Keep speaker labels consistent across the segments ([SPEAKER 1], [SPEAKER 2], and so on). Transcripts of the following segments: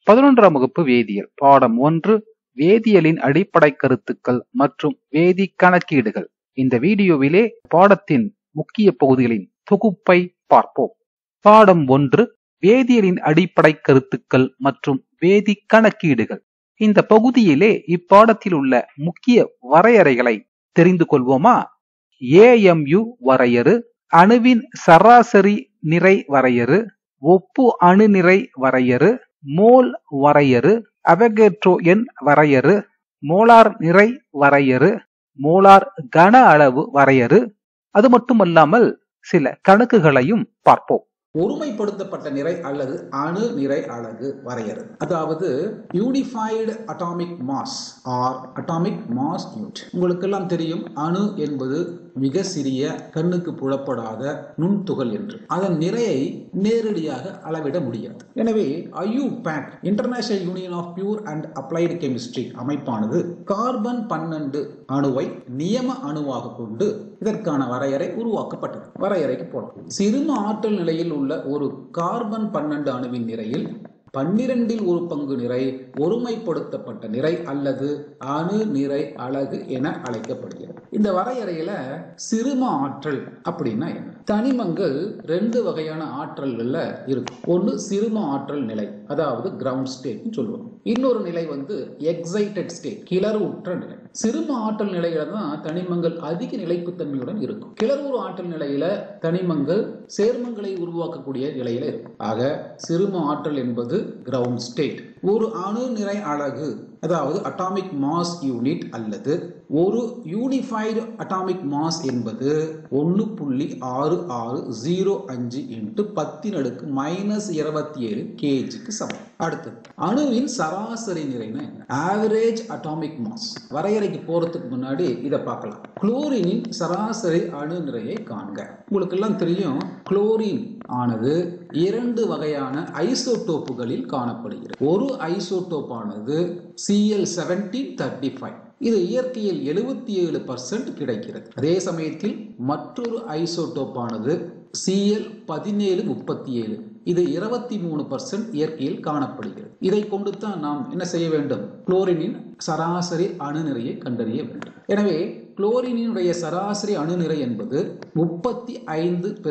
[SPEAKER 1] 11ஆம் வகுப்பு வேதியியல் பாடம் 1 வேதியியலின் அடிப்படை கருத்துக்கள் மற்றும் வேதி கணக்கீடுகள். இந்த வீடியோவிலே பாடத்தின் முக்கிய பகுதிகளின் தொகுப்பை பார்ப்போம். பாடம் 1 வேதியியலின் அடிப்படை கருத்துக்கள் மற்றும் வேதி கணக்கீடுகள். இந்த பகுதியிலே இப்பாடத்தில் உள்ள முக்கிய வரையறைகளை தெரிந்து கொள்வோமா? AMU வரையறு, அணுவின் சராசரி நிறை வரையறு, ஒப்பு அணு நிறை வரையறு, மோல் வரையறு, அவகேட்ரோ எண் வரையறு, மோலார் நிறை வரையறு, மோலார் கன அளவு வரையறு, அது மட்டுமல்லாமல் சில கணக்குகளையும் பார்ப்போம்.
[SPEAKER 2] ஒருமைப்படுத்தப்பட்ட நிறை அல்லது அணு நிறை அலகு வரையறு, அதாவது unified atomic mass or atomic mass unit. உங்களுக்கு எல்லாம் தெரியும், அணு என்பது மிக சிறிய கண்ணுக்கு புலப்படாத நுண்துகள் என்று. அதன் நிறையை நேரடியாக அளவிட முடியாது. எனவே IUPAC international union of pure and applied chemistry அமைப்பானது கார்பன் 12 அணுவை நியம அணுவாக கொண்டு இதற்கான வரையறை உருவாக்கப்பட்டது. வரையறைக்கு போலாம். சிறும ஆற்றல் நிலையில் உள்ள ஒரு கார்பன் 12 அணுவின் நிறையில் 12 ஒரு பங்கு நிறை ஒருமைப்படுத்தப்பட்ட நிறை அல்லது அணு நிறை அலகு என அழைக்கப்படுகிறது. இந்த வரையறையில சிறும ஆற்றல் அப்படின்னா என்ன? தனிமங்கள் 2 வகையான ஆற்றல்கள்ல இருக்கும். ஒன்று சிறும ஆற்றல் நிலை, அதாவது கிரவுண்ட் ஸ்டேட் சொல்லுவோம். இன்னொரு நிலை எக்ஸைட்டட் ஸ்டேட், கிளர்வுற்ற நிலை. சிறும ஆற்றல் நிலையில தான் தனிமங்கள் அதிக நிலைப்புத்தன்மையுடன் இருக்கும். கிளர்வுறு ஆற்றல் நிலையில தனிமங்கள் சேர்மங்களை உருவாக்கக்கூடிய நிலையில இருக்கும். ஆக சிறும ஆற்றல் என்பது கிரவுண்ட் ஸ்டேட். ஒரு அணு நிறை அலகு, அதாவது அட்டாமிக் மாஸ் யூனிட் அல்லது ஒரு யூனிஃபைடு அட்டாமிக் மாஸ் என்பது 1.6605 × 10⁻⁻27 kgக்கு சமம். அடுத்தது அணுவின் சராசரி நிறைனா என்ன? Average atomic mass. வரையறைக்கு போறதுக்கு முன்னாடி இதை பார்க்கலாம். குளோரினின் சராசரி அணு நிறையை காண்க. உங்களுக்கு எல்லாம் தெரியும், குளோரின் ஆனது 2 வகையான ஐசோடோப்புகளில் காணப்படுகிறது. ஒரு ஐசோடோப் ஆனது Cl1735. இது இயற்கையில் 77% கிடைக்கிறது. அதே சமயத்தில் மற்றொரு ஐசோடோப் ஆனது Cl1737. இது 23% இயற்கையில் காணப்படுகிறது. இதை கொண்டு தான் நாம் என்ன செய்ய வேண்டும்? குளோரினின் சராசரி அணு நிறையை கண்டறிய வேண்டும். எனவே குளோரினுடைய சராசரி அணு நிறை என்பது 35 ×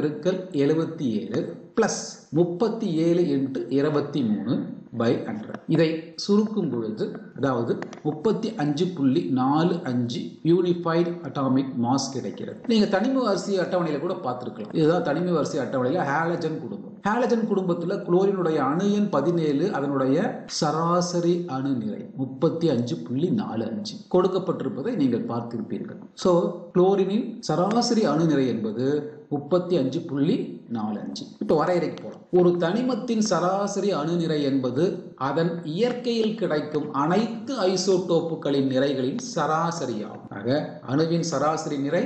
[SPEAKER 2] 77 பிளஸ் 37 × 23/100. இதை சுருக்கும் பொழுது, அதாவது 35.45 யூனிஃபைடு அட்டாமிக் மாஸ் கிடைக்கிறது. நீங்க தனிம வரிசை அட்டவணையில கூட பார்த்திருக்கலாம். இதுதான் தனிம வரிசை அட்டவணையில ஹாலஜன் குடும்பம். ஹாலஜன் குடும்பத்தில் குளோரினுடைய அணு எண் 17, அதனுடைய சராசரி அணு நிறை 35.45 கொடுக்கப்பட்டிருப்பதை நீங்கள் பார்த்திருப்பீர்கள். சோ குளோரினின் சராசரி அணு நிறை என்பது 35.45. இப்போ வரையறைக்கு போறோம். ஒரு தனிமத்தின் சராசரி அணு நிறை என்பது அதன் இயற்கையில் கிடைக்கும் அனைத்து ஐசோடோப்புகளின் நிறைகளின் சராசரியாகும். ஆக அணுவின் சராசரி நிறை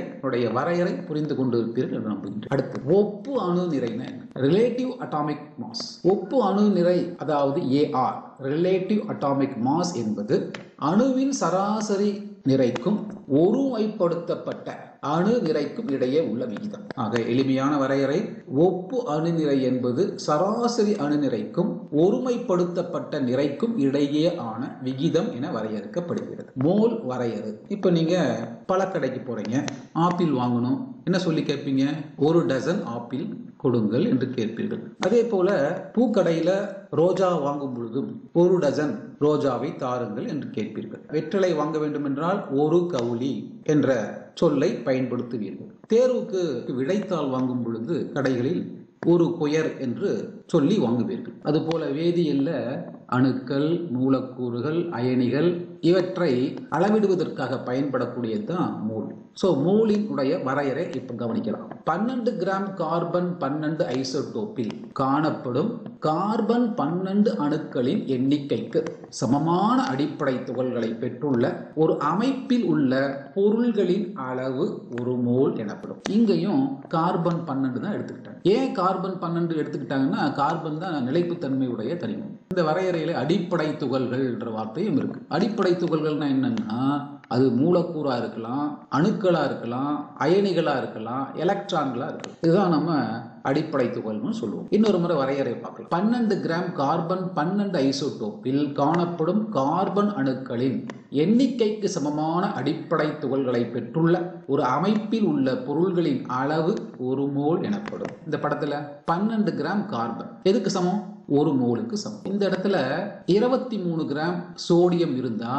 [SPEAKER 2] வரையறை புரிந்து கொண்டிருப்பீர்கள் என்று நம்புகிறேன். அடுத்து ஒப்பு அணு நிறைனா என்ன? Relative atomic mass. ஒப்பு அணு நிறை, அதாவது AR ரிலேட்டிவ் அட்டாமிக் மாஸ் என்பது அணுவின் சராசரி நிறைக்கும் ஒருமைப்படுத்தப்பட்ட அணு நிறைக்கும் இடையே உள்ள விகிதம். ஆக எளிமையான வரையறை, ஒப்பு அணு நிறை என்பது சராசரி அணு நிறைக்கும் ஒருமைப்படுத்தப்பட்ட நிறைக்கும் இடையே ஆன விகிதம் என வரையறுக்கப்படுகிறது. மோல் வரையறு. இப்ப நீங்க பழக்கடைக்கு போறீங்க, ஆப்பிள் வாங்கணும், என்ன சொல்லி கேட்பீங்க? 1 டஜன் ஆப்பிள் கொடுங்கள் என்று கேட்பீர்கள். அதே போல பூக்கடையில ரோஜா வாங்கும் பொழுதும் 1 டஜன் ரோஜாவை தாருங்கள் என்று கேட்பீர்கள். வெற்றிலை வாங்க வேண்டும் என்றால் 1 கவுளி என்ற சொல்லை பயன்படுத்துவீர்கள். தேர்வுக்கு விடைத்தாள் வாங்கும் பொழுது கடைகளில் 1 கொயர் என்று சொல்லி வாங்குவீர்கள். அதுபோல வேதியியல்ல அணுக்கள், மூலக்கூறுகள், அயனிகள் இவற்றை அளவிடுவதற்காக பயன்படக்கூடியதுதான் மோல். சோ மோலின் உடைய வரையறை இப்ப கவனிக்கலாம். 12 கிராம் கார்பன் 12 ஐசோடோப்பில் காணப்படும் கார்பன் 12 அணுக்களின் எண்ணிக்கைக்கு சமமான அடிப்படை துகள்களை பெற்றுள்ள ஒரு அமைப்பில் உள்ள பொருள்களின் அளவு 1 மோல் எனப்படும். இங்கேயும் கார்பன் 12 தான் எடுத்துக்கிட்டாங்க. ஏன் கார்பன் 12 எடுத்துக்கிட்டாங்கன்னா, கார்பன் தான் நிலைப்புத்தன்மையுடைய தனிமம். இந்த வரையறையில அடிப்படை துகள்கள் என்ற வார்த்தையும் இருக்கு. அடிப்படை துகள்கள்னா என்னன்னா, அது மூலக்கூறா இருக்கலாம், அணுக்களா இருக்கலாம், அயனிகளா இருக்கலாம், எலக்ட்ரான்களா இருக்கலாம். இதுதான் நம்ம அடிப்படை துகள்னு சொல்லுவோம். இன்னொரு முறை வரையறை பார்க்கலாம். 12 கிராம் கார்பன் 12 ஐசோடோப்பில் காணப்படும் கார்பன் அணுக்களின் எண்ணிக்கைக்கு சமமான அடிப்படை துகள்களை பெற்றுள்ள ஒரு அமைப்பில் உள்ள பொருள்களின் அளவு 1 மோல் எனப்படும். இந்த படத்துல 12 கிராம் கார்பன் எதுக்கு சமம்? 1 மோலுக்கு சமம். இந்த இடத்துல 23 கிராம் சோடியம் இருந்தா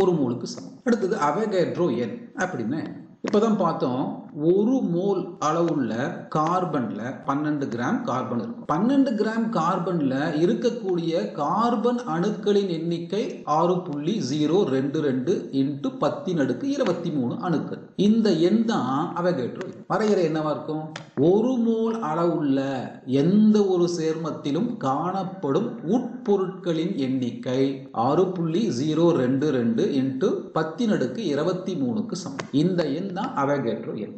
[SPEAKER 2] 1 மோலுக்கு சமம். அடுத்தது அவகேட்ரோ எண் அப்படின்னு இப்பதான் பார்த்தோம். 1 மோல் அளவுள்ள கார்பன்ல 12 கிராம் கார்பன் இருக்கும். 12 கிராம் கார்பன்ல இருக்கக்கூடிய கார்பன் அணுக்களின் எண்ணிக்கை 6.022 இன்டு 10⁻23 அணுக்கள். இந்த எண் தான் அவகேட்ரோ எண். வரையறை என்னவா இருக்கும்? 1 மோல் அளவுள்ள எந்த ஒரு சேர்மத்திலும் காணப்படும் உட்பொருட்களின் எண்ணிக்கை 6.022 இன்டு 10⁻23 சமம். இந்த எண் தான் அவகேட்ரோ எண்.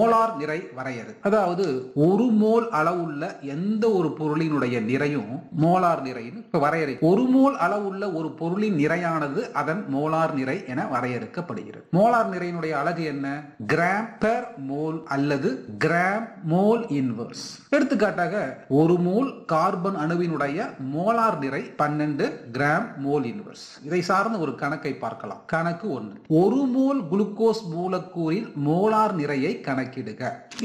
[SPEAKER 1] மோலார் நிறை வரையறை, அதாவது 1 மோல் அளவுள்ள எந்த ஒரு பொருளினுடைய நிறையும் மோலார் நிறைன்னு வரையறை. 1 மோல் அளவுள்ள ஒரு பொருளின் நிறையானது அதன் மோலார் நிறை என வரையறுக்கப்படுகிறது. மோலார் நிறையினுடைய அலகு என்ன? கிராம் பெர் மோல் அல்லது கிராம் மோல் இன்வர்ஸ். எடுத்துக்காட்டாக 1 மோல் கார்பன் அணுவினுடைய மோலார் நிறை 12 கிராம் மோல் இன்வர்ஸ். இதை சார்ந்த ஒரு கணக்கை பார்க்கலாம். கணக்கு 1. 1 மோல் குளுக்கோஸ் மூலக்கூறின் மோலார் நிறையை கணக்கிடுக.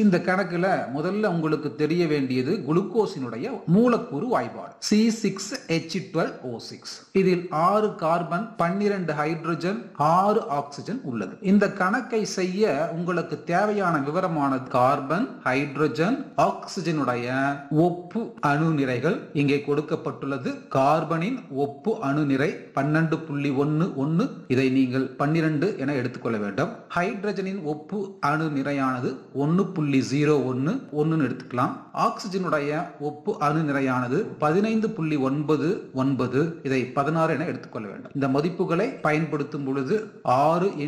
[SPEAKER 1] இந்த கணக்குல முதல்ல உங்களுக்கு தெரிய வேண்டியது குளுக்கோஸினுடைய மூலக்கூறு வாய்ப்பாடு C6H12O6. இதில் 6 கார்பன் 12 ஹைட்ரஜன் 6 ஆக்சிஜன் உள்ளது. இந்த கணக்கை செய்ய உங்களுக்கு தேவையான விவரமானது கார்பன் ஹைட்ரஜன் ஆக்சிஜனுடைய ஒப்பு அணு நிறைகள் இங்கே கொடுக்கப்பட்டுள்ளது. கார்பனின் ஒப்பு அணு நிறை 12.11. இதை நீங்கள் 12 என எடுத்துக்கொள்ள வேண்டும். ஹைட்ரஜனின் ஒப்பு அணு நிறையானது 1.01 எடுத்துக்கலாம். ஆக்சிஜனுடைய ஒப்பு அணு நிறையானது 15.99. இதை 16 என எடுத்துக்கொள்ள வேண்டும். இந்த மதிப்புகளை பயன்படுத்தும் பொழுது 6 ×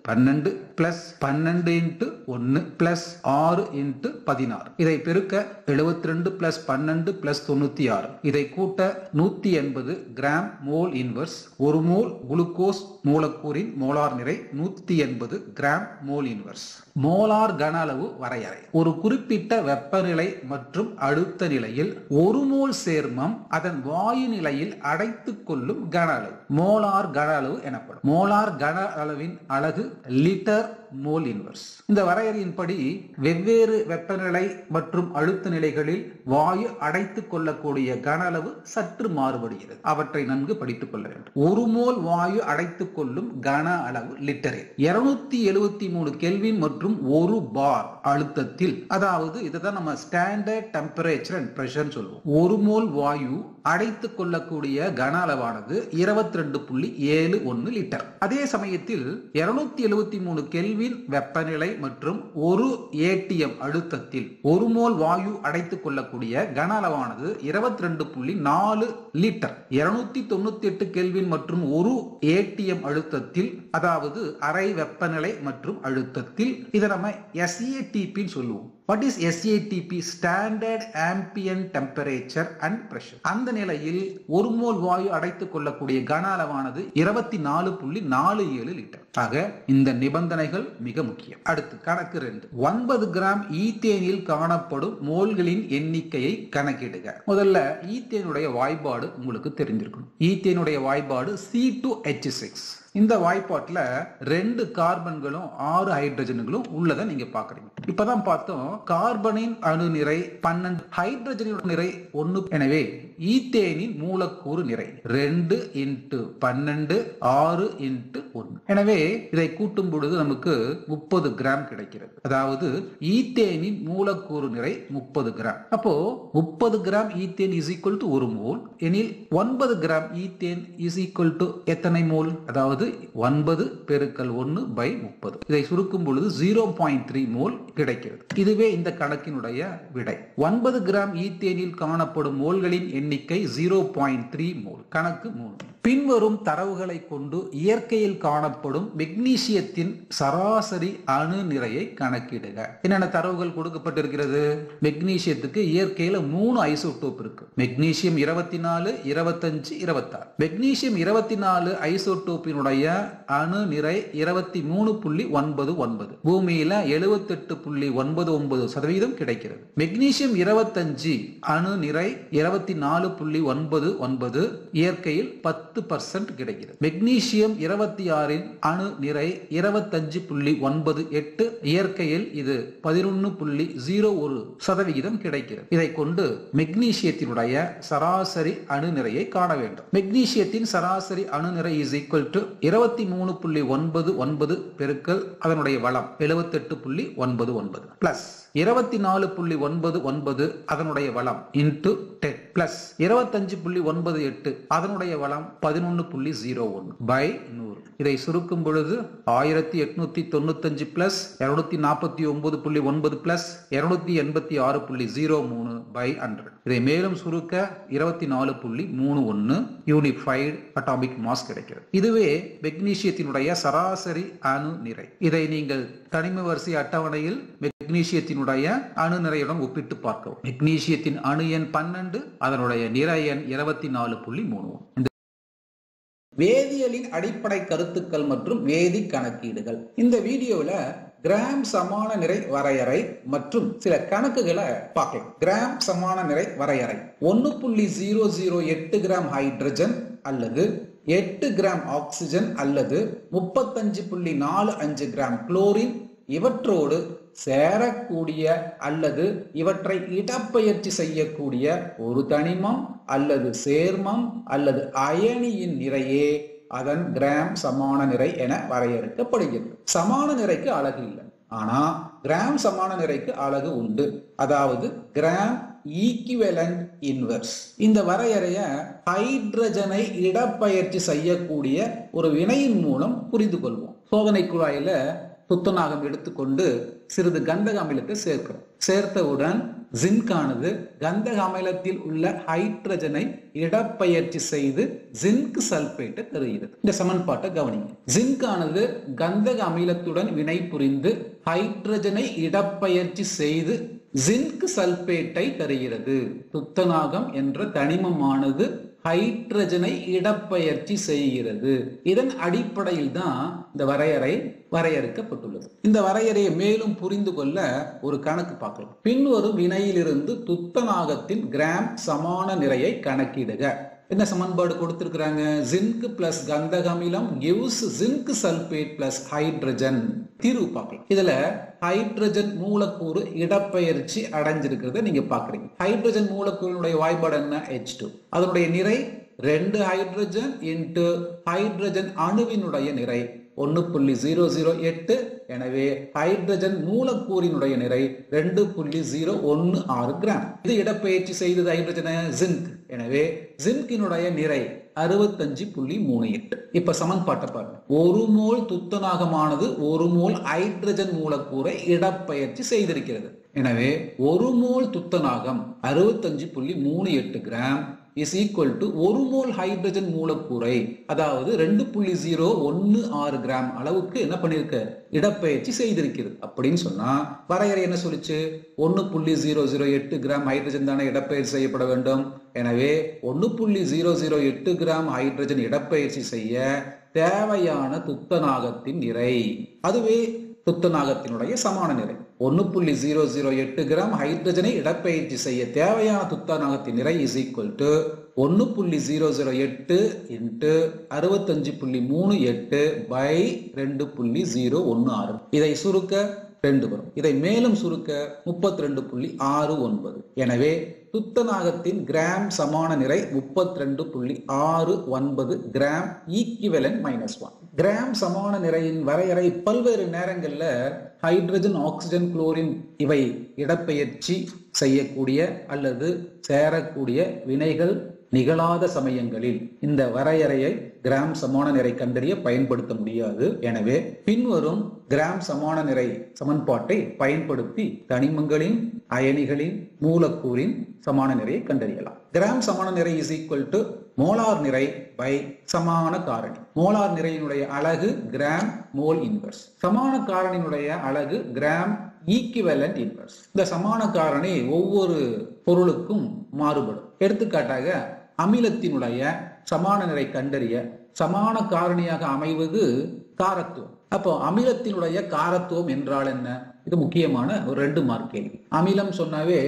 [SPEAKER 1] 12 பிளஸ் 12 × 1 பிளஸ் 6 × 16. இதை பெருக்க 72 பிளஸ் 12 பிளஸ் 96. இதை கூட்ட 180 gram mole inverse. 1 mole glucose மூலக்கூறின் மோலார் நிறை 180 கிராம் மோல் இன்வர்ஸ். மோலார் கன அளவு வரையறை. ஒரு குறிப்பிட்ட வெப்பநிலை மற்றும் அழுத்த நிலையில் 1 மோல் சேர்மம் அதன் வாயு நிலையில் அடைத்துக் கொள்ளும் கன அளவு மோலார் கன அளவு எனப்படும். மோலார் கன அளவின் அலகு லிட்டர் மோல் இன்வர்ஸ். இந்த வரையறையின்படி வெவ்வேறு வெப்பநிலை மற்றும் அழுத்த நிலைகளில் வாயு அடைத்துக் கொள்ளக்கூடிய கன அளவு சற்று மாறுபடுகிறது. அவற்றை நன்கு படித்துக் கொள்ள வேண்டும். 1 மோல் வாயு அடைத்துக் கொள்ளும் கன அளவு லிட்டரில் 273 கெல்வின் மற்றும் 1 பார் அழுத்தத்தில், அதாவது இதுதான் நம்ம ஸ்டாண்டர்ட் டெம்பரேச்சர் அண்ட் பிரஷர் சொல்லுவோம். 1 மோல் வாயு அடைத்துக் கொள்ளக்கூடிய கன அளவானது 22.71 லிட்டர். அதே சமயத்தில் 273 கெல்வின் வெப்பநிலை மற்றும் 1 ATM அழுத்தத்தில் 1 மோல் வாயு அடைத்துக் கொள்ளக்கூடிய கன அளவானது 22.4 லிட்டர். 298 கெல்வின் மற்றும் 1 ATM அழுத்தத்தில், அதாவது அறை வெப்பநிலை மற்றும் அழுத்தத்தில், இதை நம்ம SATP சொல்லுவோம். What is SATP? Standard Ambient Temperature and Pressure. அந்த நிலையில் 1 மோல் வாயு அடைத்துக் கொள்ளக்கூடிய கன அளவானது 24.47 லிட்டர். ஆக இந்த நிபந்தனைகள் மிக முக்கியம். அடுத்து கணக்கு 2. 9 கிராம் ஈத்தேனில் காணப்படும் மோல்களின் எண்ணிக்கையை கணக்கிடுக. முதல்ல ஈத்தேனுடைய வாய்ப்பாடு உங்களுக்கு தெரிஞ்சிருக்கணும். ஈத்தேனுடைய வாய்ப்பாடு C2H6. இந்த வாய்ப்பாட்டுல 2 கார்பன்களும் 6 ஹைட்ரஜன்களும் உள்ளதை நீங்க பாக்குறீங்க. இப்பதான் பார்த்தோம் கார்பனின் அணு நிறை 12, ஹைட்ரஜனின் நிறை 1. எனவே ஈத்தேனின் மூலக்கூறு நிறை 2 × 12 6 × 1. எனவே இதை கூட்டும் பொழுது நமக்கு 30 கிராம் கிடைக்கிறது. அதாவது ஈத்தேனின் மூலக்கூறு நிறை 30 கிராம். அப்போ 30 gram ethane is equal to 1 mole எனில் 9 gram ethane is equal to எத்தனை மோல்? அதாவது 9 பெருக்கல் 1/30. இதை சுருக்கும் பொழுது 0.3 மோல் கிடைக்கிறது. இதுவே இந்த கணக்கினுடைய விடை. 9 கிராம் ஈத்தேனில் காணப்படும் மோல்களின் எண்ணிக்கை 0.3 மோல். கணக்கு 3. பின்வரும் தரவுகளை கொண்டு இயற்கையில் காணப்படும் மெக்னீசியத்தின் சராசரி அணு நிறையை கணக்கிடுக. என்னென்ன தரவுகள் கொடுக்கப்பட்டிருக்கிறது? மெக்னீசியத்துக்கு இயற்கையில 3 ஐசோடோப் இருக்கு. மெக்னீசியம் 24, 25, 26. மெக்னீசியம் 24 ஐசோடோப்பினுடைய அணு நிறை 23.99. பூமியில 78.99% கிடைக்கிறது. மெக்னீசியம் 25 அணு நிறை 24.99, இயற்கையில் 10% கிடைக்கிறது. மெக்னீசியம் 26 அணு நிறை 25.98, இயற்கையில் இது 11.01% கிடைக்கிறது. இதை கொண்டு மெக்னீசியத்தினுடைய சராசரி அணு நிறையை காண வேண்டும். மெக்னீசியத்தின் சராசரி அணு நிறை இஸ் ஈக்குவல் டு 23.99 பெருக்கல் அதனுடைய வளம் 78.99 பிளஸ் 24.99 அதனுடைய வளம் இன்டு 10 பிளஸ் 25.98 அதனுடைய வளம் 11.01 பை 100. இதை சுருக்கும் பொழுது 1895 பிளஸ் 249.9 பிளஸ் 286.03 பை 100. இதை மேலும் சுருக்க 24.31 யூனிஃபைடு அட்டாமிக் மாஸ் கிடைக்கிறது. இதுவே மெக்னீசியத்தினுடைய சராசரி அணு நிறை. இதை நீங்கள் தனிம வரிசை அட்டவணையில் மெக்னீசியத்தினுடைய அணு நிறையுடன் ஒப்பிட்டு பார்க்கவும். மெக்னீசியத்தின் அணு எண் 12, அதனுடைய நிறை எண் 24.31.
[SPEAKER 2] வேதியியலின் அடிப்படை கருத்துக்கள் மற்றும் வேதி கணக்கீடுகள். இந்த வீடியோல கிராம் சமான நிறை வரையறை மற்றும் சில கணக்குகளை பார்க்கலாம். கிராம் சமான நிறை வரையறை: 1.008 கிராம் ஹைட்ரஜன் அல்லது 8 கிராம் ஆக்சிஜன் அல்லது 35.45 கிராம் குளோரின் இவற்றோடு சேரக்கூடிய அல்லது இவற்றை இடப்பெயர்ச்சி செய்யக்கூடிய ஒரு தனிமம் அல்லது சேர்மம் அல்லது அயனியின் நிறையே அதன் கிராம் சமான நிறை என வரையறுக்கப்படுகிறது. சமான நிறைக்கு அலகு இல்லை, ஆனா கிராம் சமான நிறைக்கு அலகு உண்டு, அதாவது கிராம் ஈக்விவலென்ட் இன்வெர்ஸ். இந்த வரையறைய ஹைட்ரஜனை இடப்பெயர்ச்சி செய்யக்கூடிய ஒரு வினையின் மூலம் புரிந்து கொள்வோம். சோதனை குழாயில துத்தநாகம் எடுத்துக்கொண்டு சிறிது கந்தக அமிலத்தை சேர்க்கிறோம். சேர்த்தவுடன் ஜிங்க் ஆனது கந்தக அமிலத்தில் உள்ள ஹைட்ரஜனை இடப்பெயர்ச்சி செய்து ஜிங்க் சல்பேட்டை தருகிறது. இந்த சமன்பாட்டை கவனிங்க. ஜிங்க் ஆனது கந்தக அமிலத்துடன் வினை புரிந்து ஹைட்ரஜனை இடப்பெயர்ச்சி செய்து ஜிங்க் சல்பேட்டை தருகிறது. துத்தநாகம் என்ற தனிமமானது ஹைட்ரஜனை இடப்பெயர்ச்சி செய்கிறது. இதன் அடிப்படையில் தான் இந்த வரையறை வரையறுக்கப்பட்டுள்ளது. இந்த வரையறையை மேலும் புரிந்து கொள்ள ஒரு கணக்கு பார்க்கலாம். பின்வரும் வினையிலிருந்து துத்தநாகத்தின் கிராம் சமான நிறையை கணக்கிடுக. என்ன சமன்பாடு கொடுத்திருக்கிறாங்க? ஜிங்க் பிளஸ் கந்தக அமிலம் gives zinc sulphate plus hydrogen. தீர்வு பார்க்கலாம். இதுல ஹைட்ரஜன் மூலக்கூறு இடப்பெயர்ச்சி அடைஞ்சிருக்கிறத நீங்க பாக்குறீங்க. ஹைட்ரஜன் மூலக்கூறினுடைய வாய்ப்பாடு என்ன? H2. அதனுடைய நிறை 2 ஹைட்ரஜன் இன்டு ஹைட்ரஜன் அணுவினுடைய நிறை 1.008. எனவே ஹைட்ரஜன் மூலக்கூறினுடைய நிறை 2.016 கிராம். இது இடப்பெயர்ச்சி செய்தது ஹைட்ரஜனை ஜிங்க். எனவே ஜிங்கினுடைய நிறை 65.38. இப்ப சமன்பாட்டை பாருங்க. 1 மோல் துத்தநாகமானது 1 மோல் ஹைட்ரஜன் மூலக்கூறை இடப்பெயர்ச்சி செய்திருக்கிறது. எனவே 1 மோல் துத்தநாகம் 65.38 gram is equal to 1 mole hydrogen மூலக்கூறை, அதாவது 2.016 கிராம் அளவுக்கு என்ன பண்ணிருக்க? இடப்பெயர்ச்சி செய்திருக்கிறது. அப்படின்னு சொன்னா வரையறை என்ன சொல்லுச்சு? 1.008 கிராம் ஹைட்ரஜன் தானே இடப்பெயர்ச்சி செய்யப்பட வேண்டும். எனவே 1.008 கிராம் ஹைட்ரஜன் இடப்பெயர்ச்சி செய்ய தேவையான துத்தநாகத்தின் நிறை, அதுவே துத்தநாகத்தினுடைய சமான நிறை. 1.008 கிராம் ஹைட்ரஜனை இடப்பெயர்ச்சி செய்ய தேவையான துத்தநாகத்தின் நிறை is equal to 1.008 into 65.38 by 2.016. இதை சுருக்க 2 வரும். இதை மேலும் சுருக்க 32.69. எனவே துத்தநாகத்தின் கிராம் சமான நிறை 32.69 கிராம் ஈக்விவலென்ட் -1. கிராம் சமான நிறையின் வரையறை பல்வேறு நேரங்களில் ஹைட்ரஜன், ஆக்சிஜன், குளோரின் இவை இடப்பெயர்ச்சி செய்யக்கூடிய அல்லது சேரக்கூடிய வினைகள் நிகழாத சமயங்களில் இந்த வரையறையை கிராம் சமான நிறை கண்டறிய பயன்படுத்த முடியாது. எனவே பின்வரும் கிராம் சமான நிறை சமன்பாட்டை பயன்படுத்தி தனிமங்களின், அயனிகளின், மூலக்கூறின் சமான நிறையை கண்டறியலாம். கிராம் சமான நிறை இஸ் ஈக்குவல் டு மோலார் நிறை பை சமான காரணி. மோலார் நிறையினுடைய அலகு கிராம் மோல் இன்வர்ஸ். சமான காரணியினுடைய அலகு கிராம் ஈக்விவலென்ட் இன்வர்ஸ். இந்த சமான காரணி ஒவ்வொரு பொருளுக்கும் மாறுபடும். எடுத்துக்காட்டாக அமிலத்தினுடைய சமான நிறை கண்டறிய சமான காரணியாக அமைவது காரத்துவம். அப்போ அமிலத்தினுடைய காரத்துவம் என்றால் என்ன? இது முக்கியமான ஒரு 2 மார்க் கேள்வி. அமிலம் சொன்னாவே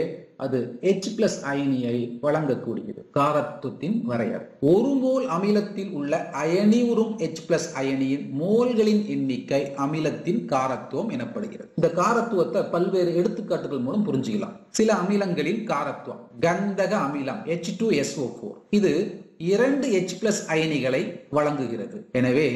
[SPEAKER 2] அது H+ அயனியை வழங்கக்கூடியது. காரத்துவத்தின் வரையறை. ஒரு மோல் அமிலத்தில் உள்ள அயனியுறும் H+ அயனியின் மோல்களின் எண்ணிக்கை அமிலத்தின் காரத்துவம் எனப்படுகிறது. இந்த காரத்துவத்தை பல்வேறு எடுத்துக்காட்டுகள் மூலம் புரிஞ்சுக்கலாம். சில அமிலங்களின் காரத்துவம். கந்தக அமிலம் H2SO4 இது 2 H+ அயனிகளை வழங்குகிறது. எனவே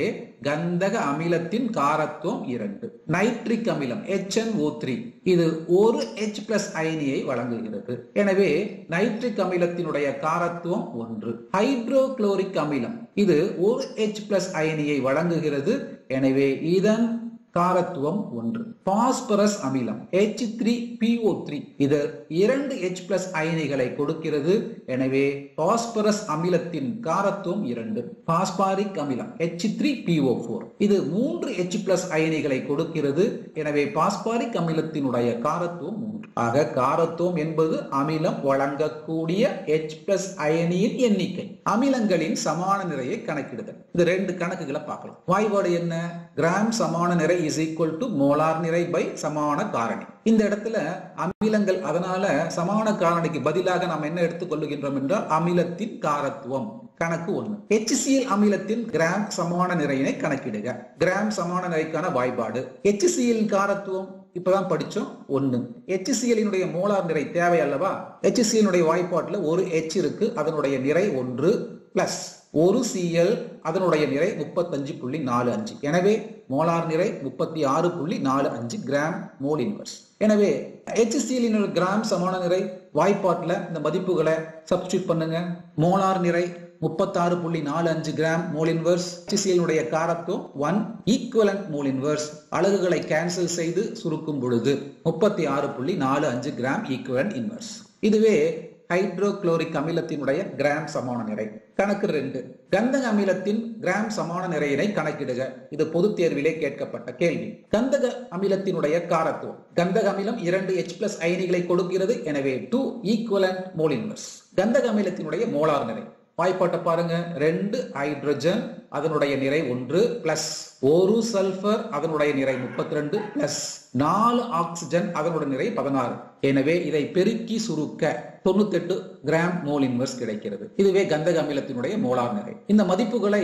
[SPEAKER 2] கந்தக அமிலத்தின் காரத்துவம் 2. நைட்ரிக் அமிலம் HNO3 இது 1 H+ அயனியை வழங்குகிறது. எனவே நைட்ரிக் அமிலத்தினுடைய காரத்துவம் 1. ஹைட்ரோகுளோரிக் அமிலம் இது 1 H+ அயனியை வழங்குகிறது. எனவே இதன் காரத்துவம் 1. பாஸ்பரஸ் அமிலம் H3PO3 இது 2 H+ அயனிகளை கொடுக்கிறது. எனவே பாஸ்பரஸ் அமிலத்தின் காரத்துவம் 2. பாஸ்பாரிக் அமிலம் H3PO4 இது 3 H+ அயனிகளை கொடுக்கிறது. எனவே பாஸ்பாரிக் அமிலத்தினுடைய காரத்துவம் 3. ஆக காரத்துவம் என்பது அமிலம் வழங்கக்கூடிய H+ அயனியின் எண்ணிக்கை. அமிலங்களின் சமான நிறையை கணக்கிடுதல். இந்த 2 கணக்குகளை பார்க்கலாம். வாய்பாடு என்ன? கிராம் சமான நிறை is equal to மோலார் நிறை பை சமான காரணி. இந்த இடத்துல அமிலங்கள், அதனால சமான காரணிக்கு பதிலாக நாம் என்ன எடுத்துக்கொள்ளுகின்றோம் என்றால் அமிலத்தின் காரத்துவம். கணக்கு 1. HCl அமிலத்தின் கிராம் சமான நிறையினை கணக்கிடுக. கிராம் சமான நிறைக்கான வாய்பாடு. HCl காரத்துவம் இப்பதான் படிச்சோம் 1. HCl மோலார் நிறை தேவை அல்லவா? HCl வாய்ப்பாட்டுல ஒரு H இருக்கு, அதனுடைய நிறை 1 பிளஸ் ஒரு Cl அதனுடைய நிறை 35.45. எனவே மோலார் நிறை 36.45 கிராம் மோல் இன்வர்ஸ். எனவே HCl கிராம் சமான நிறை வாய்ப்பாட்டுல இந்த மதிப்புகளை சப்ஸ்டிட்யூட் பண்ணுங்க. மோலார் நிறை 36.45 gram mole inverse. HCl காரத்துவம் 1 equivalent mole inverse. அலகுகளை கேன்சல் செய்து சுருக்கும் பொழுது 36.45 கிராம் ஈக்குவலன்ட் இன்வர்ஸ். இதுவே ஹைட்ரோகுளோரிக் அமிலத்தினுடைய கிராம் சமான நிறை. கணக்கு 2. கந்தக அமிலத்தின் கிராம் சமான நிறையினை கணக்கிடுக. இது பொது தேர்விலே கேட்கப்பட்ட கேள்வி. கந்தக அமிலத்தினுடைய காரத்துவம். கந்தக அமிலம் 2 H+ அயனிகளை கொடுக்கிறது. எனவே 2 ஈக்குவலன்ட் மோல் இன்வர்ஸ். கந்தக அமிலத்தினுடைய மோலார் நிறை வாய்ப்பாட்டை பாருங்க. 2 ஹைட்ரஜன் அதனுடைய நிறை 1 பிளஸ் 1 சல்பர் அதனுடைய நிறை 32 பிளஸ் 4 ஆக்சிஜன் அதனுடைய நிறை 16. எனவே இதை பெருக்கி சுருக்க 98 கிராம் மோல் இன்வர்ஸ் கிடைக்கிறது. இதுவே கந்தக அமிலத்தினுடைய மோலார் நிறை. இந்த மதிப்புகளை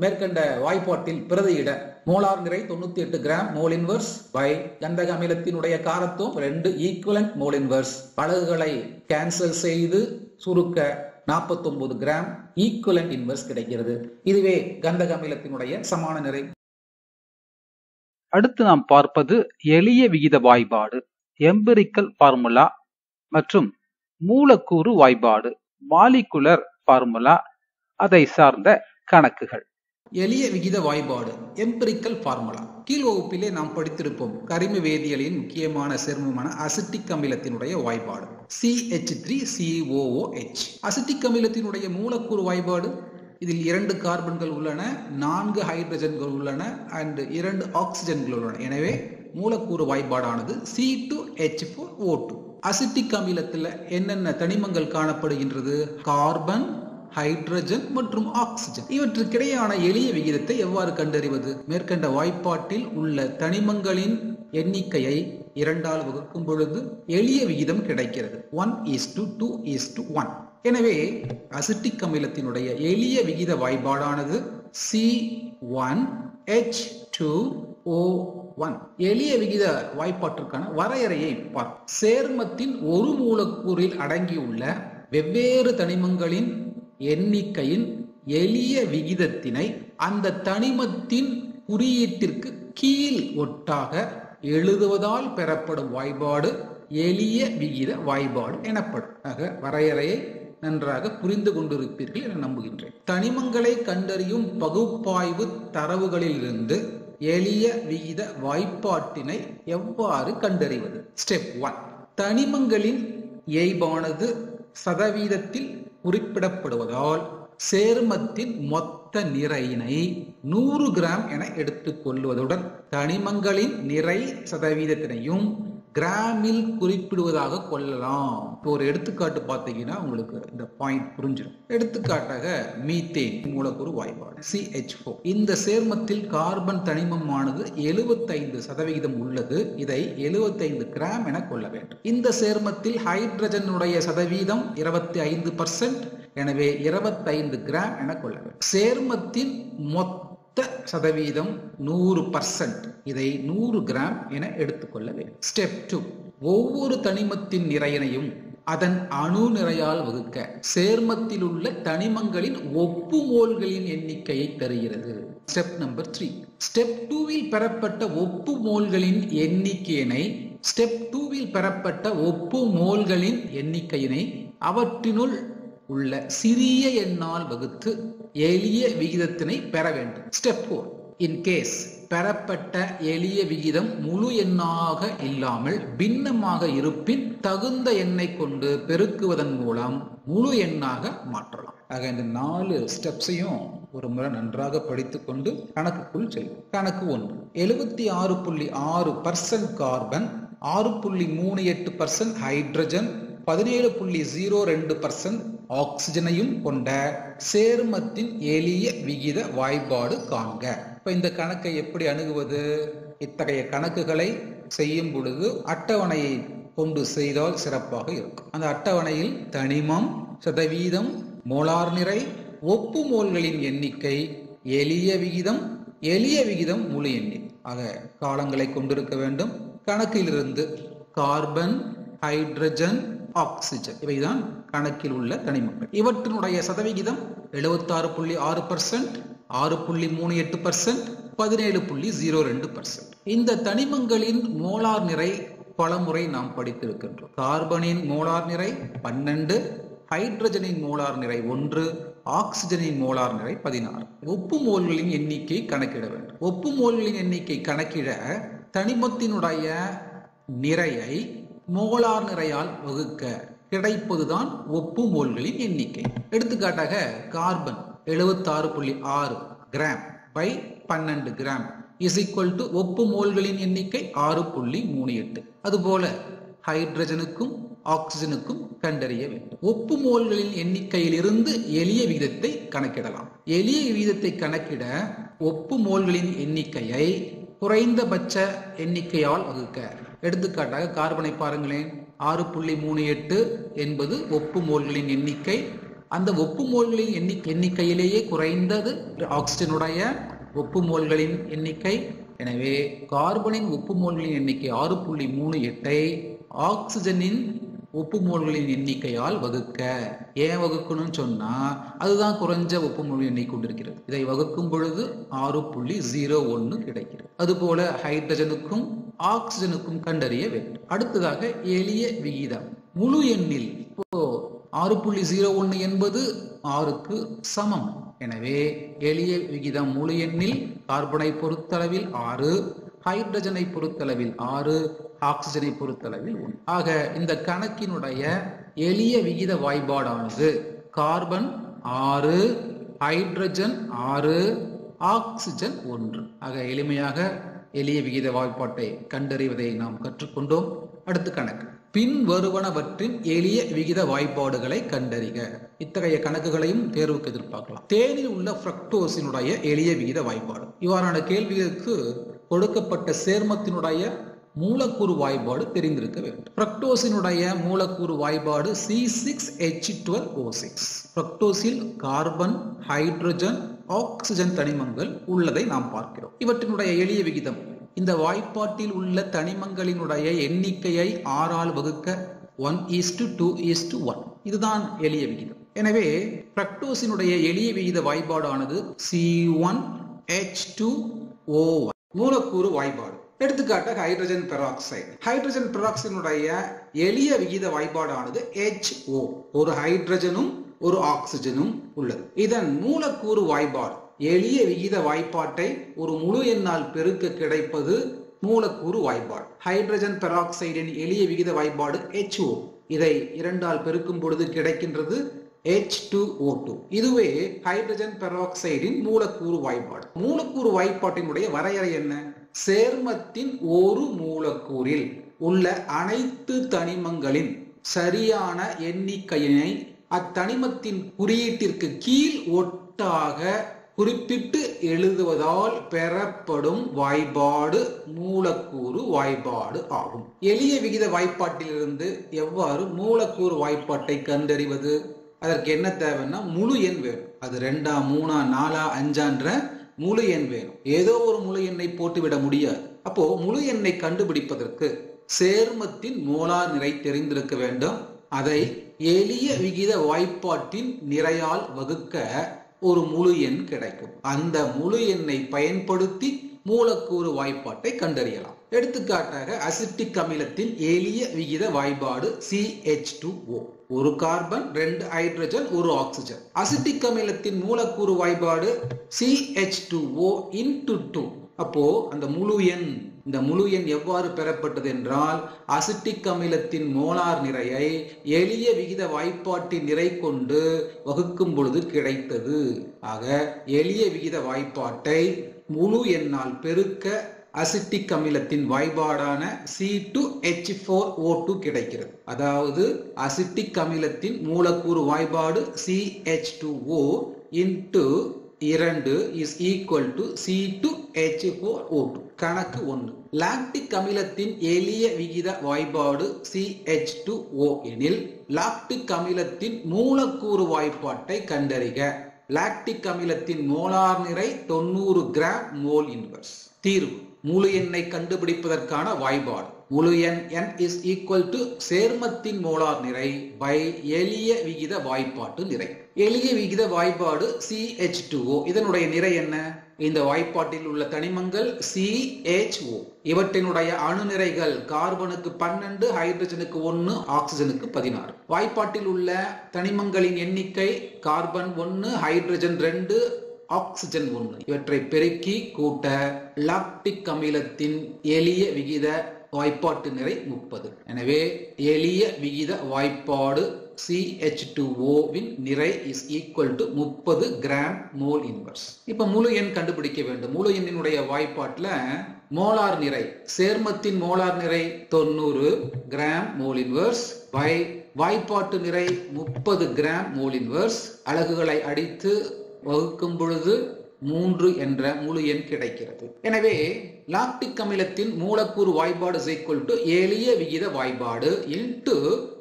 [SPEAKER 2] மேற்கண்ட வாய்ப்பாட்டில் பிரதியிட மோலார் நிறை 98 கிராம் மோல் இன்வர்ஸ் பை கந்தக அமிலத்தினுடைய காரத்துவம் 2 ஈக்குவலன்ட் மோல் இன்வர்ஸ். அலகுகளை கேன்சல் செய்து சுருக்க 49 கிராம் ஈக்குவலன்ட் இன்வர்ஸ் கிடைக்கிறது. இதுவே கந்தக அமிலத்தினுடைய சமான நிறை.
[SPEAKER 1] அடுத்து நாம் பார்ப்பது எளிய விகித வாய்பாடு, எம்பிரிக்கல் ஃபார்முலா மற்றும் மூலக்கூறு வாய்பாடு, மாலிகுலர் ஃபார்முலா, அதை சார்ந்த கணக்குகள். எளிய விகித வாய்பாடு, எம்பிரிக்கல் ஃபார்முலா. கீழ் வகுப்பிலே நாம் படித்திருப்போம். கரிம வேதியியலின் முக்கியமான சேர்மமான அசிட்டிக் அமிலத்தினுடைய வாய்பாடு CH3COOH. அசிட்டிக் அமிலத்தினுடைய மூலக்கூறு வாய்பாடு. இதில் 2 கார்பன்கள் உள்ளன, 4 ஹைட்ரஜன்கள் உள்ளன அண்ட் 2 ஆக்சிஜன்கள் உள்ளன. எனவே மூலக்கூறு வாய்பாடானது C2H4O2. அசிட்டிக் அமிலத்தில் என்னென்ன தனிமங்கள் காணப்படுகின்றது? கார்பன், ஹைட்ரஜன் மற்றும் ஆக்சிஜன். இவற்றுக்கிடையான எளிய விகிதத்தை எவ்வாறு கண்டறிவது? மேற்கண்ட வாய்ப்பாட்டில் உள்ள தனிமங்களின் எண்ணிக்கையை 2ஆல் வகுக்கும் பொழுது எளிய விகிதம் கிடைக்கிறது. 1:2:1. எனவே அசிட்டிக் அமிலத்தினுடைய எளிய விகித வாய்பாடானது C1H2O1. எளிய விகித வாய்ப்பாட்டிற்கான வரையறையை பார்ப்போம். சேர்மத்தின் ஒரு மூலக்கூறில் அடங்கியுள்ள வெவ்வேறு தனிமங்களின் எண்ணிக்கையின் எளிய விகிதத்தினை அந்த தனிமத்தின் குறியீட்டிற்கு கீழ் ஒட்டாக எழுதுவதால் பெறப்படும் வாய்பாடு எளிய விகித வாய்பாடு எனப்படும். ஆக வரையறையை நன்றாக புரிந்து கொண்டிருப்பீர்கள் என நம்புகின்றேன். தனிமங்களை கண்டறியும் பகுப்பாய்வு தரவுகளிலிருந்து எளிய விகித வாய்ப்பாட்டினை எவ்வாறு கண்டறிவது? ஸ்டெப் 1. தனிமங்களின் இயைபானது சதவீதத்தில் குறிப்பிடப்படுவதால் சேர்மத்தின் மொத்த நிறையினை 100 கிராம் என எடுத்துக் கொள்வதுடன் தனிமங்களின் நிறை சதவீதத்தினையும் கிராமில் குறிப்பிடுவதாக கொள்ளலாம். ஒரு எடுத்துக்காட்டு பார்த்தீங்கன்னா உங்களுக்கு இந்த பாயிண்ட் புரிஞ்சிடும். எடுத்துக்காட்டாக மீத்தேன் மூலக்கூறு வாய்ப்பாடு CH4. இந்த சேர்மத்தில் கார்பன் தனிமமானது 75% உள்ளது. இதை 75 கிராம் என கொள்ள வேண்டும். இந்த சேர்மத்தில் ஹைட்ரஜனுடைய சதவீதம் 25%. எனவே 25 கிராம் என கொள்ள வேண்டும். சேர்மத்தின் மொத்த சதவீதம் 100%. இதை 100 கிராம் என எடுத்துக்கொள்ள வேண்டும். ஸ்டெப் 2. ஒவ்வொரு தனிமத்தின் நிறையினையும் அதன் அணு நிறையால் வகுக்க சேர்மத்தில் உள்ள தனிமங்களின் ஒப்பு மோல்களின் எண்ணிக்கையை தருகிறது. Step number 3. ஸ்டெப் 2ல் பெறப்பட்ட ஒப்பு மோல்களின் எண்ணிக்கையினை அவற்றினுள் உள்ள சிறிய எண்ணால் வகுத்து எளிய விகிதத்தினை பெற வேண்டும். ஸ்டெப் 4. இன் கேஸ் பெறப்பட்ட எளிய விகிதம் முழு எண்ணாக இல்லாமல் பின்னமாக இருப்பின் தகுந்த எண்ணை கொண்டு பெருக்குவதன் மூலம் முழு எண்ணாக மாற்றலாம். ஆக இந்த 4 ஸ்டெப்ஸையும் ஒரு முறை நன்றாக படித்துக்கொண்டு கணக்குக்குள் செல்வோம். கணக்கு 1. 76.6% கார்பன், 6.38% ஹைட்ரஜன், 17.02% ஆக்சிஜனையும் கொண்ட சேர்மத்தின் எளிய விகித வாய்ப்பாடு காண்க. இப்ப இந்த கணக்கை எப்படி அணுகுவது? இத்தகைய கணக்குகளை செய்யும் பொழுது அட்டவணையை கொண்டு செய்தால் சிறப்பாக இருக்கும். அந்த அட்டவணையில் தனிமம், சதவீதம், மோலார் நிறை, ஒப்பு மோல்களின் எண்ணிக்கை, எளிய விகிதம் முழு எண்ணிக்கை ஆக காலங்களை கொண்டிருக்க வேண்டும். கணக்கிலிருந்து கார்பன், ஹைட்ரஜன், ஆக்சிஜன் இவைதான் கணக்கில் உள்ள தனிமங்கள். இவற்றினுடைய சதவிகிதம் 76.6%, 6.38%, 17.02%. இந்த தனிமங்களின் மோலார் நிறை பலமுறை நாம் படித்திருக்கின்றோம். கார்பனின் மோலார் நிறை 12, ஹைட்ரஜனின் மோலார் நிறை 1, ஆக்சிஜனின் மோலார் நிறை 16. ஒப்பு மோல்களின் எண்ணிக்கை கணக்கிட வேண்டும். ஒப்பு மோல்களின் எண்ணிக்கை கணக்கிட தனிமத்தினுடைய நிறையை மோலார் நிறையால் வகுக்க கிடைப்பதுதான் ஒப்பு மோல்களின் எண்ணிக்கை. எடுத்துக்காட்டாக carbon 76.6 gram by 12 gram is equal to ஒப்பு மோல்களின் எண்ணிக்கை 6.38. அதுபோல ஹைட்ரஜனுக்கும் ஆக்சிஜனுக்கும் கண்டறிய வேண்டும். ஒப்பு மோல்களின் எண்ணிக்கையிலிருந்து எளிய விகிதத்தை கணக்கிடலாம். எளிய விகிதத்தை கணக்கிட ஒப்பு மோல்களின் எண்ணிக்கையை குறைந்தபட்ச எண்ணிக்கையால் வகுக்க. எடுத்துக்காட்டாக கார்பனை பாருங்களேன், 6.38 என்பது ஒப்பு மோல்களின் எண்ணிக்கை. அந்த ஒப்பு மோல்களின் எண்ணிக்கையிலேயே குறைந்தது ஆக்சிஜனுடைய ஒப்பு மோல்களின் எண்ணிக்கை. எனவே கார்பனின் ஒப்பு மோல்களின் எண்ணிக்கை 6.38ஐ ஆக்சிஜனின் ஒப்பு மோல்களின் எண்ணிக்கையால் வகுக்க. ஏன் வகுக்கணும்னு சொன்னா அதுதான் குறைஞ்ச ஒப்பு மோல் எண்ணிக்கை கொண்டிருக்கிறது. இதை வகுக்கும் பொழுது 6.01 கிடைக்கிறது. அதுபோல ஹைட்ரஜனுக்கும் ஆக்சிஜனுக்கும் கண்டறிய வேண்டும். அடுத்ததாக எளிய விகிதம் முழு எண்ணில் 6.01 என்பது 6க்கு சமம். எனவே எளிய விகிதம் முழு எண்ணில் கார்பனை பொறுத்தளவில் 6, ஹைட்ரஜனை பொறுத்தளவில் 6, ஆக்சிஜனை பொறுத்தளவில் 1. ஆக இந்த கணக்கினுடைய எளிய விகித வாய்ப்பாடானது கார்பன் 6, ஹைட்ரஜன் 6, ஆக்சிஜன் 1. ஆக எளிமையாக எளிய விகித வாய்ப்பாட்டை கண்டறிவதை நாம் கற்றுக்கொண்டோம். அடுத்த கணக்கு. பின் வருவனவற்றின் எளிய விகித வாய்ப்பாடுகளை கண்டறிக. இத்தகைய கணக்குகளையும் தேர்வுக்கு எதிர்பார்க்கலாம். தேனில் உள்ள ஃப்ரக்டோஸினுடைய எளிய விகித வாய்ப்பாடு. இவ்வாறான கேள்விகளுக்கு கொடுக்கப்பட்ட சேர்மத்தினுடைய மூலக்கூறு வாய்ப்பாடு தெரிந்திருக்க வேண்டும். ஃப்ரக்டோஸினுடைய மூலக்கூறு வாய்ப்பாடு C6H12O6. ஃப்ரக்டோஸில் கார்பன், ஹைட்ரஜன், ஆக்சிஜன் தனிமங்கள் உள்ளதை நாம் பார்க்கிறோம். இவற்றினுடைய எளிய விகிதம் இந்த வாய்ப்பாட்டில் உள்ள தனிமங்களினுடைய எண்ணிக்கையை 6ஆல் வகுக்க 1:2:1. இதுதான் எளிய விகிதம். எனவே ஃப்ரக்டோஸினுடைய எளிய விகித வாய்ப்பாடானது C1H2O1 மூலக்கூறு வாய்ப்பாடு. எடுத்துக்காட்டாக ஹைட்ரஜன் பெராக்சைடு. ஹைட்ரஜன் பெராக்சைடுடைய எளிய விகித வாய்ப்பாடானது HO. ஒரு ஹைட்ரஜனும் ஒரு ஆக்சிஜனும் உள்ளது. இதன் மூலக்கூறு வாய்ப்பாடு எளிய விகித வாய்ப்பாட்டை ஒரு முழு எண்ணால் பெருக்க கிடைப்பது மூலக்கூறு வாய்ப்பாடு. ஹைட்ரஜன் பெராக்சைடின் எளிய விகித வாய்ப்பாடு HO. இதை 2ஆல் பெருக்கும் பொழுது கிடைக்கின்றது
[SPEAKER 2] H2O2. இதுவே ஹைட்ரஜன் பெராக்சைடின் மூலக்கூறு வாய்ப்பாடு. மூலக்கூறு வாய்ப்பாட்டினுடைய வரையறை என்ன? சேர்மத்தின் ஒரு மூலக்கூறில் உள்ள அனைத்து தனிமங்களின் சரியான எண்ணிக்கையினை அத்தனிமத்தின் குறியீட்டிற்கு கீழ் ஒட்டாக குறிப்பிட்டு எழுதுவதால் பெறப்படும் வாய்ப்பாடு மூலக்கூறு வாய்ப்பாடு ஆகும். எளிய விகித வாய்ப்பாட்டிலிருந்து எவ்வாறு மூலக்கூறு வாய்ப்பாட்டை கண்டறிவது? அதற்கு என்ன தேவைன்னா முழு எண் வேணும். அது 2, 3, 4, 5 முழு எண் வேணும். ஏதோ ஒரு முழு எண்ணை போட்டுவிட முடியாது. அப்போ முழு எண்ணை கண்டுபிடிப்பதற்கு சேர்மத்தின் மோலார் நிறை தெரிந்திருக்க வேண்டும். அதை எளிய விகித வாய்ப்பாட்டின் நிறையால் வகுக்க ஒரு முழு எண் கிடைக்கும். அந்த முழு எண்ணை பயன்படுத்தி மூலக்கூறு வாய்ப்பாட்டை கண்டறியலாம். எடுத்துக்காட்டாக அசிட்டிக் அமிலத்தின் எளிய விகித வாய்ப்பாடு CH2O. ஒரு கார்பன், 2 ஹைட்ரஜன், 1 ஆக்சிஜன். அசிட்டிக் அமிலத்தின் மூலக்கூறு வாய்ப்பாடு CH2O into 2. அப்போ அந்த முழு எண், இந்த முழு எண் எவ்வாறு பெறப்பட்டது என்றால் அசிட்டிக் அமிலத்தின் மோலார் நிறையை எளிய விகித வாய்ப்பாட்டின் நிறை கொண்டு வகுக்கும் பொழுது கிடைத்தது. ஆக எளிய விகித வாய்ப்பாட்டை முழு எண்ணால் பெருக்க அசிட்டிக் அமிலத்தின் வாய்ப்பாடான C2H4O2 கிடைக்கிறது. அதாவது அசிட்டிக் அமிலத்தின் மூலக்கூறு வாய்ப்பாடு CH2O into 2 is equal to C2H4O2. கணக்கு 1. லாக்டிக் அமிலத்தின் எளிய விகித வாய்ப்பாடு CH2O எனில் லாக்டிக் அமிலத்தின் மூலக்கூறு வாய்ப்பாட்டை கண்டறிக. லாக்டிக் அமிலத்தின் மோலார் நிறை 90 கிராம் மோல் இன்வர்ஸ். தீர்வு: முழு எண்ணை கண்டுபிடிப்பதற்கான வாய்ப்பாடு. முழு எண் n is equal to சேர்மத்தின் மோலார் நிறை by எளிய விகித வாய்ப்பாட்டு நிறை. எளிய விகித வாய்ப்பாடு CH2O. இதனுடைய நிறை என்ன? இந்த வாய்ப்பாட்டில் உள்ள தனிமங்கள் CHO. இவற்றினுடைய அணு நிறைகள் கார்பனுக்கு 12, ஹைட்ரஜனுக்கு 1, ஆக்சிஜனுக்கு 16. வாய்ப்பாட்டில் உள்ள தனிமங்களின் எண்ணிக்கை கார்பன் 1, ஹைட்ரஜன் 2, ஆக்சிஜன் 1. இவற்றை பெருக்கி கூட்ட லாக்டிக் அமிலத்தின் எளிய விகித வாய்ப்பாட்டு நிறை 30. எனவே எளிய விகித வாய்ப்பாடு CH2O வின் நிறை is equal to 30 gram mole inverse. இப்ப முழு எண் கண்டுபிடிக்க வேண்டும். முழு எண்ணினுடைய வாய்ப்பாட்டுல மோலார் நிறை, சேர்மத்தின் மோலார் நிறை 90 கிராம் மோல் இன்வர்ஸ் பை வாய்ப்பாட்டு நிறை 30 கிராம் மோல் இன்வர்ஸ். அலகுகளை அடித்து வகுக்கும் பொழுது 3 என்ற முழு எண் கிடைக்கிறது. எனவே லாக்டிக் அமிலத்தின் மூலக்கூறு வாய்ப்பாடு ஈக்குவல் டு எளிய விகித வாய்ப்பாடு இன்டு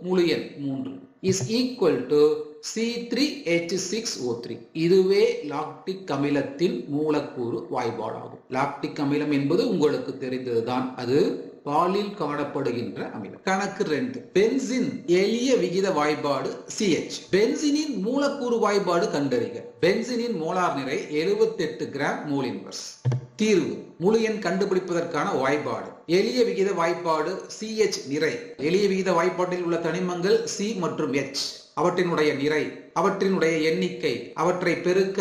[SPEAKER 2] முழு எண் 3 இஸ் ஈக்குவல் டு C3H6O3. இதுவே லாக்டிக் அமிலத்தின் மூலக்கூறு வாய்ப்பாடாகும். லாக்டிக் அமிலம் என்பது உங்களுக்கு தெரிந்ததுதான். அது பாலில் காணப்படுகின்ற அமிலம். கணக்கு 2. பென்சின் எளிய விகித வாய்ப்பாடு CH. பென்சினின் மூலக்கூறு வாய்ப்பாடு கண்டறிக. பென்சினின் மோலார் நிறை 78 கிராம் மோல் இன்வர்ஸ். தீர்வு: முழு எண் கண்டுபிடிப்பதற்கான வாய்ப்பாடு. எளிய விகித வாய்ப்பாடு CH நிறை. எளிய விகித வாய்ப்பாட்டில் உள்ள தனிமங்கள் C மற்றும் H. அவற்றினுடைய நிறை, அவற்றினுடைய எண்ணிக்கை, அவற்றை பெருக்க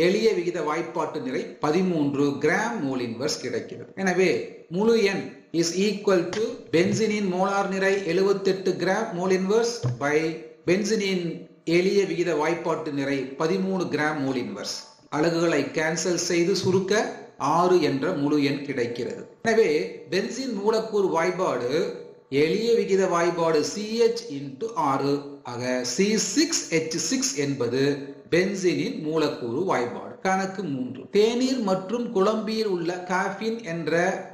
[SPEAKER 2] எளிய விகித வாய்ப்பாட்டு நிறை 13 கிராம் மோல் இன்வர்ஸ் கிடைக்கிறது. எனவே முழு எண் is equal to பென்சினின் மோலார் நிறை 78 கிராம் மோல் இன்வர்ஸ் பை பென்சினின் எளிய விகித வாய்ப்பாட்டு நிறை 13 கிராம் மோல் இன்வர்ஸ். அலகுகளை கேன்சல் செய்து சுருக்க 6 என்ற முழு எண் கிடைக்கிறது. எனவே பென்சின் மூலக்கூறு வாய்ப்பாடு எளிய விகித வாய்ப்பாடு CH into 6 ஆக C6H6 என்பது பென்சினின் மூலக்கூறு வாய்ப்பாடு. கணக்கு 3. தேநீர் மற்றும் குழம்பியில் உள்ள காஃபின் என்ற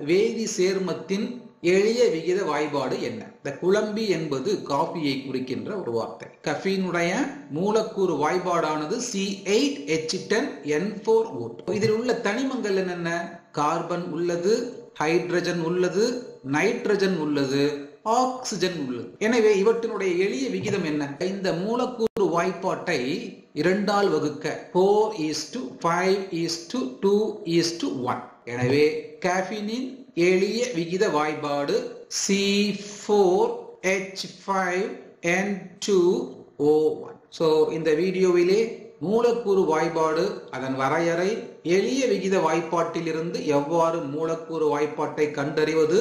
[SPEAKER 2] வேதி சேர்மத்தின் எளிய விகித வாய்ப்பாடு என்ன? இந்த குழம்பி என்பது காஃபியை குறிக்கின்ற ஒரு வார்த்தை. கஃபீனுடைய மூலக்கூறு வாய்ப்பாடானது C8H10N4O2. இதில் உள்ள தனிமங்கள் என்னென்ன? கார்பன் உள்ளது, ஹைட்ரஜன் உள்ளது, நைட்ரஜன் உள்ளது, ஆக்சிஜன் உள்ளது. எனவே இவற்றினுடைய எளிய விகிதம் என்ன? இந்த மூலக்கூறு வாய்ப்பாட்டை 2ஆல் வகுக்க 4:5:2:1. எனவே காஃபினின் எளிய விகித வாய்ப்பாடு C4H5N2O1. இந்த வீடியோவிலே மூலக்கூறு வாய்ப்பாடு, அதன் வரையறை, எளிய விகித வாய்ப்பாட்டில் இருந்து எவ்வாறு மூலக்கூறு வாய்ப்பாட்டை கண்டறிவது,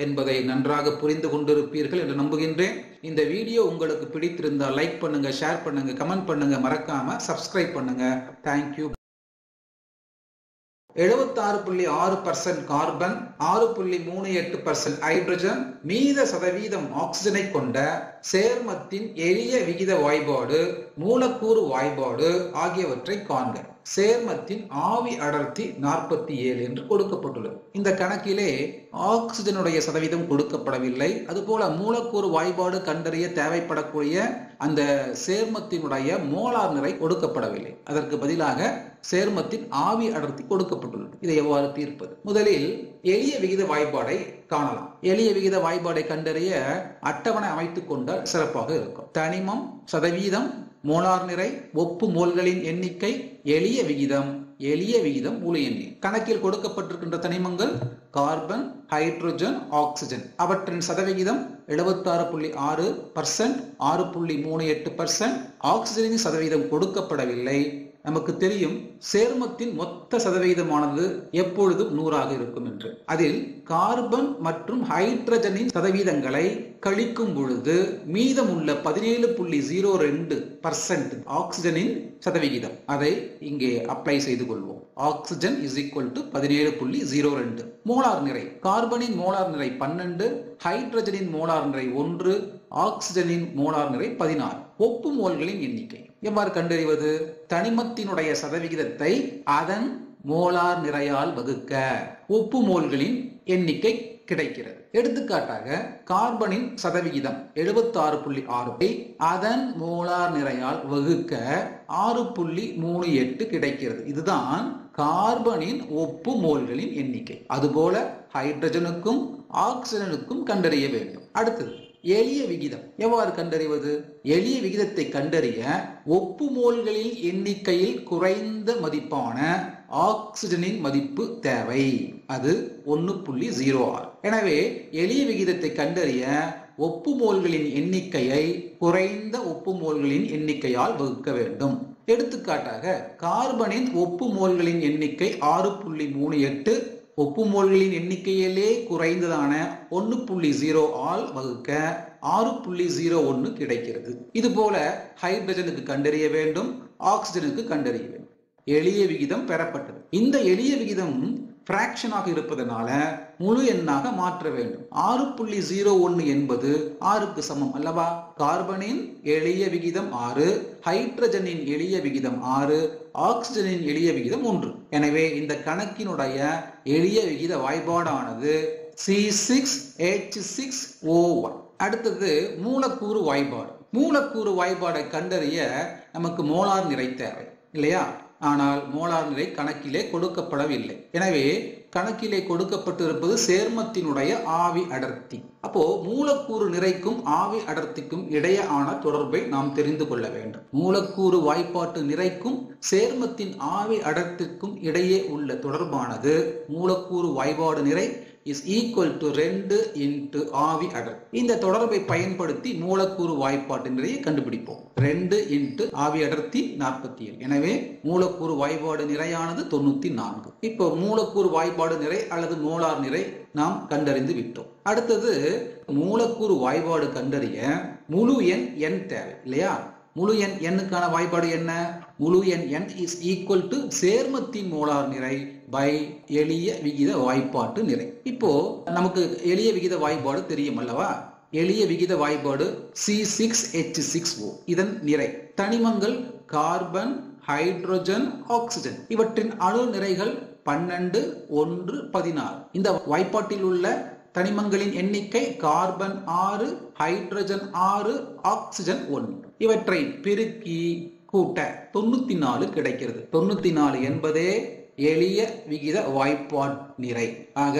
[SPEAKER 1] என்பதை நன்றாக புரிந்து கொண்டிருப்பீர்கள் என்று நம்புகின்றேன். இந்த வீடியோ உங்களுக்கு பிடித்திருந்தால் லைக் பண்ணுங்க, ஷேர் பண்ணுங்க, கமெண்ட் பண்ணுங்க, மறக்காம சப்ஸ்கிரைப் பண்ணுங்க. தேங்க்யூ. 76.6% கார்பன், 6.38% ஹைட்ரஜன், மீத சதவீதம் ஆக்சிஜனை கொண்ட சேர்மத்தின் எளிய விகித வாய்பாடு, மூலக்கூறு வாய்பாடு ஆகியவற்றை காண்க. சேர்மத்தின் ஆவி அடர்த்தி 47 என்று கொடுக்கப்பட்டுள்ளது. இந்த கணக்கிலே ஆக்சிஜனுடைய சதவீதம் கொடுக்கப்படவில்லை. அதுபோல மூலக்கூறு வாய்பாடு கண்டறிய தேவைப்படக்கூடிய அந்த சேர்மத்தினுடைய மோலார் நிறை கொடுக்கப்படவில்லை. அதற்கு பதிலாக சேர்மத்தின் ஆவி அடர்த்தி கொடுக்கப்பட்டுள்ளது. இதை எவ்வாறு தீர்ப்பது? முதலில் எளிய விகித வாய்பாடை காணலாம். எளிய விகித வாய்பாடை கண்டறிய அட்டவணை அமைத்துக் கொண்டால் சிறப்பாக இருக்கும். தனிமம், சதவீதம், மோலார் நிறை, ஒப்பு மோல்களின் எண்ணிக்கை, எளிய விகிதம் முழு எண்ணி. கணக்கில் கொடுக்கப்பட்டிருக்கின்ற தனிமங்கள் கார்பன், ஹைட்ரஜன், ஆக்சிஜன். அவற்றின் சதவிகிதம் 76.6%, 6.38%. ஆக்சிஜனின் சதவீதம் கொடுக்கப்படவில்லை. நமக்கு தெரியும் சேர்மத்தின் மொத்த சதவீதமானது எப்பொழுதும் 100ஆக இருக்கும் என்று. அதில் கார்பன் மற்றும் ஹைட்ரஜனின் சதவீதங்களை கழிக்கும் பொழுது மீதமுள்ள 17.02% ஆக்சிஜனின் சதவிகிதம். அதை இங்கே அப்ளை செய்து கொள்வோம். Oxygen is equal to 17.02. Molar நிறை, கார்பனின் மோலார் நிறை 12, ஹைட்ரஜனின் மோலார் நிறை 1, ஆக்சிஜனின் மோலார் நிறை 16. ஒப்பு மோல்களின் எண்ணிக்கை எவ்வாறு கண்டறிவது? தனிமத்தினுடைய சதவிகிதத்தை அதன் மோலார் நிறையால் வகுக்க ஒப்பு மோல்களின் எண்ணிக்கை கிடைக்கிறது. எடுத்துக்காட்டாக கார்பனின் சதவிகிதம் 76.6 அதன் மோலார் நிறையால் வகுக்க 6.38 கிடைக்கிறது. இதுதான் கார்பனின் ஒப்பு மோல்களின் எண்ணிக்கை. அதுபோல ஹைட்ரஜனுக்கும் ஆக்சிஜனுக்கும் கண்டறிய வேண்டும். அடுத்தது எளிய விகிதம் எவ்வாறு கண்டறிவது? எளிய விகிதத்தை கண்டறிய ஒப்பு மோல்களின் எண்ணிக்கையில் குறைந்த மதிப்பான ஆக்சிஜனின் மதிப்பு தேவை. அது 1.06. எனவே எளிய விகிதத்தை கண்டறிய ஒப்பு மோல்களின் எண்ணிக்கையை குறைந்த ஒப்பு மோல்களின் எண்ணிக்கையால் வகுக்க வேண்டும். எடுத்துக்காட்டாக கார்பனின் ஒப்பு மோல்களின் எண்ணிக்கை 6.38, ஒப்பு மோல்களின் எண்ணிக்கையிலே குறைந்ததான 1.0 ஆல் வகுக்க 6.01 கிடைக்கிறது. இது போல ஹைட்ரஜனுக்கு கண்டறிய வேண்டும், ஆக்சிஜனுக்கு கண்டறிய வேண்டும். எளிய விகிதம் பெறப்பட்டது. இந்த எளிய விகிதம் பிராக்ஷனாக இருப்பதனால முழு எண்ணாக மாற்ற வேண்டும். 6.01 என்பது 6க்கு சமம் அல்லவா? கார்பனின் எளிய விகிதம் 6, ஹைட்ரஜனின் எளிய விகிதம் 6, ஆக்சிஜனின் எளிய விகிதம் 1. எனவே இந்த கணக்கினுடைய எளிய விகித வாய்பாடானது C6H6O1. அடுத்தது மூலக்கூறு வாய்பாடு. மூலக்கூறு வாய்பாடை கண்டறிய நமக்கு மோலார் நிறை தேவை இல்லையா? ஆனால் மோலார் நிறை கணக்கிலே கொடுக்கப்படவில்லை. எனவே கணக்கிலே கொடுக்கப்பட்டிருப்பது சேர்மத்தினுடைய ஆவி அடர்த்தி. அப்போ மூலக்கூறு நிறைக்கும் ஆவி அடர்த்திக்கும் இடையான தொடர்பை நாம் தெரிந்து கொள்ள வேண்டும். மூலக்கூறு வாய்ப்பாட்டு நிறைக்கும் சேர்மத்தின் ஆவி அடர்த்திக்கும் இடையே உள்ள தொடர்பானது மூலக்கூறு வாய்பாடு நிறை is equal to 2 into ஆவி அடர்த்தி. இந்த தொடர்பை பயன்படுத்தி மூலக்கூறு வாய்ப்பாட்டு நிறையை கண்டுபிடிப்போம். 2 into ஆவி அடர்த்தி 47. எனவே மூலக்கூறு வாய்ப்பாடு நிறையானது 94. இப்போ மூலக்கூறு வாய்ப்பாடு நிறை அல்லது மோலார் நிறை நாம் கண்டறிந்து விட்டோம். அடுத்தது மூலக்கூறு வாய்ப்பாடு கண்டறிய முழு எண் n தேவை இல்லையா? முழு எண் n-க்கான வாய்ப்பாடு என்ன? முழு எண் n is equal to சேர்மத்தின் மோலார் நிறை by எளிய விகித வாய்ப்பாட்டு நிறை. இப்போ நமக்கு எளிய விகித வாய்ப்பாடு தெரியும் அல்லவா? எளிய விகித வாய்ப்பாடு C6H6O. இதன் நிறை தனிமங்கள் கார்பன், ஹைட்ரஜன், ஆக்சிஜன். இவற்றின் அணு நிறைகள் 12, 1, 16. இந்த வாய்ப்பாட்டில் உள்ள தனிமங்களின் எண்ணிக்கை கார்பன் 6, ஹைட்ரஜன் 6, ஆக்சிஜன் 1. இவற்றை பெருக்கி கூட்ட 94 கிடைக்கிறது. 94 என்பதே எளிய விகித வாய்ப்பாட்டு நிறை. ஆக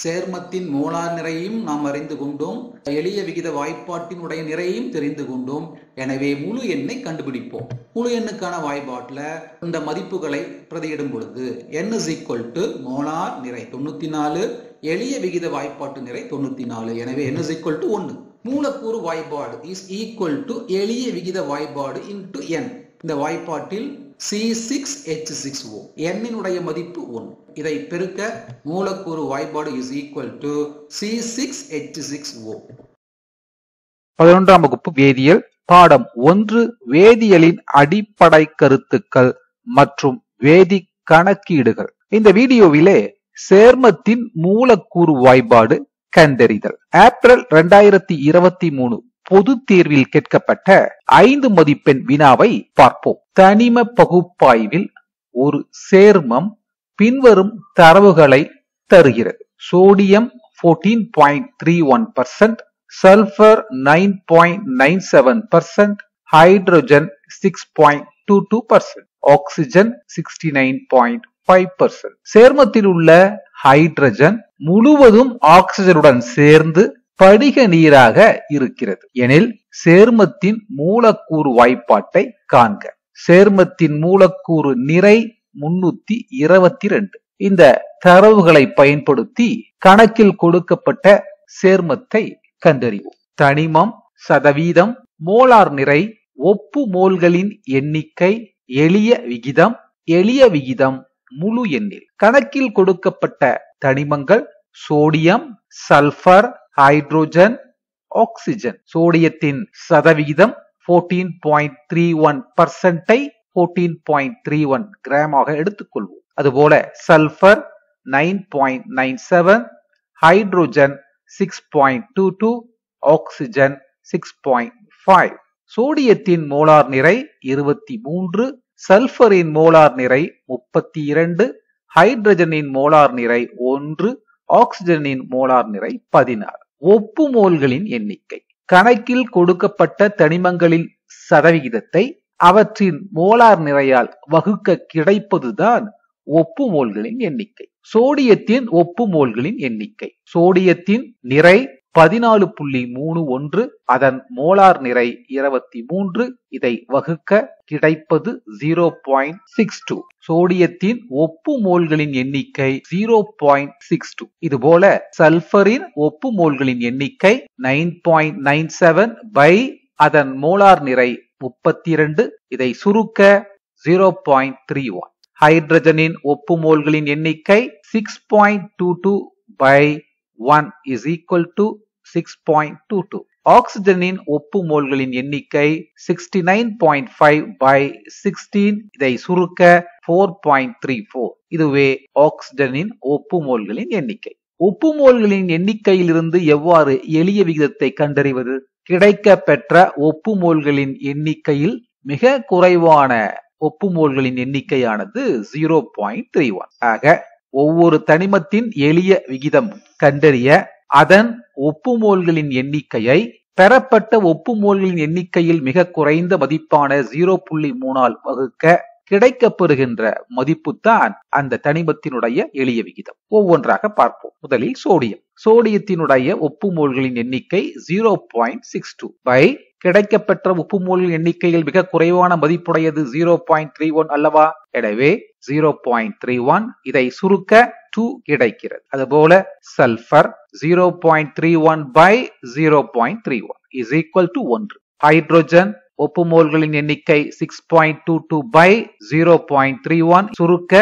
[SPEAKER 1] சேர்மத்தின் மோலார் நிறையும் நாம் அறிந்து கொண்டோம், எளிய விகித வாய்ப்பாட்டினுடைய நிறையும் தெரிந்து கொண்டோம். எனவே முழு எண்ணை கண்டுபிடிப்போம். முழு எண்ணுக்கான வாய்ப்பாட்டில் இந்த மதிப்புகளை பிரதியிடும் பொழுது n is equal to molar நிறை 94, எளிய விகித வாய்ப்பாட்டு நிறை 94. எனவே n is equal to 1. மூலக்கூறு வாய்ப்பாடு is equal to எளிய விகித வாய்ப்பாடு into n. இந்த வாய்ப்பாட்டில்
[SPEAKER 2] C6H6O. Nனுடைய மதிப்பு 1. இதை பெருக்க மூலக்கூறு வாய்ப்பாடு is equal to C6H6O.
[SPEAKER 1] 11ஆம் வகுப்பு வேதியியல் பாடம் 1 வேதியியலின் அடிப்படை கருத்துக்கள் மற்றும் வேதி கணக்கீடுகள். இந்த வீடியோவிலே சேர்மத்தின் மூலக்கூறு வாய்ப்பாடு கண்டறிதல். ஏப்ரல் 2023 பொது தேர்வில் கேட்கப்பட்ட 5 மதிப்பெண் வினாவை பார்ப்போம். தனிம பகுப்பாய்வில் ஒரு சேர்மம் பின்வரும் தரவுகளை தருகிறது. Sodium 14.31%, sulphur 9.97%, hydrogen 6.22%, oxygen 69.5%. சேர்மத்தில் உள்ள ஹைட்ரஜன் முழுவதும் ஆக்சிஜனுடன் சேர்ந்து படிக நீராக இருக்கிறது எனில் சேர்மத்தின் மூலக்கூறு வாய்ப்பாட்டை காண்க. சேர்மத்தின் மூலக்கூறு நிறை 322. இந்த தரவுகளை பயன்படுத்தி கணக்கில் கொடுக்கப்பட்ட சேர்மத்தை கண்டறிவோம். தனிமம், சதவீதம், மோலார் நிறை, ஒப்பு மோல்களின் எண்ணிக்கை, எளிய விகிதம் முழு எண்ணில். கணக்கில் கொடுக்கப்பட்ட தனிமங்கள் சோடியம், சல்பர், ஹைட்ரோஜன், ஆக்சிஜன். சோடியத்தின் சதவிகிதம் 14.31% 14.31 கிராமாக எடுத்துக்கொள்வோம். அதுபோல சல்பர் 9.97, ஹைட்ரோஜன் 6.22, ஆக்சிஜன் 6.5. சோடியத்தின் மோலார் நிறை 23, சல்பரின் மோலார் நிறை 32, ஹைட்ரஜனின் மோலார் நிறை 1, ஆக்சிஜனின் மோலார் நிறை 16. ஒப்பு மோல்களின் எண்ணிக்கை. கணக்கில் கொடுக்கப்பட்ட தனிமங்களின் சதவிகிதத்தை அவற்றின் மோலார் நிறையால் வகுக்க கிடைப்பதுதான் ஒப்பு மோல்களின் எண்ணிக்கை. சோடியத்தின் ஒப்பு மோல்களின் எண்ணிக்கை. சோடியத்தின் நிறை 14.31, அதன் மோலார் நிறை 23, இதை வகுக்க கிடைப்பது 0.62. சோடியத்தின் ஒப்பு மோல்களின் எண்ணிக்கை 0.62. இதுபோல சல்பரின் ஒப்பு மோல்களின் எண்ணிக்கை 9.97 by அதன் மோலார் நிறை 32, இதை சுருக்க 0.31. ஹைட்ரஜனின் ஒப்பு மோல்களின் எண்ணிக்கை 6.22 by 1 is equal to 6.22. ஆக்சிஜனின் ஒப்பு மோல்களின் எண்ணிக்கை 69.5 by 16, இதை சுருக்க 4.34. இதுவே ஆக்சிஜனின் ஒப்பு மோல்களின் எண்ணிக்கை. ஒப்பு மோல்களின் எண்ணிக்கையிலிருந்து எவ்வாறு எளிய விகிதத்தை கண்டறிவது? கிடைக்க பெற்ற ஒப்பு மோல்களின் எண்ணிக்கையில் மிக குறைவான ஒப்பு மோல்களின் எண்ணிக்கையானது 0.31. ஆக ஒவ்வொரு தனிமத்தின் எளிய விகிதம் கண்டறிய அதன் ஒப்பு மோல்களின் எண்ணிக்கையை பெறப்பட்ட ஒப்பு மோல்களின் எண்ணிக்கையில் மிக குறைந்த மதிப்பான 0.3 வகுக்க கிடைக்கப்பெறுகின்ற மதிப்புத்தான் அந்த தனிமத்தினுடைய எளிய விகிதம். ஒவ்வொன்றாக பார்ப்போம். முதலில் சோடியம். சோடியத்தினுடைய ஒப்பு மோல்களின் எண்ணிக்கை 0.62 by கிடைக்கப்பெற்ற ஒப்பு மோல்களின் எண்ணிக்கையில் மிக குறைவான மதிப்புடையது 0.31 அல்லவா? எனவே 0.31, இதை சுருக்க 2 கிடைக்கிறது. அதுபோல sulphur 0.31 by 0.31 is equal to 1. Hydrogen ஒப்பு மோல்களின் எண்ணிக்கை 6.22 by 0.31 சுருக்க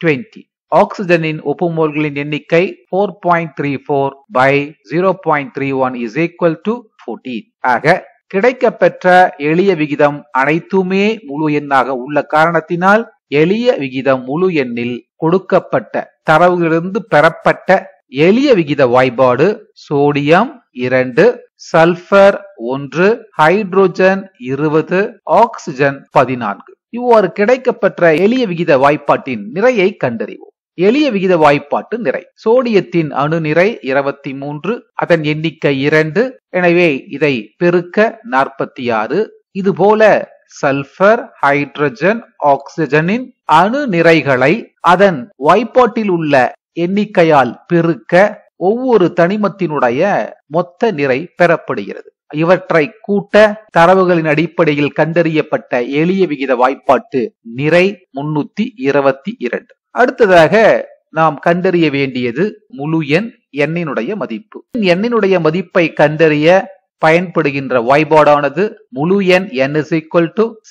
[SPEAKER 1] 20. ஆக்சிஜனின் ஒப்பு மோல்களின் எண்ணிக்கை 4.34 by 0.31 is equal to 14. ஆக கிடைக்கப்பெற்ற எளிய விகிதம் அனைத்துமே முழு எண்ணாக உள்ள காரணத்தினால் எளிய விகிதம் முழு எண்ணில் கொடுக்கப்பட்ட தரவுகளிலிருந்து பெறப்பட்ட எளிய விகித வாய்ப்பாடு சோடியம் 2, சல்பர் 1, ஹைட்ரோஜன் 20, ஆக்சிஜன் 14. இவ்வாறு கிடைக்கப்பெற்ற எளிய விகித வாய்ப்பாட்டின் நிறையை கண்டறிவோம். எளிய விகித வாய்ப்பாட்டு நிறை. சோடியத்தின் அணு நிறை 23, அதன் எண்ணிக்கை 2, எனவே இதை பெருக்க 46. இதுபோல சல்பர், ஹைட்ரஜன், ஆக்சிஜனின் அணு நிறைகளை அதன் வாய்ப்பாட்டில் உள்ள எண்ணிக்கையால் பெருக்க ஒவ்வொரு தனிமத்தினுடைய மொத்த நிறை பெறப்படுகிறது. இவற்றை கூட்ட தரவுகளின் அடிப்படையில் கண்டறியப்பட்ட எளிய விகித வாய்ப்பாட்டு நிறை 322. அடுத்ததாக நாம் கண்டறிய வேண்டியது முழு எண் எண்ணினுடைய மதிப்பு. எண்ணினுடைய மதிப்பை கண்டறிய பயன்படுகின்ற வாய்பாடானது முழு எண் n =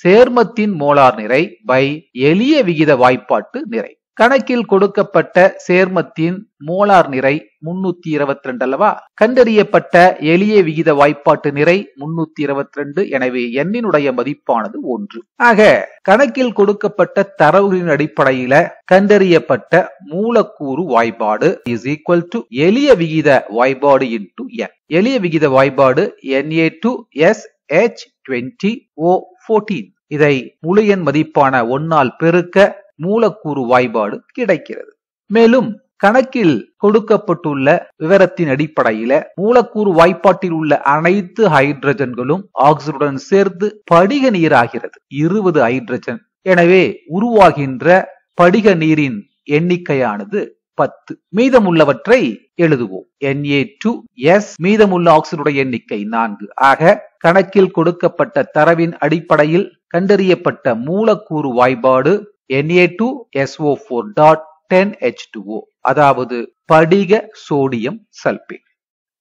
[SPEAKER 1] சேர்மத்தின் மோலார் நிறை by எளிய விகித வாய்ப்பாட்டு நிறை. கணக்கில் கொடுக்கப்பட்ட சேர்மத்தின் மோலார் நிறை 322 அல்லவா? கண்டறியப்பட்ட எளிய விகித வாய்ப்பாட்டு நிறை 322. எனவே எண்ணினுடைய மதிப்பானது 1. ஆக கணக்கில் கொடுக்கப்பட்ட தரவுகளின் அடிப்படையில கண்டறியப்பட்ட மூலக்கூறு வாய்பாடு is equal to எளிய விகித வாய்பாடு into n. எளிய விகித வாய்பாடு Na2SH20O14. இதை முழு எண் மதிப்பான 1 ஆல் பெருக்க மூலக்கூறு வாய்பாடு கிடைக்கிறது. மேலும் கணக்கில் கொடுக்கப்பட்டுள்ள விவரத்தின் அடிப்படையில மூலக்கூறு வாய்ப்பாட்டில் உள்ள அனைத்து ஹைட்ரஜன்களும் ஆக்சிஜனுடன் சேர்ந்து படிக நீராகிறது 20 ஹைட்ரஜன். எனவே உருவாகின்ற படிக நீரின் எண்ணிக்கையானது 10. மீதமுள்ளவற்றை எழுதுவோம். Na2S மீதமுள்ள ஆக்சிஜனுடைய எண்ணிக்கை 4. ஆக கணக்கில் கொடுக்கப்பட்ட தரவின் அடிப்படையில் கண்டறியப்பட்ட மூலக்கூறு வாய்பாடு Na2SO4.10H2O, அதாவது படிக சோடியம் சல்பேட்.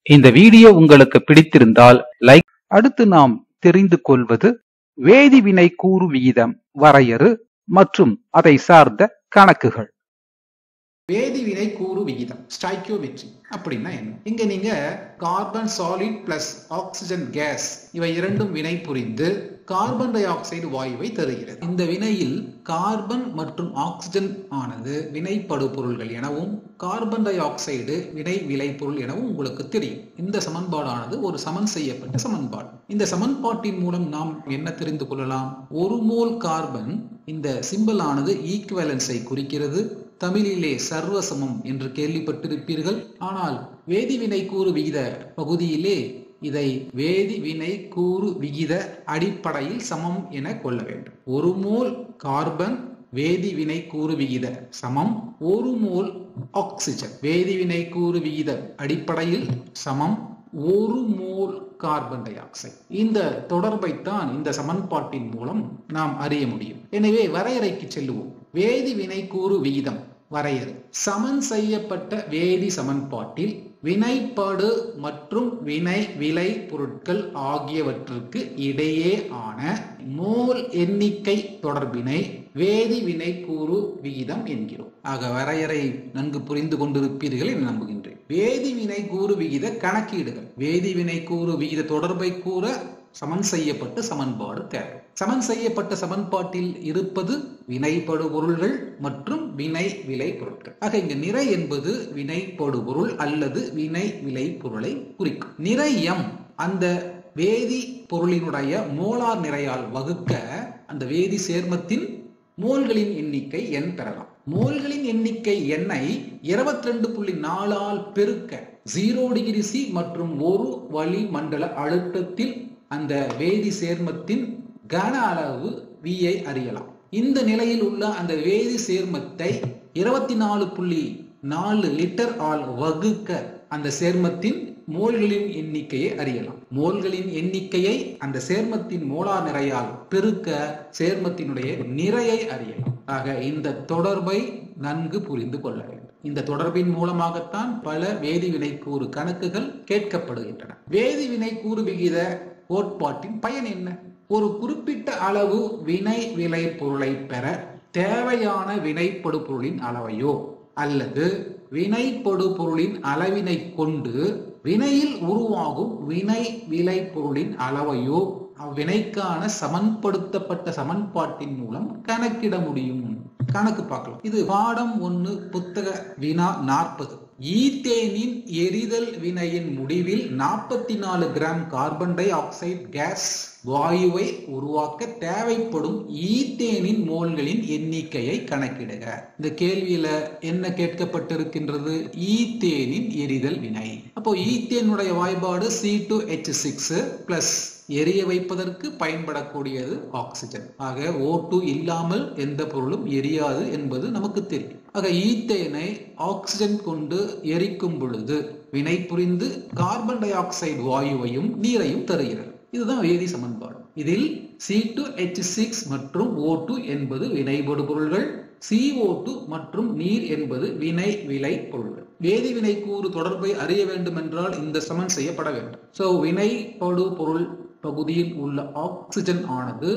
[SPEAKER 1] இந்த வீடியோ உங்களுக்கு பிடித்திருந்தால் லைக். அடுத்து நாம் தெரிந்து கொள்வது வேதிவினை கூறு விகிதம் வரையறு மற்றும் அதை சார்ந்த கணக்குகள்.
[SPEAKER 2] வேதிவினை கூறு விகிதம் ஸ்டாய்கியோமெட்ரி அப்படின்னா என்ன? இங்க நீங்க carbon solid plus oxygen case இவை இரண்டும் வினை புரிந்து கார்பன் டை ஆக்சைடு வாயுவை தருகிறது. இந்த வினையில் கார்பன் மற்றும் ஆக்சிஜன் ஆனது வினைப்படு பொருள்கள் எனவும் கார்பன் டை ஆக்சைடு வினை விளைபொருள் எனவும் உங்களுக்கு தெரியும். இந்த சமன்பாடானது ஒரு சமன் செய்யப்பட்ட சமன்பாடு. இந்த சமன்பாட்டின் மூலம் நாம் என்ன தெரிந்து கொள்ளலாம்? ஒரு மோல் கார்பன், இந்த சிம்பல் ஆனது ஈக்குவலன்ஸை குறிக்கிறது. தமிழிலே சர்வசமம் என்று கேள்விப்பட்டிருப்பீர்கள். ஆனால் வேதிவினை கூறு விகித பகுதியிலே இதை வேதிவினை கூறு விகித அடிப்படையில் சமம் என கொள்ள வேண்டும். ஒரு மோல் கார்பன் வேதிவினை கூறு விகித சமம் ஒரு மோல் ஆக்சிஜன் வேதிவினை கூறு விகித அடிப்படையில் சமம் ஒரு மோல் கார்பன் டை ஆக்சைடு. இந்த தொடர்பைத்தான் இந்த சமன்பாட்டின் மூலம் நாம் அறிய முடியும். எனவே வரையறைக்கு செல்லுவோம். வேதிவினை கூறு விகிதம் வரையறை. சமன் செய்யப்பட்ட வேதி சமன்பாட்டில் வினைப்படு மற்றும் வினை விளை பொருட்கள் ஆகியவற்றுக்கு இடையே ஆன மோல் எண்ணிக்கை தொடர்பினை வேதிவினை கூறு விகிதம் என்கிறோம். ஆக வரையறை நன்கு புரிந்து கொண்டிருப்பீர்கள் என நம்புகின்றேன். வேதிவினை கூறு விகித கணக்கீடுகள். வேதிவினை கூறு விகித தொடர்பை கூற சமன் செய்யப்பட்ட சமன்பாடு தேவை. சமன் செய்யப்பட்ட சமன்பாட்டில் இருப்பது வினைப்படு பொருள்கள் மற்றும் வினை விளை பொருட்கள். ஆக இங்க நிறை என்பது வினைப்படு பொருள் அல்லது வினை விளை பொருளை குறிக்கும். நிறை M அந்த வேதி பொருளினுடைய மோலார் நிறையால் வகுக்க அந்த வேதி சேர்மத்தின் மோல்களின் எண்ணிக்கை n பெறலாம். மோல்களின் எண்ணிக்கை n ஐ 22.4 ஆல் பெருக்க 0 டிகிரி C மற்றும் 1 வளி மண்டல அழுத்தத்தில் அந்த வேதி சேர்மத்தின் கன அளவு V ஐ அறியலாம். இந்த நிலையில் உள்ள அந்த வேதி சேர்மத்தை 24.4 லிட்டர் ஆல் வகுக்க அந்த சேர்மத்தின் மோல்களின் எண்ணிக்கையை அறியலாம். மோல்களின் எண்ணிக்கையை அந்த சேர்மத்தின் மோலார் நிறையால் பெருக்க சேர்மத்தினுடைய நிறையை அறியலாம். ஆக இந்த தொடர்பை நன்கு புரிந்து கொள்ள வேண்டும். இந்த தொடர்பின் மூலமாகத்தான் பல வேதிவினை கூறு கணக்குகள் கேட்கப்படுகின்றன. வேதிவினை கூறு விகித கோட்பாட்டின் பயன் என்ன? ஒரு குறிப்பிட்ட அளவு வினை விளை பொருளை பெற தேவையான வினைப்படு பொருளின் அளவையோ அல்லது வினைப்படு பொருளின் அளவினை கொண்டு வினையில் உருவாகும் வினை விளை பொருளின் அளவையோ அவ்வினைக்கான சமன்படுத்தப்பட்ட சமன்பாட்டின் மூலம் கணக்கிட முடியும். கணக்கு பார்க்கலாம். இது பாடம் 1 புத்தக வினா 40. ஈத்தேனின் எரிதல் வினையின் முடிவில் 44 gram carbon dioxide gas வாயுவை உருவாக்க தேவைப்படும் ஈத்தேனின் மோல்களின் எண்ணிக்கையை கணக்கிடுக. இந்த கேள்வியில என்ன கேட்கப்பட்டிருக்கின்றது? ஈத்தேனின் எரிதல் வினை. அப்போ ஈத்தேனுடைய வாய்பாடு C2H6 பிளஸ் எரிய வைப்பதற்கு பயன்படக்கூடியது ஆக்சிஜன். ஆக O2 இல்லாமல் எந்த பொருளும் எரியாது என்பது நமக்கு தெரியும். ஆக ஈத்தேனை ஆக்சிஜன் கொண்டு எரிக்கும் பொழுது வினை புரிந்து கார்பன் டை ஆக்சைடு வாயுவையும் நீரையும் தருகிறது. இதுதான் வேதி சமன்பாடு. இதில் C2H6 மற்றும் O2 என்பது வினைபடு பொருள்கள்,
[SPEAKER 1] CO2 மற்றும் நீர் என்பது வினை விளை பொருள்கள். வேதிவினை கூறு தொடர்பை அறிய வேண்டும் என்றால் இந்த சமன் செய்யப்பட வேண்டும். சோ வினைப்படு பொருள் பகுதியில் உள்ள ஆக்சிஜன் ஆனது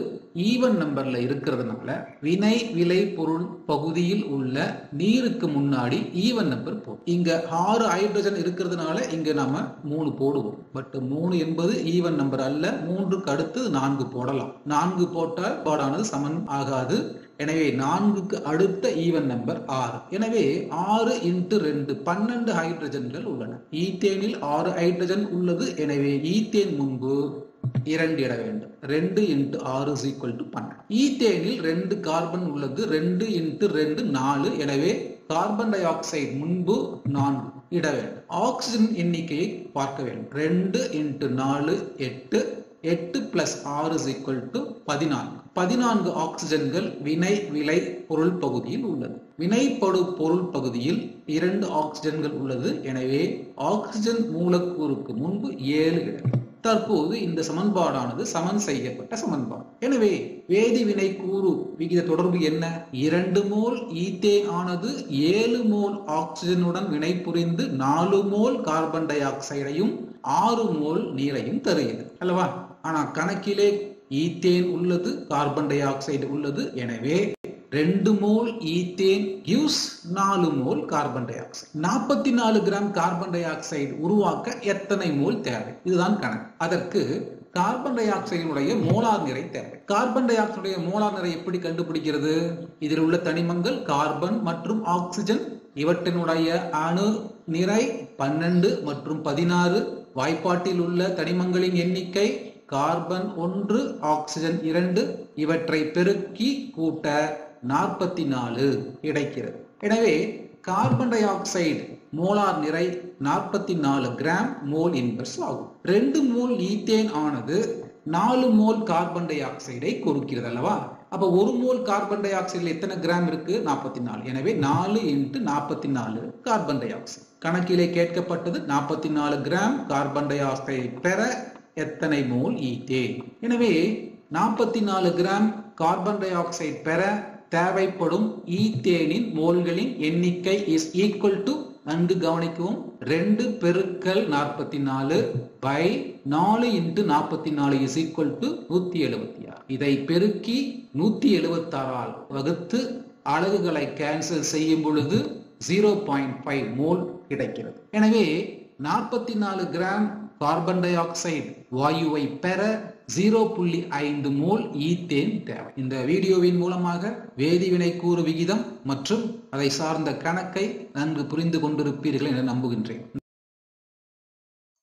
[SPEAKER 1] ஈவன் நம்பர்ல இருக்கிறதுனால வினை விளை பொருள் பகுதியில் உள்ள நீருக்கு முன்னாடி ஈவன் நம்பர் போடும். இங்க 6 ஹைட்ரஜன் இருக்கிறதுனால இங்க நாம 3 போடுவோம். பட் 3 என்பது ஈவன் நம்பர் அல்ல. 3க்கு அடுத்து 4 போடலாம். 4 போட்டால் பாடானது சமன் ஆகாது. எனவே 4க்கு அடுத்த ஈவன் நம்பர் 6. எனவே 6 × 2 12 ஹைட்ரஜன்கள் உள்ளன. ஈத்தேனில் 6 ஹைட்ரஜன் உள்ளது. எனவே ஈத்தேன் முன்பு 2 இட வேண்டும். 2 × 6 = 12. ஈத்தேனில் 2 கார்பன் உள்ளது. 2 × 2 4. எனவே கார்பன் டை ஆக்சைடு முன்பு 4 இட வேண்டும். ஆக்சிஜன் எண்ணிக்கையை பார்க்க வேண்டும். 2 × 4 8. 8 + 6 = 14. 14 ஆக்சிஜன்கள் வினை விளை பொருள் பகுதியில் உள்ளது. வினைப்படு பொருள் பகுதியில் 2 ஆக்சிஜன்கள் உள்ளது. எனவே ஆக்சிஜன் மூலக்கூறுக்கு முன்பு 7 இடம். தற்போது இந்த சமன்பாடானது சமன் செய்யப்பட்ட சமன்பாடு. எனவே வேதி வினை கூறு விகித தொடர்பு என்ன? 2 மோல் ஈத்தேன் ஆனது 7 மோல் ஆக்சிஜனுடன் வினை புரிந்து 4 மோல் கார்பன் டை ஆக்சைடையும் 6 மோல் நீரையும் தருகிறது அல்லவா? ஆனா கணக்கிலே ஈத்தேன் உள்ளது, கார்பன் டை ஆக்சைடு உள்ளது. எனவே 2 mole ethane gives 4 mole carbon di oxide. 44 gram carbon di oxide உருவாக்க எத்தனை மோல் தேவை? இதுதான் கணக்கு. அதற்கு கார்பன் டை ஆக்சைடினுடைய மோலார் நிறை தேவை. கார்பன் டை ஆக்சைடுடைய மோலார் நிறை எப்படி கண்டுபிடிக்கிறது? இதில் உள்ள தனிமங்கள் கார்பன் மற்றும் ஆக்சிஜன். இவற்றினுடைய அணு நிறை 12 மற்றும் 16. வாய்ப்பாட்டில் உள்ள தனிமங்களின் எண்ணிக்கை கார்பன் 1 ஆக்சிஜன் 2. இவற்றை பெருக்கி கூட்ட 44 கிடைக்கிறது. எனவே கார்பன் டை ஆக்சைடு மோலார் நிறை 44 கிராம் மோல் இன்வெர்ஸ் ஆகும். 2 மோல் ஈத்தேன் ஆனது 4 மோல் கார்பன் டை ஆக்சைடை கொடுக்கிறது அல்லவா? அப்ப 1 மோல் கார்பன் டை ஆக்சைடில் எத்தனை கிராம் இருக்கு? 44. எனவே 4 × 44 கார்பன் டை ஆக்சைடு. கணக்கிலே கேட்கப்பட்டது 44 கிராம் கார்பன் டை ஆக்சைடை பெற எத்தனை மோல் ஈத்தேன். எனவே 44 கிராம் கார்பன் டை ஆக்சைடு பெற தேவைப்படும் ஈத்தேனின் மோல்களின் எண்ணிக்கை இஸ் ஈக்குவல் டு, நன்கு கவனிக்கவும், 2 × 44 by 4 × 44 இஸ் ஈக்குவல் டு 176. இதை பெருக்கி 176 ஆல் வகுத்து அலகுகளை கேன்சல் செய்யும் பொழுது 0.5 மோல் கிடைக்கிறது. எனவே 44 கிராம் கார்பன் டை ஆக்சைடு வாயுவை பெற 0.5 மோல் ஈத்தேன் தேவை. இந்த வீடியோவின் மூலமாக வேதிவினை கூறு விகிதம் மற்றும் அதை சார்ந்த கணக்கை நன்கு புரிந்து கொண்டிருப்பீர்கள் என நம்புகின்றேன்.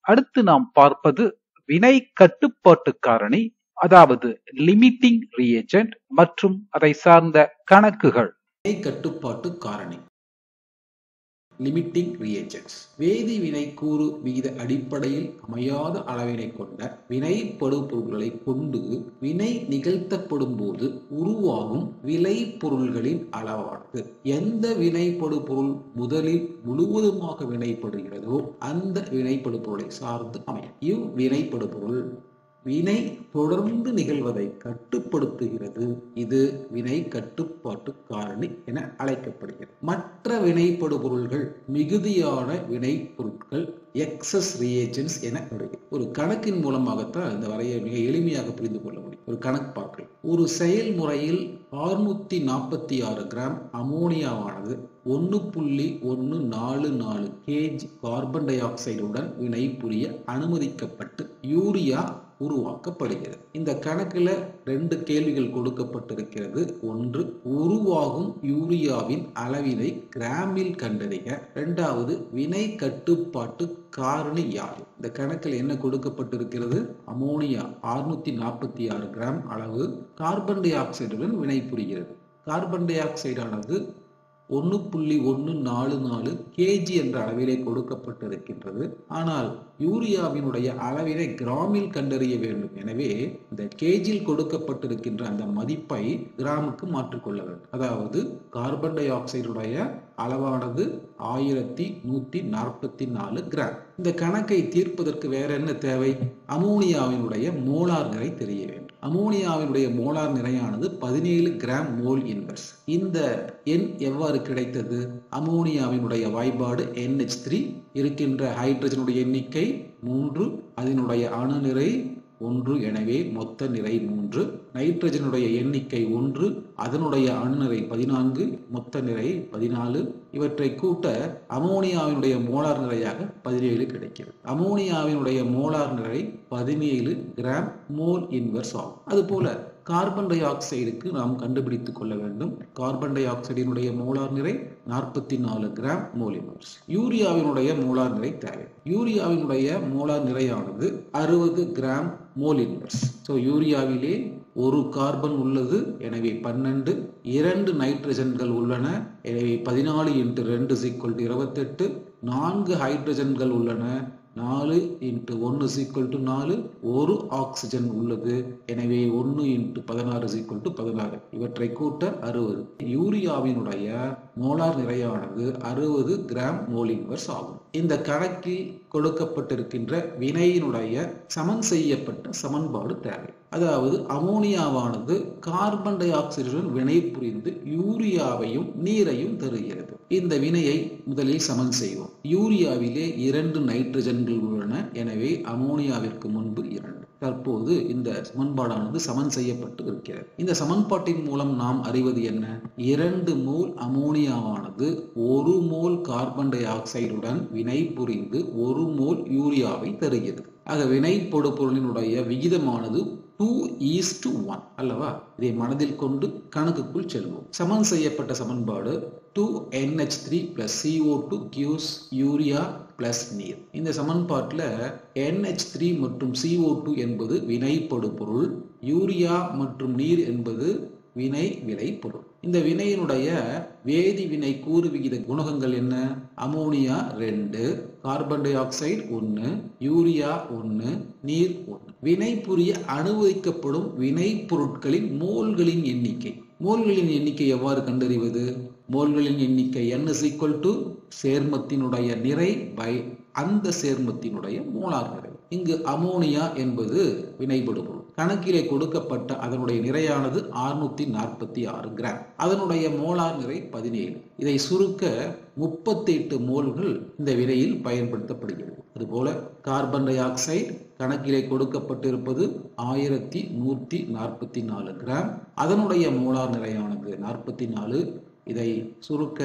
[SPEAKER 3] அடுத்து நாம் பார்ப்பது வினை கட்டுப்பாட்டு காரணி, அதாவது லிமிட்டிங் ரியேஜென்ட் மற்றும் அதை சார்ந்த கணக்குகள்.
[SPEAKER 1] வினை கட்டுப்பாட்டு காரணி, லிமிட்டிங் ரியேஜென்ட்ஸ். வேதி வினை கூறு விகித அடிப்படையில் அமையாத அளவினை கொண்ட வினைப்படு பொருட்களை கொண்டு வினை நிகழ்த்தப்படும் போது உருவாகும் விளை பொருள்களின் அளவானது எந்த வினைப்படு பொருள் முதலில் முழுவதுமாக வினைப்படுகிறதோ அந்த வினைப்படு பொருளை சார்ந்து அமையும். இவ் வினைப்படு பொருள் வினை தொடர்ந்து நிகழ்வதை கட்டுப்படுத்துகிறது. இது வினை கட்டுப்பாட்டு காரணி என அழைக்கப்படுகிறது. மற்ற வினைப்படு பொருள்கள் மிகுதியான வினை பொருட்கள் எக்ஸஸ் ரியேஜென்ட்ஸ் என வருகிறது. ஒரு கணக்கின் மூலமாகத்தான் இந்த வரையை மிக எளிமையாக புரிந்து கொள்ள முடியும். ஒரு கணக்கு பார்க்கலாம். ஒரு செயல்முறையில் 646 கிராம் அமோனியாவானது 1.144 kg கார்பன் டை ஆக்சைடுடன் வினை புரிய அனுமதிக்கப்பட்டு யூரியா உருவாக்கப்படுகிறது. இந்த கணக்குல 2 கேள்விகள் கொடுக்கப்பட்டிருக்கிறது. ஒன்று, உருவாகும் யூரியாவின் அளவினை கிராமில் கண்டறிக. இரண்டாவது, வினை கட்டுப்பாட்டு காரணி யாது? இந்த கணக்கில் என்ன கொடுக்கப்பட்டிருக்கிறது? அமோனியா 646 கிராம் அளவு கார்பன் டை ஆக்சைடுடன் வினை புரிகிறது. கார்பன் டை ஆக்சைடானது 1.144 kg என்ற அளவிலே கொடுக்கப்பட்டிருக்கின்றது. ஆனால் யூரியாவினுடைய அளவினை கிராமில் கண்டறிய வேண்டும். எனவே இந்த கேஜில் கொடுக்கப்பட்டிருக்கின்ற அந்த மதிப்பை கிராமுக்கு மாற்றிக்கொள்ள வேண்டும். அதாவது கார்பன் டை ஆக்சைடுடைய அளவானது 1144 கிராம். இந்த கணக்கை தீர்ப்பதற்கு வேற என்ன தேவை? அமோனியாவினுடைய மோலார் நிறை தெரிய வேண்டும்.
[SPEAKER 2] அமோனியாவினுடைய மோலார் நிறையானது 17 கிராம் மோல் இன்வெர்ஸ். இந்த எண் எவ்வாறு கிடைத்தது? அமோனியாவினுடைய வாய்ப்பாடு NH3, இருக்கின்ற ஹைட்ரஜனுடைய எண்ணிக்கை 3, அதனுடைய அணு நிறை 1, எனவே மொத்த நிறை 3. நைட்ரஜனுடைய எண்ணிக்கை 1, அதனுடைய அணு நிறை 14, மொத்த நிறை 14. இவற்றை கூட்ட அமோனியாவினுடைய மோலார் நிறையாக 17 கிடைக்கிறது. அமோனியாவினுடைய மோலார் நிறை 17 கிராம் மோல் இன்வெர்ஸ் ஆகும். அதுபோல கார்பன் டை ஆக்சைடுக்கு நாம் கண்டுபிடித்துக் கொள்ள வேண்டும். கார்பன் டை ஆக்சைடினுடைய மோலார் நிறை 44 கிராம் மோல் இன்வெர்ஸ். யூரியாவினுடைய மோலார் நிறை தேவை. யூரியாவினுடைய மோலார் நிறையானது 60 கிராம் மோல் இன்வெர்ஸ். யூரியாவிலே ஒரு கார்பன் உள்ளது, எனவே 12. 2 நைட்ரஜன்கள் உள்ளன, எனவே 14 × 2 = 28. 4 ஹைட்ரஜன்கள் உள்ளன, 4 × 1 = 4. ஒரு ஆக்சிஜன் உள்ளது, எனவே 1 × 16 = 16. இவற்றை கூட்ட 60. யூரியாவினுடைய மோலார் நிறையானது 60 கிராம் மோல் இன்வெர்ஸ் ஆகும். இந்த கணக்கில் கொடுக்கப்பட்டிருக்கின்ற வினையினுடைய சமன் செய்யப்பட்ட சமன்பாடு தேவை. அதாவது அமோனியாவானது கார்பன் டை ஆக்சைடுடன் வினை புரிந்து யூரியாவையும் நீரையும் தருகிறது. இந்த வினையை முதலில் சமன் செய்வோம். யூரியாவிலே 2 நைட்ரஜன்கள் உள்ளன, எனவே அமோனியாவிற்கு முன்பு 2. தற்போது இந்த சமன்பாடானது சமன் செய்யப்பட்டு இருக்கிறது. இந்த சமன்பாட்டின் மூலம் நாம் அறிவது என்ன? 2 மோல் அமோனியாவானது 1 மோல் கார்பன் டை ஆக்சைடுடன் வினை புரிந்து 1 மோல் யூரியாவை தருகிறது. ஆக வினைப்படு பொருளினுடைய விகிதமானது 2:1 அல்லவா? இதை மனதில் கொண்டு கணக்குக்குள் செல்வோம். சமன் செய்யப்பட்ட சமன்பாடு 2NH3 + CO2 gives urea plus நீர். இந்த சமன்பாட்டில் NH3 மற்றும் CO2 என்பது வினைப்படு பொருள், யூரியா மற்றும் நீர் என்பது வினை விளைபொருள். இந்த வினையினுடைய வேதி வினை கூறு விகித குணகங்கள் என்ன? Ammonia 2, carbon di oxide 1, urea 1, நீர் 1. வினை புரிய அனுமதிக்கப்படும் வினை பொருட்களின் மோல்களின் எண்ணிக்கை. மோல்களின் எண்ணிக்கை எவ்வாறு கண்டறிவது? மோல்களின் எண்ணிக்கை N = சேர்மத்தினுடைய நிறை பை அந்த சேர்மத்தினுடைய மோலார் நிறை. இங்கு அமோனியா என்பது வினைப்படு பொருள். கணக்கிலே கொடுக்கப்பட்ட அதனுடைய நிறையானது 646 கிராம். அதனுடைய மோலார் நிறை 17. இதை சுருக்க 38 மோல்கள் இந்த வினையில் பயன்படுத்தப்படுகிறது. அதுபோல கார்பன் டை ஆக்சைடு கணக்கிலே கொடுக்கப்பட்டிருப்பது 1144 கிராம். அதனுடைய மோலார் நிறையானது 44. இதை சுருக்க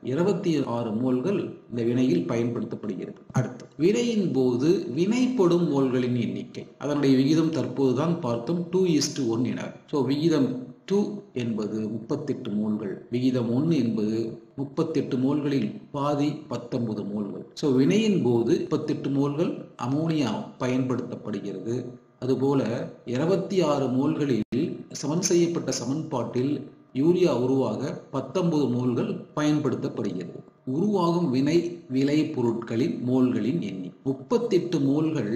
[SPEAKER 2] 26 மோல்கள் இந்த வினையில் பயன்படுத்தப்படுகிறது. அடுத்து வினையின் போது வினைப்படும் மோல்களின் எண்ணிக்கை, அதனுடைய விகிதம் தற்போதுதான் பார்த்தோம் 2:1 என. விகிதம் 2 என்பது 38 மோல்கள், விகிதம் 1 என்பது 38 மோல்களில் பாதி 19 மோல்கள். வினையின் போது 38 மோல்கள் அமோனியா பயன்படுத்தப்படுகிறது. அதுபோல 26 மோல்களில் சமன் செய்யப்பட்ட சமன்பாட்டில் யூரியா உருவாக 19 மோல்கள் பயன்படுத்தப்படுகிறது. உருவாகும் வினை விளை பொருட்களின் மோல்களின் எண்ணிக்கை 38 மோல்கள்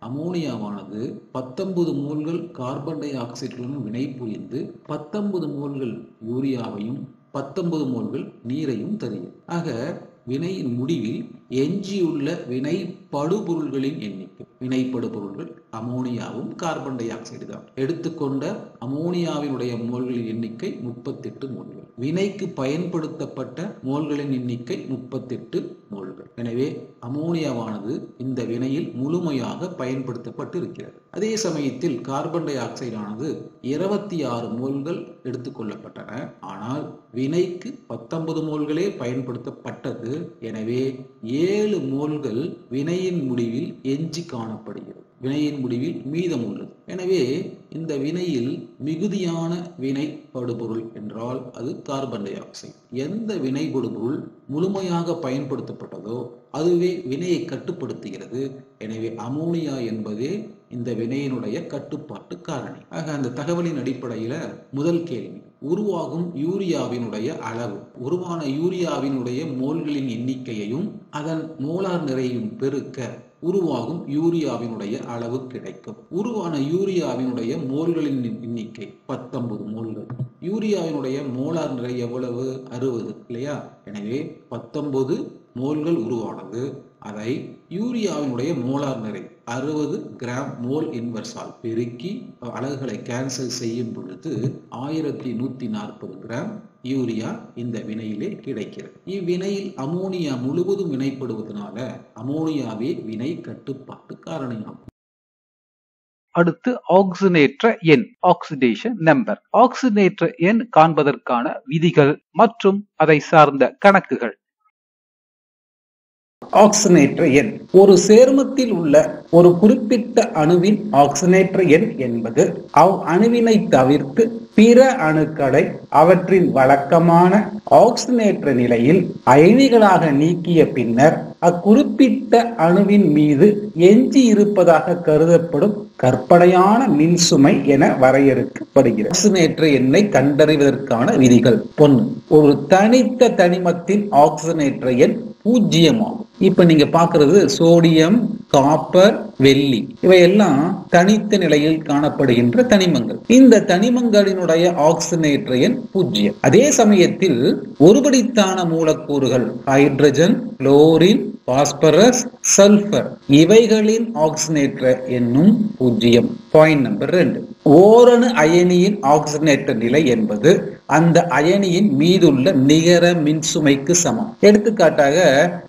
[SPEAKER 2] அமோனியாவானது 19 மோல்கள் கார்பன் டை ஆக்சைடுடன் வினை புரிந்து 19 மோல்கள் யூரியாவையும் 19 மோல்கள் நீரையும் தருகிறது. ஆக வினையின் முடிவில் எஞ்சியுள்ள வினை படுபொருள்களின் எண்ணிக்கை, வினைப்படு பொருள்கள் அமோனியாவும் கார்பன் டை ஆக்சைடு தான். எடுத்துக்கொண்ட அமோனியாவினுடைய மோல்களின் எண்ணிக்கை 38 மோல்கள். வினைக்கு பயன்படுத்தப்பட்ட மோல்களின் எண்ணிக்கை 38 மோல்கள். எனவே அமோனியாவானது இந்த வினையில் முழுமையாக பயன்படுத்தப்பட்டு இருக்கிறது. அதே சமயத்தில் கார்பன் டை ஆக்சைடானது 26 மோல்கள் எடுத்துக்கொள்ளப்பட்டன. ஆனால் வினைக்கு 19 மோல்களே பயன்படுத்தப்பட்டது. எனவே 7 மோல்கள் வினையின் முடிவில் எஞ்சி காணப்படுகிறது. வினையின் முடிவில் மீதம் உள்ளது. எனவே இந்த வினையில் மிகுதியான வினை படுபொருள் என்றால் அது கார்பன் டை ஆக்சைடு. எந்த வினை படுபொருள் முழுமையாக பயன்படுத்தப்பட்டதோ அதுவே வினையை கட்டுப்படுத்துகிறது. எனவே அமோனியா என்பதே இந்த வினையினுடைய கட்டுப்பாட்டு காரணி. ஆக அந்த தகவலின் அடிப்படையில முதல் கேள்வி, உருவாகும் யூரியாவினுடைய அளவு. உருவான யூரியாவினுடைய மோல்களின் எண்ணிக்கையையும் அதன் மோலார் நிறையையும் பெருக்க உருவாகும் யூரியாவினுடைய அளவு கிடைக்கும். உருவான யூரியாவினுடைய மோல்களின் எண்ணிக்கை 19 மோல்கள். யூரியாவினுடைய மோலார் நிறை எவ்வளவு? 60 இல்லையா? எனவே 19 மோல்கள் உருவானது. அதை யூரியாவினுடைய மோலார் நிறை 60 கிராம் மோல் இன்வர்ஸால் பெருக்கி அலகுகளை கேன்சல் செய்யும் பொழுது 1140 கிராம் யூரியா இந்த வினையிலே கிடைக்கிறது. இவ்வினையில் அமோனியா முழுவதும் வினைப்படுவதனால அமோனியாவே வினை கட்டுப்பாட்டு காரணியாகும்.
[SPEAKER 3] அடுத்து ஆக்சிஜனேற்ற எண், ஆக்சிடேஷன் நம்பர். ஆக்சிஜனேற்ற எண் காண்பதற்கான விதிகள் மற்றும் அதை சார்ந்த கணக்குகள்.
[SPEAKER 1] ஆக்சிஜனேற்ற எண் ஒரு சேர்மத்தில் உள்ள ஒரு குறிப்பிட்ட அணுவின் ஆக்சிஜனேற்ற எண் என்பது அணுவினை தவிர்த்து பிற அணுக்களை அவற்றின் வழக்கமான ஆக்சிஜனேற்ற நிலையில் அயனிகளாக நீக்கிய பின்னர் அக்குறிப்பிட்ட அணுவின் மீது எஞ்சி இருப்பதாக கருதப்படும் கற்பனையான மின்சுமை என வரையறுக்கப்படுகிறது. ஆக்சிஜனேற்ற எண்ணை கண்டறிவதற்கான விதிகள். 1. ஒரு தனித்த தனிமத்தின் ஆக்சிஜனேற்ற எண் 0 ஆகும். இப்ப நீங்க பாக்குறது சோடியம், காப்பர், வெள்ளி இவையெல்லாம் தனித்த நிலையில் காணப்படுகின்ற தனிமங்கள். இந்த தனிமங்களினுடைய ஆக்சிஜனேற்ற எண் 0. அதே சமயத்தில் ஒருபடித்தான மூலக்கூறுகள் ஹைட்ரஜன், குளோரின், பாஸ்பரஸ், சல்பர் இவைகளின் ஆக்சிஜனேற்ற எண்ணும் 0. Point number 2. ஓரணு அயனியின் ஆக்சிஜனேற்ற நிலை என்பது அந்த அயனியின் மீதுள்ள நிகர மின்சுமைக்கு சமம். எடுத்துக்காட்டாக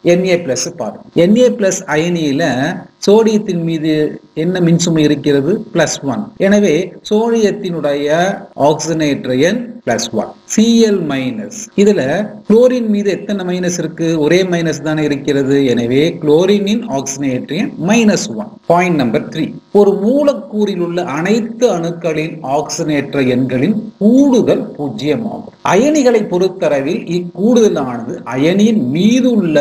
[SPEAKER 1] Na+ பாருங்க. Na+ அயனியில சோடியத்தின் மீது என்ன மின்சுமை இருக்கிறது? +1. எனவே சோடியத்தினுடைய ஆக்சிஜனேற்ற எண் +1. Cl-. இதுல குளோரின் மீது எத்தனை மைனஸ் இருக்கு? ஒரே மைனஸ் தானே இருக்கிறது. எனவே குளோரினின் ஆக்சிஜனேற்ற எண் -1. Point number 3. ஒரு மூலக்கூறில் உள்ள அனைத்து அணுக்களின் ஆக்சிஜனேற்ற எண்களின் கூடுதல் 0 ஆகும். அயனிகளை பொறுத்தளவில் இக்கூடுதலானது அயனியின் மீது உள்ள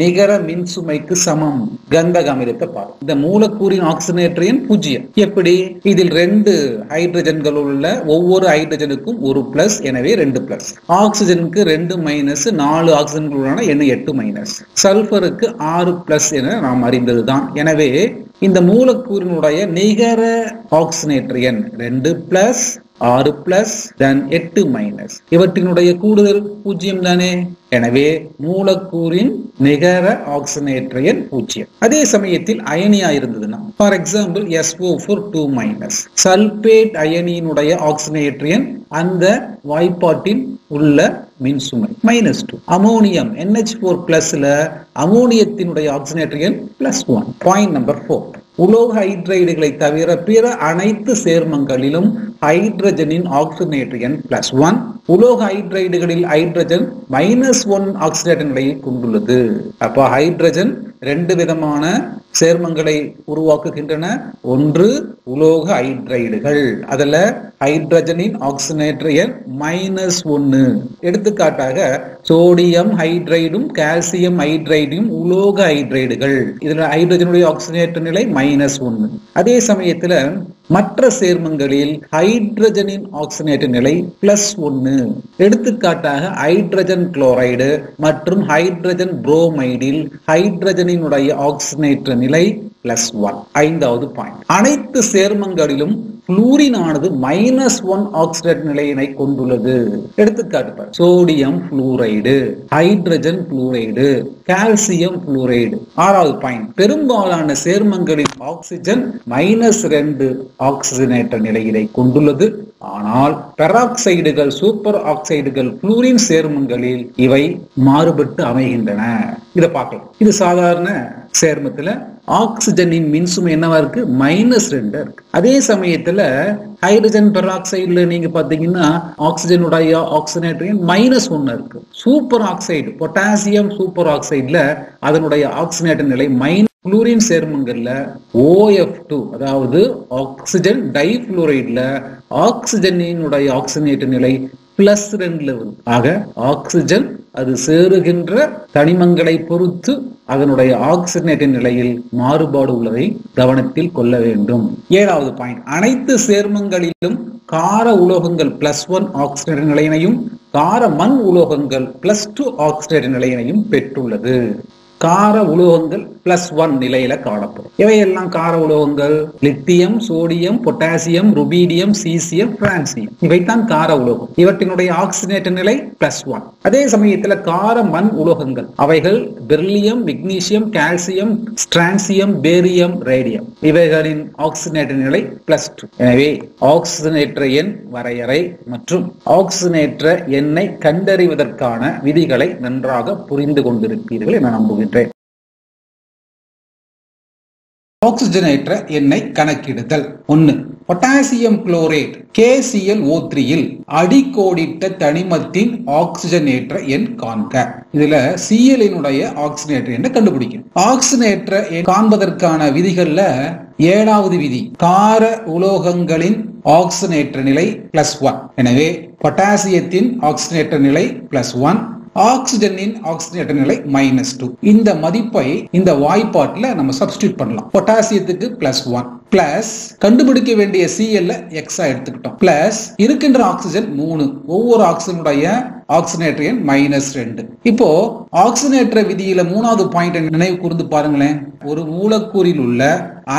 [SPEAKER 1] நிகர மின்சுமைக்கு சமம். கந்தக அமிலத்தை பாருங்க. இந்த மூலக்கூறின் ஆக்சிஜனேற்ற எண் 0. எப்படி? இதில் 2 ஹைட்ரஜன்கள் உள்ள ஒவ்வொரு ஹைட்ரஜனுக்கும் ஒரு பிளஸ், எனவே 2+. ஆக்சிஜனுக்கு 2- 4 ஆக்சிஜன்கள் உள்ளன, என 8-. சல்பருக்கு 6+ என நாம் அறிந்ததுதான். எனவே இந்த மூலக்கூறினுடைய நிகர ஆக்சிஜனேற்ற எண் 2+, 6+, then 8-. இவற்றினுடைய கூடுதல் 0 தானே. எனவே மூலக்கூறின் நிகர ஆக்சிஜனேற்ற எண் 0. அதே சமயத்தில் அயனியா இருந்ததுன்னா, ஃபார் எக்ஸாம்பிள் SO4 2-. சல்பேட் அயனியினுடைய ஆக்சிஜனேற்ற எண் அந்த வாய்ப்பாட்டின் உள்ள மின்சுமை -2. அமோனியம் NH4+ அமோனியத்தினுடைய ஆக்சிஜனேற்ற எண் +1. Point number 4. உலோக ஹைட்ரைடுகளை தவிர பிற அனைத்து சேர்மங்களிலும் ஹைட்ரஜனின் ஆக்சிஜனேற்ற எண் +1. உலோக ஹைட்ரைடுகளில் ஹைட்ரஜன் -1 ஆக்சிஜனேற்ற நிலையை கொண்டுள்ளது. அப்ப ஹைட்ரஜன் 2 விதமான சேர்மங்களை உருவாக்குகின்றன. ஒன்று உலோக ஹைட்ரைடுகள், அதுல ஹைட்ரஜனின் ஆக்சிஜனேற்ற எண் -1. எடுத்துக்காட்டாக சோடியம் ஹைட்ரைடும் கால்சியம் ஹைட்ரைடும் உலோக ஹைட்ரைடுகள். இதுல ஹைட்ரஜனுடைய ஆக்சிஜனேற்ற நிலை -1. அதே சமயத்துல மற்ற சேர்மங்களில் ஹைட்ரஜனின் ஆக்சிஜனேற்ற நிலை +1. எடுத்துக்காட்டாக ஹைட்ரஜன் குளோரைடு மற்றும் ஹைட்ரஜன் புரோமைடில் ஹைட்ரஜனினுடைய ஆக்சிஜனேற்ற நிலை +1. 5வது பாயிண்ட். அனைத்து சேர்மங்களிலும் புளூரின் ஆனது -1 ஆக்சிஜனேற்ற நிலையினை கொண்டுள்ளது. எடுத்துக்காட்டு sodium fluoride, hydrogen fluoride, calcium fluoride. 6வது பாயிண்ட். பெரும்பாலான சேர்மங்களின் ஆக்சிஜன் -2 ஆக்சிஜனேற்ற நிலையினை கொண்டுள்ளது. ஆனால் பெராக்சைடுகள், சூப்பர் ஆக்சைடுகள், புளூரின் சேர்மங்களில் இவை மாறுபட்டு அமைகின்றன. இதை பார்க்கலாம். இது சாதாரண சேர்மத்துல ஆக்சிஜனின் மின்சுமை என்னவா இருக்கு? -2 இருக்கு. அதே சமயத்துல ஹைட்ரஜன் பெராக்சைடுல நீங்க பாத்தீங்கன்னா ஆக்சிஜனுடைய ஆக்சிஜனேற்ற எண் -1 இருக்கு. சூப்பர் ஆக்சைடு, பொட்டாசியம் சூப்பர் ஆக்சைடுல அதனுடைய ஆக்சிஜனேற்ற நிலை புளூரின் சேர்மங்கள்ல OF2 அதாவது ஆக்சிஜன் டைஃபுளோரைடுல ஆக்சிஜனினுடைய ஆக்சிஜனேற்ற நிலை +2 ஆக ஆக்சிஜன் அது சேருகின்ற தனிமங்களை பொறுத்து அதனுடைய ஆக்சிஜனேற்ற நிலையில் மாறுபாடு உள்ளதை கவனத்தில் கொள்ள வேண்டும். 7வது பாயிண்ட். அனைத்து சேர்மங்களிலும் கார உலோகங்கள் +1 ஆக்சிஜனேற்ற நிலையினையும் கார மண் உலோகங்கள் +2 ஆக்சிஜனேற்ற நிலையினையும் பெற்றுள்ளது.
[SPEAKER 2] கார உலோகங்கள் +1 நிலையில காணப்படும். இவையெல்லாம் கார உலோகங்கள் lithium, sodium, potassium, rubidium, caesium, francium. இவைதான் கார உலோகம். இவற்றினுடைய ஆக்சிஜனேற்ற நிலை +1. அதே சமயத்தில் கார மண் உலோகங்கள் அவைகள் beryllium, magnesium, calcium, strontium, barium, radium. இவைகளின் ஆக்சிஜனேற்ற நிலை +2. எனவே ஆக்சிஜனேற்ற எண் வரையறை மற்றும் ஆக்சிஜனேற்ற எண்ணை கண்டறிவதற்கான விதிகளை நன்றாக புரிந்து கொண்டிருப்பீர்கள் என நம்புகின்றேன்.
[SPEAKER 1] ஆக்சிஜனேற்ற எண்ணை கணக்கிடுதல். 1. பொட்டாசியம் குளோரேட் KClO3 இல் அடிக்கோடிட்ட தனிமத்தின் ஆக்சிஜனேற்ற எண் காண்க. இதுல Cl ஆக்சிஜனேற்ற எண்ணை கண்டுபிடிக்கும். ஆக்சிஜனேற்ற எண் காண்பதற்கான விதிகள்ல 7வது விதி கார உலோகங்களின் ஆக்சிஜனேற்ற நிலை +1. எனவே பொட்டாசியத்தின் ஆக்சிஜனேற்ற நிலை +1, ஆக்சிஜனின் ஆக்சிஜனேற்ற நிலை -2. இந்த மதிப்பை இந்த வாய்ப்பாட்டுல நம்ம சப்ஸ்டிட்யூட் பண்ணலாம். பொட்டாசியத்துக்கு +1 பிளஸ் கண்டுபிடிக்க வேண்டிய Cl X எடுத்துக்கிட்டோம் பிளஸ் இருக்கின்ற ஆக்சிஜன் 3. ஒவ்வொரு ஆக்சிஜனுடைய ஆக்சிஜனேற்ற எண் -2. இப்போ ஆக்சிஜனேற்ற விதியில 3வது பாயிண்ட் நினைவு கூர்ந்து பாருங்களேன். ஒரு மூலக்கூறில் உள்ள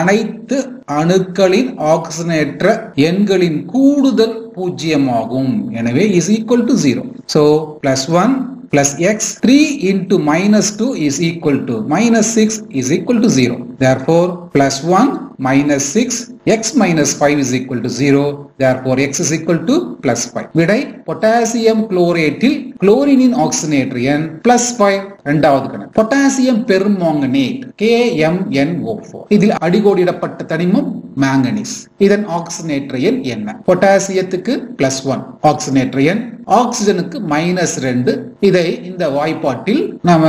[SPEAKER 1] அனைத்து அணுக்களின் ஆக்சிஜனேற்ற எண்களின் கூடுதல் 0 ஆகும். எனவே is equal to 0. So +1 plus x 3 into -2 is equal to -6 is equal to 0. Therefore +1 minus 6 x minus 5 is equal to 0. Therefore x is equal to +5. விடை பொட்டாசியம் குளோரேட்டில் குளோரினின் ஆக்சிஜனேற்ற எண் +5. இரண்டாவது கணக்கு பொட்டாசியம் பெர்மாங்கனேட் KMnO4. இதில் அடிகோடிடப்பட்ட தனிமம் மாங்கனீஸ். இதன் ஆக்சிஜனேற்ற எண் என்ன? பொட்டாசியத்துக்கு +1 ஆக்சிஜனேற்ற எண், ஆக்சிஜனுக்கு -2. இதை இந்த வாய்ப்பாட்டில் நாம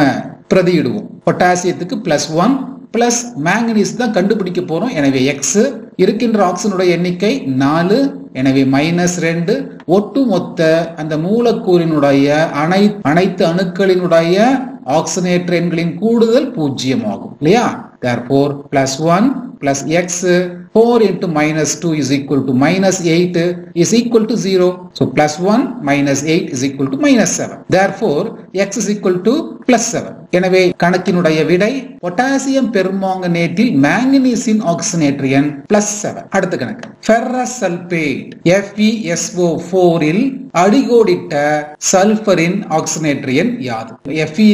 [SPEAKER 1] பிரதியிடுவோம். பொட்டாசியத்துக்கு +1 பிளஸ் மேங்கனீஸ் தான் கண்டுபிடிக்க போறோம். எனவே x இருக்கின்ற ஆக்சிஜனுடைய எண்ணிக்கை 4. எனவே -2. ஒட்டுமொத்த அந்த மூலக்கூறினுடைய அனைத்து அணுக்களினுடைய ஆக்சிஜனேற்ற எண்களின் கூடுதல் 0 ஆகும் இல்லையா? Therefore +1 plus x 4 into -2 is equal to -8 is equal to 0. So +1 minus 8 is equal to -7. Therefore x is equal to +7. எனவே கணக்கினுடைய விடை பொட்டாசியம் பெர்மாங்கனேட்டில் மாங்கனீசின் ஆக்சிஜனேற்ற எண் +7. அடுத்த கணக்கு ஃபெரஸ் சல்பேட் FeSO4 இல் அடிகோடிட்ட சல்பரின் ஆக்சிஜனேற்ற எண் யாது? Fe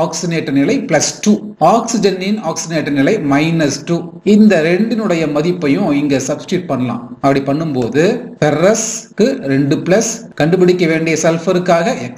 [SPEAKER 1] ஆக்சிஜனேற்ற நிலை +2, ஆக்சிஜனின் ஆக்சிஜனேற்ற நிலை -2. இந்த ரெண்டினுடைய மதிப்பையும் இங்க சப்ஸ்டிட்யூட் பண்ணலாம். அப்படி பண்ணும்போது ஃபெரஸ்க்கு 2+, கண்டுபிடிக்க வேண்டிய சல்பருக்காக x,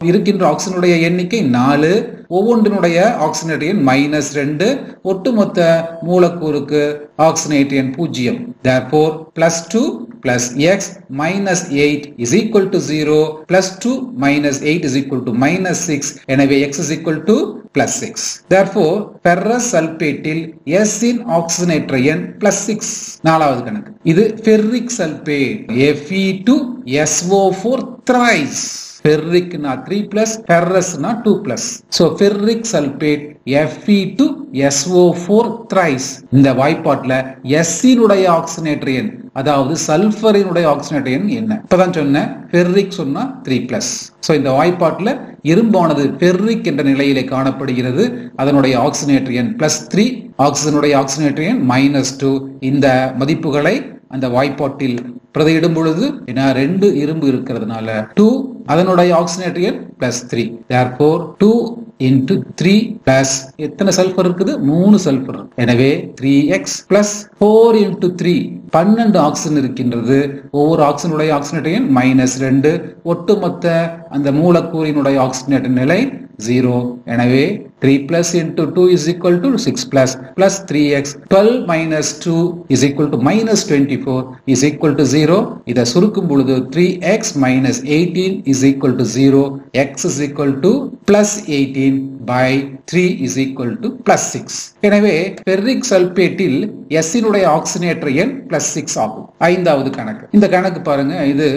[SPEAKER 1] இருக்கின்ற ஆக்சிஜனுடைய எண்ணிக்கை 4, ஒவ்வொன்றினுடைய ஆக்சிஜனேற்ற எண் -2, ஒட்டுமொத்த மூலக்கூறுக்கு ஆக்சிஜனேற்ற எண் 0. Therefore +2 plus x minus 8 is equal to 0. +2 minus 8 is equal to -6. எனவே x is equal to +6. Therefore ferrous sulfateல் S இன் ஆக்சிஜனேற்ற எண் +6. நாலாவது கணக்கு இது ferric sulphate Fe2SO4 thrice. Ferric na 3+, ferrous na 2+. So ferric sulfate Fe2SO4 thrice. இந்த வாய்ப்பாட்டுல S இனுடைய ஆக்சிஜனேற்ற எண், அதாவது சல்பரினுடைய ஆக்சிஜனேற்ற எண் என்ன? இப்பதான் சொன்னேன், ஃபெர்ரிக் சொன்னா 3+. சோ இந்த வாய்ப்பாட்டுல இரும்பானது ஃபெர்ரிக் என்ற நிலையிலே காணப்படுகிறது. அதனுடைய ஆக்சிஜனேற்ற எண் +3, ஆக்சிஜனுடைய ஆக்சிஜனேற்ற எண் -2. இந்த மதிப்புகளை அந்த வாய்ப்பாட்டில் பிரதியிடும் பொழுது 2 இரும்பு இருக்கிறதுனால 2, அதனுடைய ஆக்சிஜனேற்ற எண் +3. Therefore 2 into 3 plus எத்தனை சல்பர் இருக்குது? 3 சல்பர். எனவே 3x plus 4 into 3 12 ஆக்சிஜன் இருக்கின்றது. ஒவ்வொரு ஆக்சிஜனுடைய ஆக்சிஜனேற்ற எண் -2, ஒட்டுமொத்த அந்த மூலக்கூறினுடைய ஆக்சிஜனேற்ற நிலை 0. எனவே 3+ into 2 is equal to 6+ plus 3x 12 minus 2 is equal to -24 is equal to 0. இதை சுருக்கும் பொழுது 3x minus 18 is equal to 0. x is equal to +18 by 3 is equal to +6. எனவே ஃபெர்ரிக் சல்பேட்டில் S இனுடைய ஆக்சிஜனேற்ற எண் +6 ஆகும். ஐந்தாவது கணக்கு. இந்த கணக்கு பாருங்க, இது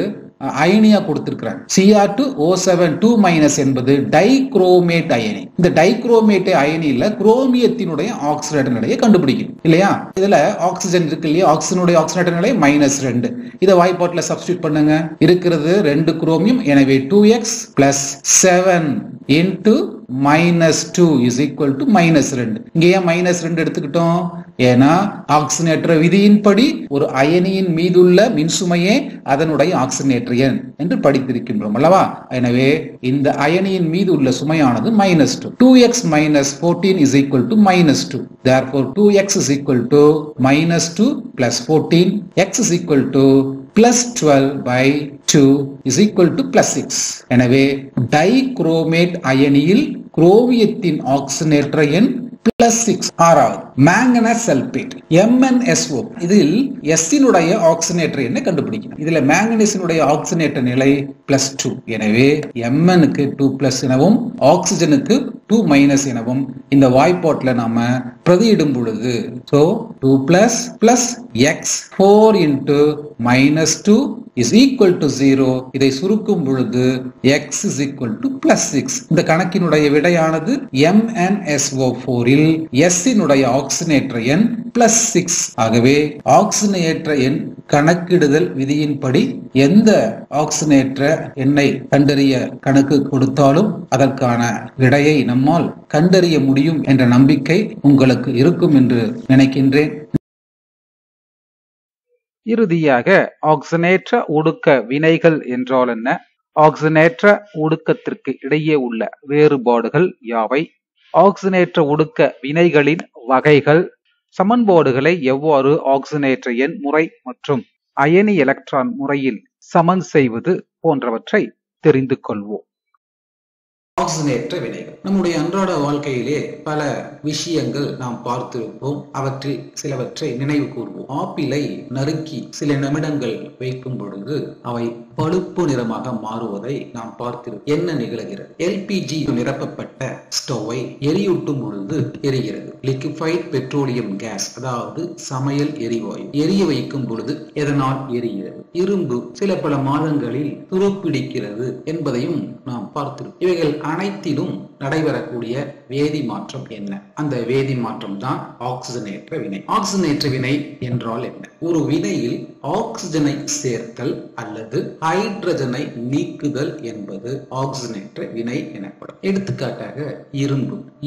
[SPEAKER 1] அயனியா கொடுத்திருக்கிறாங்க. Cr2O7 2- என்பது டைக்ரோமேட் அயனி. இந்த டைக்ரோமேட் அயனியில குரோமியத்தினுடைய ஆக்சிஜனேற்ற நிலையை கண்டுபிடிக்கணும் இல்லையா? இதுல ஆக்சிஜன் இருக்கு இல்லையா? ஆக்சிஜனுடைய ஆக்சிஜனேற்ற நிலை -2. இதை வாய்ப்பாட்டுல சப்ஸ்டிட்யூட் பண்ணுங்க. இருக்கிறது 2 குரோமியம். எனவே 2x plus 7 into -2 is equal to -2. இங்க ஏன் -2 எடுத்துக்கிட்டோம்? ஏன்னா ஆக்சிஜனேற்ற விதியின்படி ஒரு அயனியின் மீதுள்ள மின்சுமையே அதனுடைய ஆக்சிஜனேற்ற எண் என்று படித்திருக்கின்றோம் அல்லவா? எனவே இந்த அயனியின் மீது உள்ள சுமையானது -2. 2x - 14 is equal to -2. Therefore 2x is equal to -2 plus 14. X is equal to +12 by 2 is equal to +6. எனவே டைகுரோமேட் அயனியில் குரோமியத்தின் ஆக்சிஜனேற்ற எண் +6. ஆறாவது மேங்கனஸ் சல்பேட் MnSO. இதில் S இனுடைய ஆக்சிஜனேற்ற எண்ணை கண்டுபிடிக்கணும். இதுல மேங்கனீசினுடைய ஆக்சிஜனேற்ற நிலை +2. எனவே Mnக்கு 2+ எனவும் ஆக்சிஜனுக்கு 2- எனவும் இந்த வாய்ப்பாட்டுல நாம பிரதியிடும் பொழுது 2+ X 4 × -2 is equal to 0. இதை சுருக்கும் பொழுது X is equal to +6. இந்த கணக்கினுடைய விடையானது MnSO4 இல் S இனுடைய ஆக்சிஜனேற்ற எண் +6. ஆகவே ஆக்சிஜனேற்ற எண் கணக்கிடுதல் விதியின்படி எந்த ஆக்சிஜனேற்ற எண்ணை கண்டறிய கணக்கு கொடுத்தாலும் அதற்கான விடையை நம்மால் கண்டறிய முடியும் என்ற நம்பிக்கை உங்களுக்கு இருக்கும் என்று நினைக்கின்றேன்.
[SPEAKER 3] இறுதியாக ஆக்சிஜனேற்ற ஒடுக்க வினைகள் என்றால் என்ன? ஆக்சிஜனேற்ற ஒடுக்கத்திற்கு இடையே உள்ள வேறுபாடுகள் யாவை? ஆக்சிஜனேற்ற ஒடுக்க வினைகளின் வகைகள், சமன்பாடுகளை எவ்வாறு ஆக்சிஜனேற்ற எண் முறை மற்றும் அயனி எலக்ட்ரான் முறையில் சமன் செய்வது போன்றவற்றை தெரிந்து கொள்வோம்.
[SPEAKER 1] ஆக்சிஜனேற்ற வினைகள் நம்முடைய அன்றாட வாழ்க்கையிலே பல விஷயங்கள் நாம் பார்த்திருப்போம். அவற்றில் சிலவற்றை நினைவு கூர்வோம். ஆப்பிளை நறுக்கி சில நிமிடங்கள் வைக்கும் பொழுது அவை பழுப்பு நிறமாக மாறுவதை நாம் பார்த்திருப்போம். என்ன நிகழ்கிறது? LPG நிரப்பப்பட்ட ஸ்டோவை எரியூட்டும் பொழுது எரிகிறது. லிக்விஃபைட் பெட்ரோலியம் கேஸ், அதாவது சமையல் எரிவாயு எரிய வைக்கும் பொழுது எதனால் எரிகிறது? இரும்பு சில பல மாதங்களில் துருப்பிடிக்கிறது என்பதையும் நாம் பார்த்திருப்போம். இவைகள் அனைத்திலும் நடைபெறக்கூடிய வேதி மாற்றம் என்ன? அந்த வேதி மாற்றம் தான் ஆக்சிஜனேற்ற வினை. ஆக்சிஜனேற்ற வினை என்றால் என்ன? ஒரு வினையில் ஆக்சிஜனை சேர்த்தல் அல்லது ஹைட்ரஜனை நீக்குதல் என்பது ஆக்சிஜனேற்ற வினை எனப்படும். எடுத்துக்காட்டாக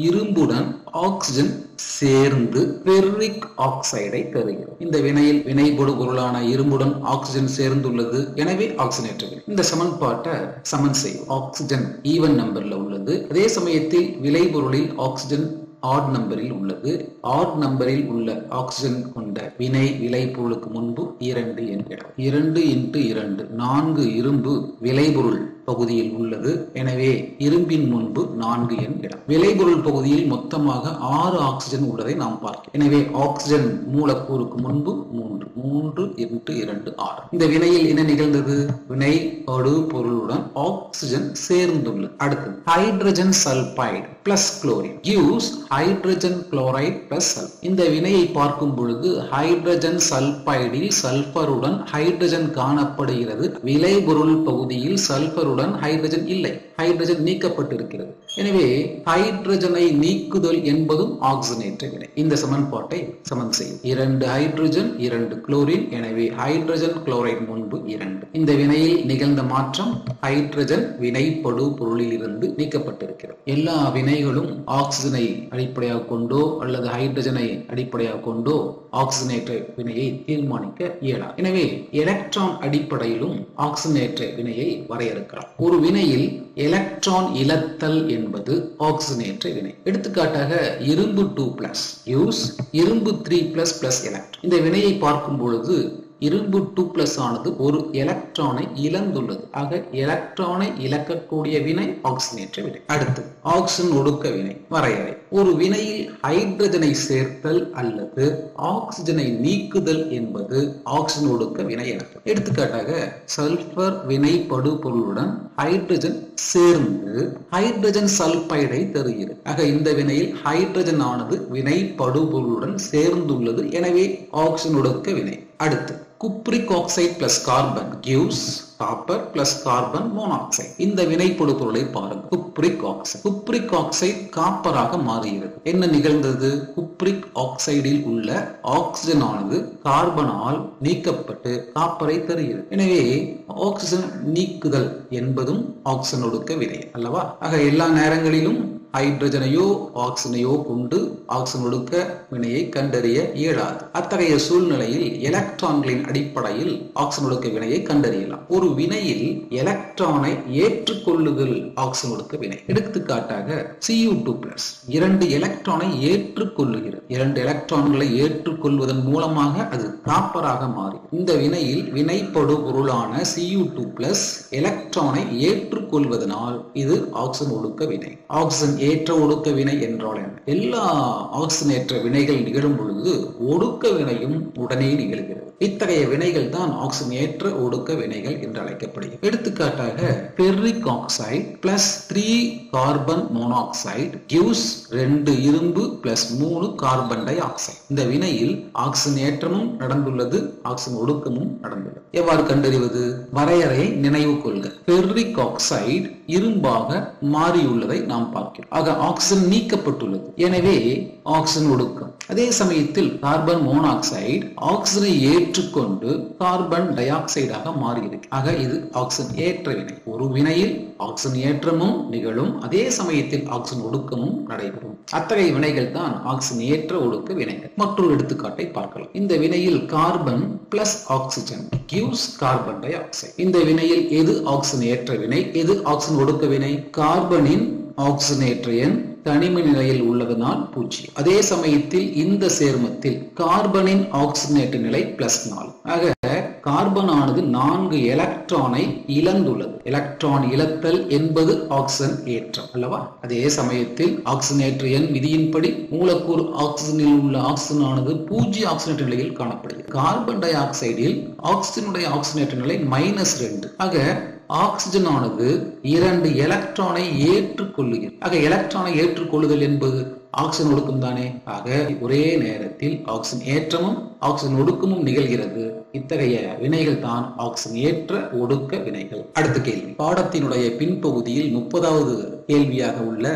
[SPEAKER 1] இரும்புடன் ஆக்சிஜன் சேர்ந்து ஃபெர்ரிக் ஆக்சைடை தருகிறது. இந்த வினையில் வினைபடு பொருளான இரும்புடன் ஆக்சிஜன் சேர்ந்துள்ளது, எனவே ஆக்சிஜனேற்ற வினை. இந்த சமன்பாட்டை சமன் செய்யும். ஆக்சிஜன் ஈவன் நம்பர்ல உள்ளது, அதே சமயத்தில் விளைபொருளில் ஆக்சிஜன் ஆட் நம்பரில் உள்ளது. ஆட் நம்பரில் உள்ள ஆக்சிஜன் கொண்ட வினை விளைபொருளுக்கு முன்பு 2 என்கிறோம். 2 × 2 4 இரும்பு விளைபொருள் பகுதியில் உள்ளது, எனவே இரும்பின் முன்பு 4 என்கிறோம். விளைபொருள் பகுதியில் மொத்தமாக 6 ஆக்சிஜன் உள்ளதை நாம் பார்க்கிறோம். எனவே ஆக்சிஜன் மூலக்கூறுக்கு முன்பு 3 × 2 6. இந்த வினையில் என்ன நிகழ்ந்தது? வினை படு பொருளுடன் ஆக்சிஜன் சேர்ந்துள்ளது. அடுத்து hydrogen sulphide plus chlorine gives hydrogen chloride plus sulphur. இந்த வினையை பார்க்கும் பொழுது ஹைட்ரஜன் சல்பைடில் சல்பருடன் ஹைட்ரஜன் காணப்படுகிறது. விளைபொருள் பகுதியில் சல்பருடன் ஹைட்ரஜன் இல்லை, ஹைட்ரஜன் நீக்கப்பட்டிருக்கிறது. எனவே ஹைட்ரஜனை நீக்குதல் என்பதும் ஆக்சிஜனேற்ற வினை. இந்த சமன்பாட்டை சமன் செய்யும். 2 ஹைட்ரஜன் 2 குளோரின், எனவே ஹைட்ரஜன் குளோரைடு முன்பு 2. இந்த வினையில் நிகழ்ந்த மாற்றம் ஹைட்ரஜன் வினைப்படு பொருளில் இருந்து நீக்கப்பட்டிருக்கிறது. எல்லா வினைகளும் ஆக்சிஜனை அடிப்படையாக கொண்டோ அல்லது ஹைட்ரஜனை அடிப்படையாக கொண்டோ ஆக்சிஜனேற்ற வினையை தீர்மானிக்க இயலாது. எனவே எலக்ட்ரான் அடிப்படையிலும் ஆக்சிஜனேற்ற வினையை வரையறுக்கலாம். ஒரு வினையில் எலக்ட்ரான் இழத்தல் என்பது ஆக்சிஜனேற்ற வினை. எடுத்துக்காட்டாக இரும்பு 2+ யூஸ் இரும்பு 3+ எலக்ட்ரான். இந்த வினையை பார்க்கும் பொழுது இரும்பு 2+ ஆனது ஒரு எலக்ட்ரானை இழந்துள்ளது. ஆக எலக்ட்ரானை இழக்கக்கூடிய வினை ஆக்சிஜனேற்ற வினை. அடுத்து ஆக்சிஜன் ஒடுக்க வினை வரையறை. ஒரு வினையில் ஹைட்ரஜனை சேர்த்தல் அல்லது ஆக்சிஜனை நீக்குதல் என்பது ஆக்சிஜன் ஒடுக்க வினை எனப்படும். எடுத்துக்காட்டாக சல்பர் வினைப்படு பொருளுடன் ஹைட்ரஜன் சேர்ந்து ஹைட்ரஜன் சல்பைடை தருகிறது. ஆக இந்த வினையில் ஹைட்ரஜன் ஆனது வினைப்படு பொருளுடன் சேர்ந்துள்ளது, எனவே ஆக்சிஜன் ஒடுக்க வினை. அடுத்து cupric oxide plus carbon gives
[SPEAKER 2] copper plus carbon monoxide. இந்த வினைப்படு பொருளை பாருங்க. Cupric oxide. குப்ரிக் ஆக்சைடு காப்பராக மாறுகிறது. என்ன நிகழ்ந்தது? குப்ரிக் ஆக்சைடில் உள்ள ஆக்சிஜன் ஆனது கார்பனால் நீக்கப்பட்டு காப்பரை தருகிறது. எனவே ஆக்சிஜன் நீக்குதல் என்பதும் ஆக்சிஜன் ஒடுக்க வினை அல்லவா? ஆக எல்லா நேரங்களிலும் ஹைட்ரஜனையோ ஆக்சிஜனையோ கொண்டு ஆக்சிஜன் ஒடுக்க வினையை கண்டறிய இயலாது. அத்தகைய சூழ்நிலையில் எலக்ட்ரான்களின் அடிப்படையில் ஆக்சிஜன் ஒடுக்க வினையை கண்டறியலாம். ஒரு வினையில் எலக்ட்ரானை ஏற்றுக்கொள்ளுதல் ஆக்சிஜன் ஒடுக்க வினை. எடுத்துக்காட்டாக Cu2+ 2 எலக்ட்ரானை ஏற்றுக்கொள்ளுகிறது. 2 எலக்ட்ரான்களை ஏற்றுக்கொள்வதன் மூலமாக அது காப்பராக மாறி இந்த வினையில் வினைப்படு பொருளான Cu2+ எலக்ட்ரானை ஏற்றுக்கொள்வதனால் இது ஆக்சிஜன் ஒடுக்க வினை. ஆக்சிஜன் ஏற்ற ஒடுக்க வினை என்றால் என்ன? எல்லா ஆக்சிஜன் ஏற்ற வினைகள் நிகழும் பொழுது ஒடுக்க வினையும் உடனே நிகழ்கிறது. இத்தகைய வினைகள் தான் ஆக்சிஜன் ஏற்ற ஒடுக்க வினைகள் என்று அழைக்கப்படுகிறது. எடுத்துக்காட்டாக ferric oxide plus 3 carbon monoxide gives 2 இரும்பு பிளஸ் 3 கார்பன் டை ஆக்சைடு. இந்த வினையில் ஆக்சிஜன் ஏற்றமும் நடந்துள்ளது, ஆக்சிஜன் ஒடுக்கமும் நடந்துள்ளது. எவ்வாறு கண்டறிவது? வரையறையை நினைவு கொள்க. ஃபெர்ரிக் ஆக்சைடு இரும்பாக மாறியுள்ளதை நாம் பார்க்கிறோம். ஆக ஆக்சிஜன் நீக்கப்பட்டுள்ளது, எனவே ஆக்சிஜன் ஒடுக்கம். அதே சமயத்தில் கார்பன் மோனாக்சைடு ஆக்சிஜனை ஏற்றுக்கொண்டு கார்பன் டை ஆக்சைடாக மாறுகிறது. ஆக இது ஆக்சிஜன் ஏற்ற வினை. ஒரு வினையில் ஆக்சிஜன் ஏற்றமும் நிகழும், அதே சமயத்தில் ஆக்சிஜன் ஒடுக்கமும் நடைபெறும். அத்தகைய வினைகள் தான் ஆக்சிஜன் ஏற்ற ஒடுக்க வினைகள். மற்றொரு எடுத்துக்காட்டை பார்க்கலாம். இந்த வினையில் carbon plus oxygen gives carbon di oxide. இந்த வினையில் எது ஆக்சிஜன் ஏற்ற வினை, எது ஆக்சிஜன் ஒடுக்க வினை? கார்பனின் ஆக்சிஜனேற்ற எண் தனிம நிலையில் உள்ளதனால் 0. அதே சமயத்தில் இந்த சேர்மத்தில் கார்பனின் ஆக்சிஜனேற்ற நிலை +4. ஆக கார்பன் ஆனது 4 எலக்ட்ரானை இழந்துள்ளது. எலக்ட்ரான் இழத்தல் என்பது ஆக்சிஜன் ஏற்றம் அல்லவா? அதே சமயத்தில் ஆக்சிஜனேற்ற எண் விதியின்படி மூலக்கூறு ஆக்சிஜனில் உள்ள ஆக்சிஜன் ஆனது 0 ஆக்சிஜனேற்ற நிலையில் காணப்படுகிறது. கார்பன் டை ஆக்சைடில் ஆக்சிஜனுடைய ஆக்சிஜனேற்ற நிலை -2. ஆக ஆக்சிஜன் ஆனது 2 எலக்ட்ரானை ஏற்றுக்கொள்ளுகிறது. ஆக எலக்ட்ரானை ஏற்றுக்கொள்ளுதல் என்பது ஆக்சிஜன் ஒடுக்கம் தானே. ஆக ஒரே நேரத்தில் ஆக்சிஜன் ஏற்றமும் ஆக்சிஜன் ஒடுக்கமும் நிகழ்கிறது. இத்தகைய வினைகள் தான் ஆக்சிஜன் ஏற்ற ஒடுக்க வினைகள். அடுத்த கேள்வி, பாடத்தினுடைய பின்பகுதியில் 30வது கேள்வியாக உள்ள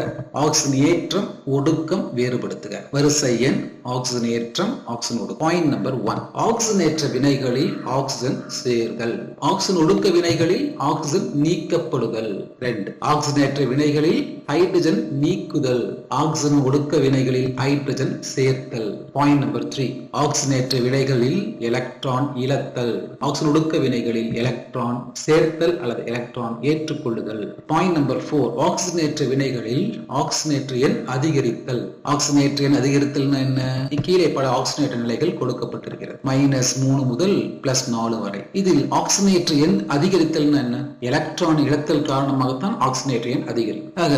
[SPEAKER 2] ஆக்சிஜன் ஏற்றம் ஒடுக்கம் வேறுபடுத்துக. வரிசை எண் ஆக்சிஜன் ஏற்றம் ஆக்சிஜன் ஒடுக்கம். பாயிண்ட் நம்பர் 1, ஆக்சிஜன் ஏற்ற வினைகளில் ஆக்சிஜன் சேர்தல், ஆக்சிஜன் ஒடுக்க வினைகளில் ஆக்சிஜன் நீக்கப்படுதல். 2, ஆக்சிஜன் ஏற்ற வினைகளில் ஹைட்ரஜன் நீக்குதல், ஆக்சிஜன் ஒடுக்க வினைகளில் ஹைட்ரஜன் சேர்த்தல். பாயிண்ட் நம்பர் 3, ஆக்சிஜன் ஏற்ற வினைகளில் எலக்ட்ரான் இழத்தல், ஆக்சிஜன் ஒடுக்க வினைகளில் எலக்ட்ரான் சேர்த்தல் அல்லது எலக்ட்ரான் ஏற்றுக்கொள்ளுதல். பாயிண்ட் நம்பர் 4, ஆக்சிஜன் ஏற்ற வினைகளில் ஆக்சிஜனேற்ற எண் அதிகரித்தல். ஆக்சிஜனேற்ற எண் அதிகரித்தல் என்ன? கீழே பல ஆக்சிஜனேற்ற நிலைகள் கொடுக்கப்பட்டிருக்கிறது, -3 முதல் +4 வரை. இதில் ஆக்சிஜனேற்ற எண் அதிகரித்தல் என்ன? எலக்ட்ரான் இழத்தல் காரணமாகத்தான் ஆக்சிஜனேற்ற எண் அதிகரிக்கும். ஆக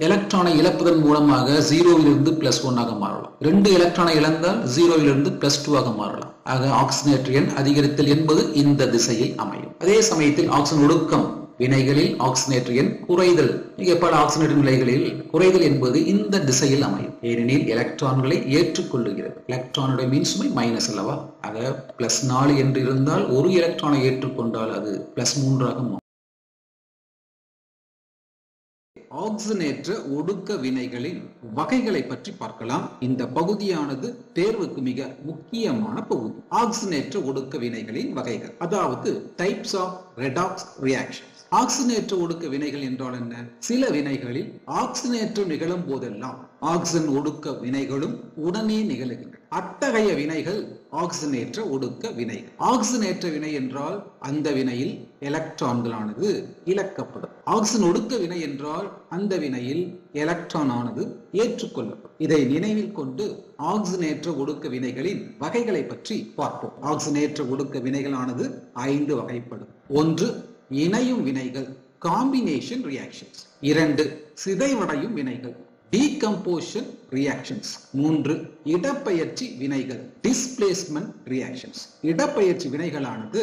[SPEAKER 2] எலக்ட்ரானை இழப்பதன் மூலமாக 0விலிருந்து +1 மாறலாம். 2 எலக்ட்ரானை இழந்தால் 0விலிருந்து +2 மாறலாம். ஆக ஆக்சிஜனேற்ற எண் அதிகரித்தல் என்பது இந்த திசையில் அமையும். அதே சமயத்தில் ஆக்சிஜன் ஒடுக்கம் வினைகளில் ஆக்சிஜனேற்ற எண் குறைதல், மிக பல ஆக்சிஜனேற்ற நிலைகளில் குறைதல் என்பது இந்த திசையில் அமையும். ஏனெனில் எலக்ட்ரான்களை ஏற்றுக்கொள்ளுகிறது. எலக்ட்ரானுடைய மின்சுமை மைனஸ் அல்லவா? ஆக +4 என்று இருந்தால் ஒரு எலக்ட்ரானை ஏற்றுக்கொண்டால் அது +3 மாறும். ஆக்சிஜனேற்ற ஒடுக்க வினைகளின் வகைகளை பற்றி பார்க்கலாம். இந்த பகுதியானது தேர்வுக்கு மிக முக்கியமான பகுதி. ஆக்சிஜனேற்ற ஒடுக்க வினைகளின் வகைகள், அதாவது டைப்ஸ் ஆஃப் ரெடாக்ஸ் ரியாக்ஷன். ஆக்சிஜனேற்ற ஒடுக்க வினைகள் என்றால் என்ன? சில வினைகளில் ஆக்சிஜனேற்றம் நிகழும் போதெல்லாம் ஆக்சிஜன் ஒடுக்க வினைகளும் உடனே நிகழுகின்றன. அத்தகைய வினைகள் ஆக்சிஜனேற்ற ஒடுக்க வினைகள். ஆக்சிஜனேற்ற வினை என்றால் அந்த வினையில் எலக்ட்ரான்களானது இழக்கப்படும். ஆக்சிஜன் ஒடுக்க வினை என்றால் அந்த வினையில் எலக்ட்ரான் ஆனது ஏற்றுக்கொள்ளப்படும். இதை நினைவில் கொண்டு ஆக்சிஜனேற்ற ஒடுக்க வினைகளின் வகைகளை பற்றி பார்ப்போம். ஆக்சிஜனேற்ற ஒடுக்க வினைகளானது 5 வகைப்படும். 1, இணையும் வினைகள், காம்பினேஷன் ரியாக்ஷன்ஸ். 2, சிதைவடையும் வினைகள், டீகம்போசிஷன் ரியாக்ஷன்ஸ். 3, இடப்பெயர்ச்சி வினைகள், டிஸ்பிளேஸ்மென்ட் ரியாக்ஷன்ஸ். இடப்பெயர்ச்சி வினைகளானது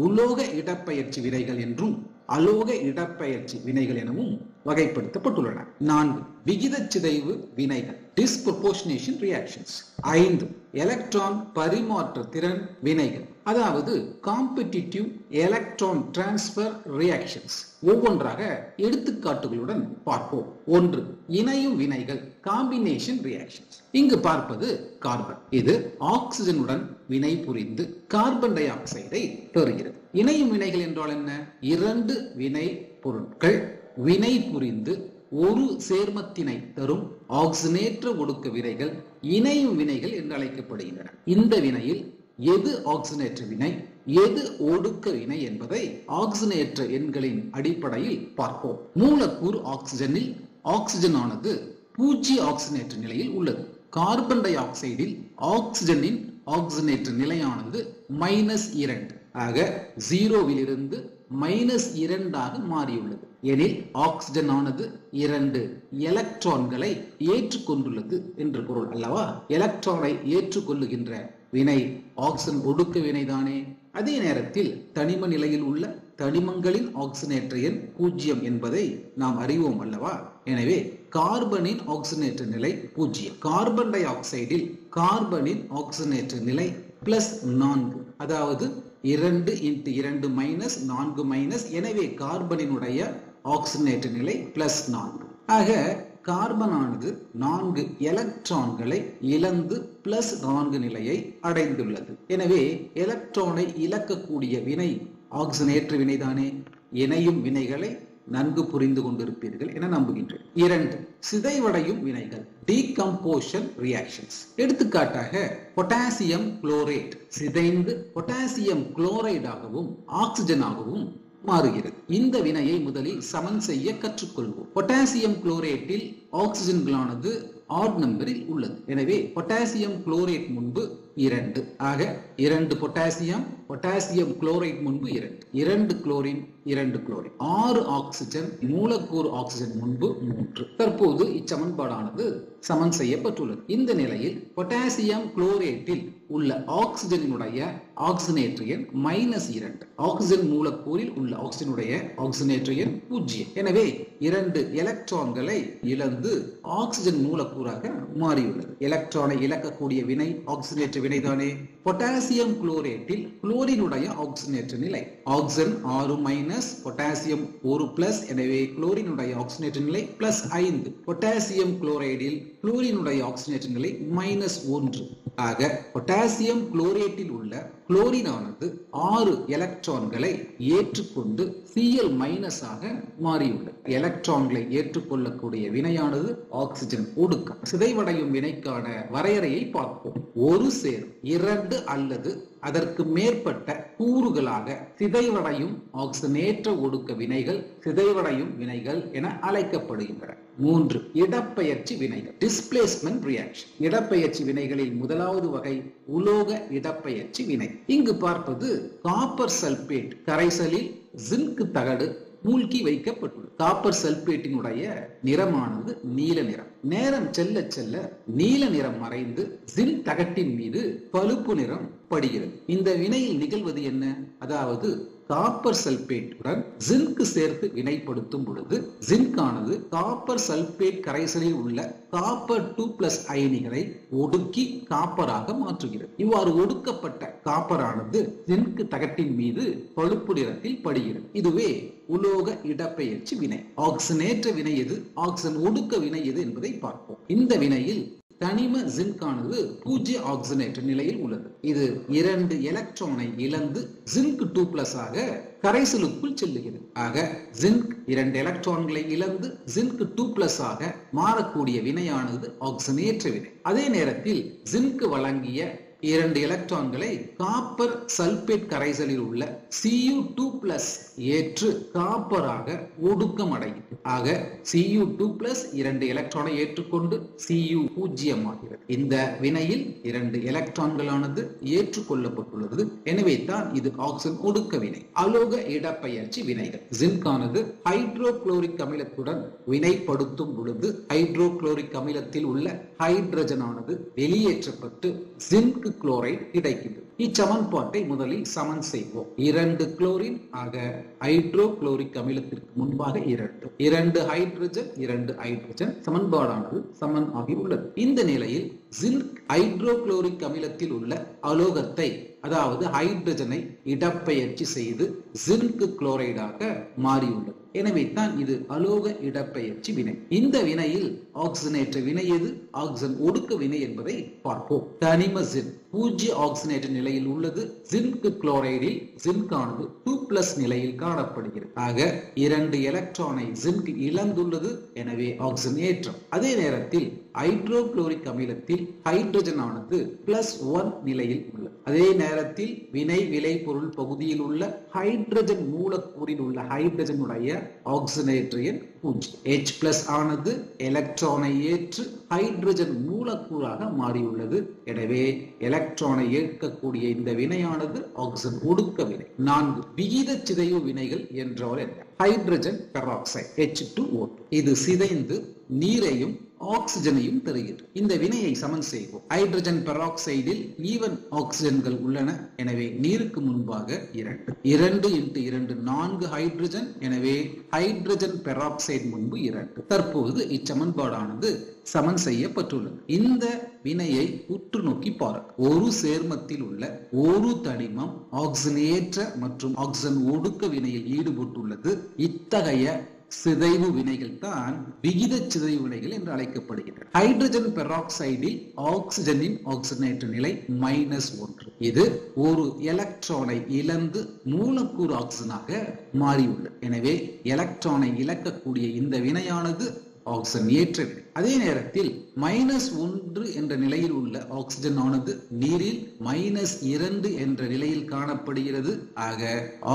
[SPEAKER 2] உலோக இடப்பெயர்ச்சி வினைகள் என்றும் அலோக இடப்பெயர்ச்சி வினைகள் எனவும் வகைப்படுத்தப்பட்டுள்ளன. 4 விகிதச் சிதைவு வினைகள் disproportionation reactions. 5 எலக்ட்ரான் பரிமாற்ற திறன் வினைகள், அதாவது காம்படிட்டிவ் எலக்ட்ரான் டிரான்ஸ்பர் ரியாக்ஷன்ஸ். ஒவ்வொன்றாக எடுத்துக்காட்டுகளுடன் பார்ப்போம். 1 இணையும் வினைகள் காம்பினேஷன் ரியாக்ஷன்ஸ். இங்கு பார்ப்பது கார்பன். இது ஆக்சிஜனுடன் வினை புரிந்து கார்பன் டை ஆக்சைடை பெறுகிறது. இணையும் வினைகள் என்றால் என்ன? 2 வினை பொருட்கள் வினை புரிந்து ஒரு சேர்மத்தினை தரும் ஆக்சிஜனேற்ற ஒடுக்க வினைகள் இணையும் வினைகள் என்று அழைக்கப்படுகின்றன. இந்த வினையில் எது ஆக்சிஜனேற்ற வினை, எது ஒடுக்க வினை என்பதை ஆக்சிஜனேற்ற எண்களின் அடிப்படையில் பார்ப்போம். மூலக்கூறு ஆக்சிஜனில் ஆக்சிஜன் ஆனது 0 ஆக்சிஜனேற்ற நிலையில் உள்ளது. கார்பன் டை ஆக்சைடில் ஆக்சிஜனின் ஆக்சிஜனேற்ற நிலையானது -2 ஆக 0விலிருந்து -2 ஆக மாறியுள்ளது. எனில் ஆக்சிஜன் ஆனது 2 எலக்ட்ரான்களை ஏற்றுக்கொண்டுள்ளது என்று பொருள் அல்லவா? எலக்ட்ரானை ஏற்றுக்கொள்ளுகின்ற வினை ஆக்சிஜன் ஒடுக்க வினைதானே. அதே நேரத்தில் தனிம நிலையில் உள்ள தனிமங்களின் ஆக்சிஜனேற்ற எண் 0 என்பதை நாம் அறிவோம் அல்லவா? எனவே கார்பனின் ஆக்சிஜனேற்ற நிலை 0. கார்பன் டை ஆக்சைடில் கார்பனின் ஆக்சிஜனேற்ற நிலை +4, அதாவது 2 × 2 -4 மைனஸ். எனவே கார்பனினுடைய ஆக்சிஜனேற்ற நிலை +4 ஆக கார்பன் ஆனது 4 எலக்ட்ரான்களை இழந்து +4 நிலையை அடைந்துள்ளது. எனவே எலக்ட்ரானை இழக்கக்கூடிய வினை ஆக்சிஜனேற்ற வினைதானே. இணையும் வினைகளை நன்கு புரிந்து கொண்டிருப்பீர்கள் என நம்புகின்றேன். 2 சிதைவடையும் வினைகள் டீகம்போஷன் ரியாக்ஷன்ஸ். எடுத்துக்காட்டாக பொட்டாசியம் குளோரைட் சிதைந்து பொட்டாசியம் குளோரைடாகவும் ஆக்சிஜனாகவும் மாறுகிறது. இந்த வினையை முதலில் சமன் செய்ய கற்றுக்கொள்வோம். பொட்டாசியம் குளோரேட்டில் ஆக்சிஜன்களானது ஆட் நம்பரில் உள்ளது. எனவே பொட்டாசியம் குளோரைட் முன்பு 2 ஆக 2 பொட்டாசியம், பொட்டாசியம் குளோரைட் முன்பு 2 குளோரின், 2 குளோரின், 6 ஆக்சிஜன், மூலக்கூறு ஆக்சிஜன் முன்பு 3. தற்போது இச்சமன்பாடானது சமன் செய்யப்பட்டுள்ளது. இந்த நிலையில் பொட்டாசியம் குளோரேட்டில் உள்ள ஆக்சிஜனுடைய ஆக்சிஜனேற்ற எண் -2. ஆக்சிஜன் மூலக்கூறில் உள்ள ஆக்சிஜனுடைய ஆக்சிஜனேற்ற எண் 0. எனவே 2 எலக்ட்ரான்களை இழந்து ஆக்சிஜன் மூலக்கூறாக மாறியுள்ளது. எலக்ட்ரானை இழக்கக்கூடிய வினை ஆக்சிஜனேற்ற வினைதானே. பொட்டாசியம் குளோரேட்டில் குளோரினுடைய ஆக்சிஜனேற்ற நிலை ஆக்சிஜன் 6- பொட்டாசியம் 1+, எனவே குளோரினுடைய ஆக்சிஜனேற்ற நிலை +5. பொட்டாசியம் குளோரைடில் குளோரினுடைய ஆக்சிஜனேற்ற நிலை -1 ஆக பொட்டாசியம் குளோரேட்டில் உள்ள குளோரினானது 6 எலக்ட்ரான்களை ஏற்றுக்கொண்டு Cl- ஆக மாறியுள்ளது. எலக்ட்ரான்களை ஏற்றுக்கொள்ளக்கூடிய வினையானது ஆக்சிஜன் ஒடுக்கம். சிதைவடையும் வினைக்கான வரையறையை பார்ப்போம். ஒரு சேர் 2 அல்லது அதற்கு மேற்பட்ட கூறுகளாக சிதைவடையும் ஆக்சிஜனேற்ற ஒடுக்க வினைகள் சிதைவடையும் வினைகள் என அழைக்கப்படுகின்றன. 3 இடப்பெயர்ச்சி வினைகள் டிஸ்பிளேஸ்மென்ட் ரியாக்ஷன். இடப்பெயர்ச்சி வினைகளில் முதலாவது வகை உலோக இடப்பெயர்ச்சி வினை. இங்கு பார்ப்பது காப்பர் சல்பேட் கரைசலில் ஜிங்க் தகடு மூழ்கி வைக்கப்பட்டுள்ளது. காப்பர் சல்பேட்டினுடைய நிறமானது நீல நிறம். நேரம் செல்ல செல்ல நீல நிறம் மறைந்து ஜிங்க் தகட்டின் மீது பழுப்பு நிறம் படுகிறது. இந்த வினையில் நிகழ்வது என்ன? அதாவது காப்பர் சல்பேட்டுடன் ஜிங்க் சேர்த்து வினைப்படுத்தும் பொழுது ஜிங்க் ஆனது காப்பர் சல்பேட் கரைசலில் உள்ள காப்பர் 2+ அயனிகளை ஒடுக்கி காப்பராக மாற்றுகிறது. இவ்வாறு ஒடுக்கப்பட்ட காப்பரானது ஜிங்க் தகட்டின் மீது பழுப்பு நிறத்தில் படுகிறது. இதுவே உலோக இடப்பெயர்ச்சி வினை. ஆக்சிஜனேற்ற வினை எது, ஆக்சிஜன் ஒடுக்க வினை எது என்பதை பார்ப்போம். இந்த வினையில் தனிம ஜிங்க் ஆனது 0 ஆக்சிஜனேற்ற நிலையில் உள்ளது. இது 2 எலக்ட்ரானை இழந்து ஜிங்க் 2+ ஆக கரைசலுக்குள் செல்லுகிறது. ஆக ஜிங்க் 2 எலக்ட்ரான்களை இழந்து ஜிங்க் 2+ ஆக மாறக்கூடிய வினையானது ஆக்சிஜனேற்ற வினை. அதே நேரத்தில் ஜிங்க் வழங்கிய 2 எலக்ட்ரான்களை காப்பர் சல்பேட் கரைசலில் உள்ள Cu2+ ஏற்று காப்பராக ஒடுக்கம் அடைகிறது. ஆக Cu2+ 2 எலக்ட்ரானை ஏற்றுக்கொண்டு Cu 0 ஆகிறது. இந்த வினையில் 2 எலக்ட்ரான்களானது ஏற்றுக்கொள்ளப்பட்டுள்ளது. எனவே தான் இது ஆக்சிஜன் ஒடுக்க வினை. அலோக இடப்பெயர்ச்சி வினைகள். ஜிங்க் ஆனது ஹைட்ரோகுளோரிக் அமிலத்துடன் வினைப்படுத்தும் பொழுது ஹைட்ரோகுளோரிக் அமிலத்தில் உள்ள ஹைட்ரஜன் ஆனது வெளியேற்றப்பட்டு ஜிங்க் குளோரைடு கிடைக்கின்றது. இச்சமன்பாட்டை முதலில் சமன் செய்வோம். 2 குளோரின் ஆக ஹைட்ரோகுளோரிக் அமிலத்திற்கு முன்பாக 2 ஹைட்ரஜன் 2 ஹைட்ரஜன் சமன்பாடானது சமன் ஆகி உள்ளது. இந்த நிலையில் ஜிங்க் ஹைட்ரோகுளோரிக் அமிலத்தில் உள்ள அலோகத்தை அதாவது ஹைட்ரஜனை இடப்பெயர்ச்சி செய்து ஜிங்க் குளோரைடாக மாறியுள்ளது. எனவே தான் இது அலோக இடப்பெயர்ச்சி வினை. இந்த வினையில் ஆக்சிஜனேற்ற வினை எது, ஆக்சிஜன் ஒடுக்க வினை என்பதை பார்ப்போம். தனிம ஜிங்க் பூஜ்ய ஆக்சிஜனேற்ற நிலையில் உள்ளது. ஜிங்க் குளோரைடில் ஜிங்க் ஆனது 2+ நிலையில் காணப்படுகிறது. ஆக 2 எலக்ட்ரானை ஜிங்க் இழந்துள்ளது. எனவே ஆக்சிஜன் ஏற்றம். அதே நேரத்தில் ஹைட்ரோகுளோரிக் அமிலத்தில் ஹைட்ரஜன் ஆனது +1 நிலையில் உள்ளது. அதே நேரத்தில் வினை விளைபொருள் பகுதியில் உள்ள ஹைட்ரஜன் மூலக்கூறில் உள்ள ஹைட்ரஜனுடைய ஆக்சிஜனேற்ற எண் 0. H+ ஆனது எலக்ட்ரானை ஏற்று ஹைட்ரஜன் மூலக்கூறாக மாறியுள்ளது. எனவே எலக்ட்ரானை ஏற்கக்கூடிய இந்த வினையானது ஆக்சிஜன் ஒடுக்க வினை. 4 விகித சிதைவு வினைகள் என்றால் என்ன? ஹைட்ரஜன் பெராக்சைடு H2O2 இது சிதைந்து நீரையும் ஆக்சிஜனையும் தருகிறது. இந்த வினையை சமன் செய்வோம். ஹைட்ரஜன் பெராக்சைடில் ஈவன் ஆக்சிஜன்கள் உள்ளன. எனவே நீருக்கு முன்பாக 2 2 × 2 4 ஹைட்ரஜன். எனவே ஹைட்ரஜன் பெராக்சைடு முன்பு 2. தற்போது இச்சமன்பாடானது சமன் செய்யப்பட்டுள்ளது. இந்த வினையை உற்று நோக்கி பாருங்கள். ஒரு சேர்மத்தில் உள்ள ஒரு தனிமம் ஆக்சிஜனேற்ற மற்றும் ஆக்சிஜன் ஒடுக்க வினையில் ஈடுபட்டுள்ளது. இத்தகைய சிதைவு வினைகள் தான் விகித சிதைவு வினைகள் என்று அழைக்கப்படுகின்றன. ஹைட்ரஜன் பெராக்சைடில் ஆக்சிஜனின் ஆக்சிஜனேற்ற நிலை -1. இது ஒரு எலக்ட்ரானை இழந்து மூலக்கூறு ஆக்சிஜனாக மாறியுள்ளது. எனவே எலக்ட்ரானை இழக்கக்கூடிய இந்த வினையானது ஆக்சிஜன் ஏற்ற வினை. அதே நேரத்தில் -1 என்ற நிலையில் உள்ள ஆக்சிஜன் ஆனது நீரில் -2 என்ற நிலையில் காணப்படுகிறது. ஆக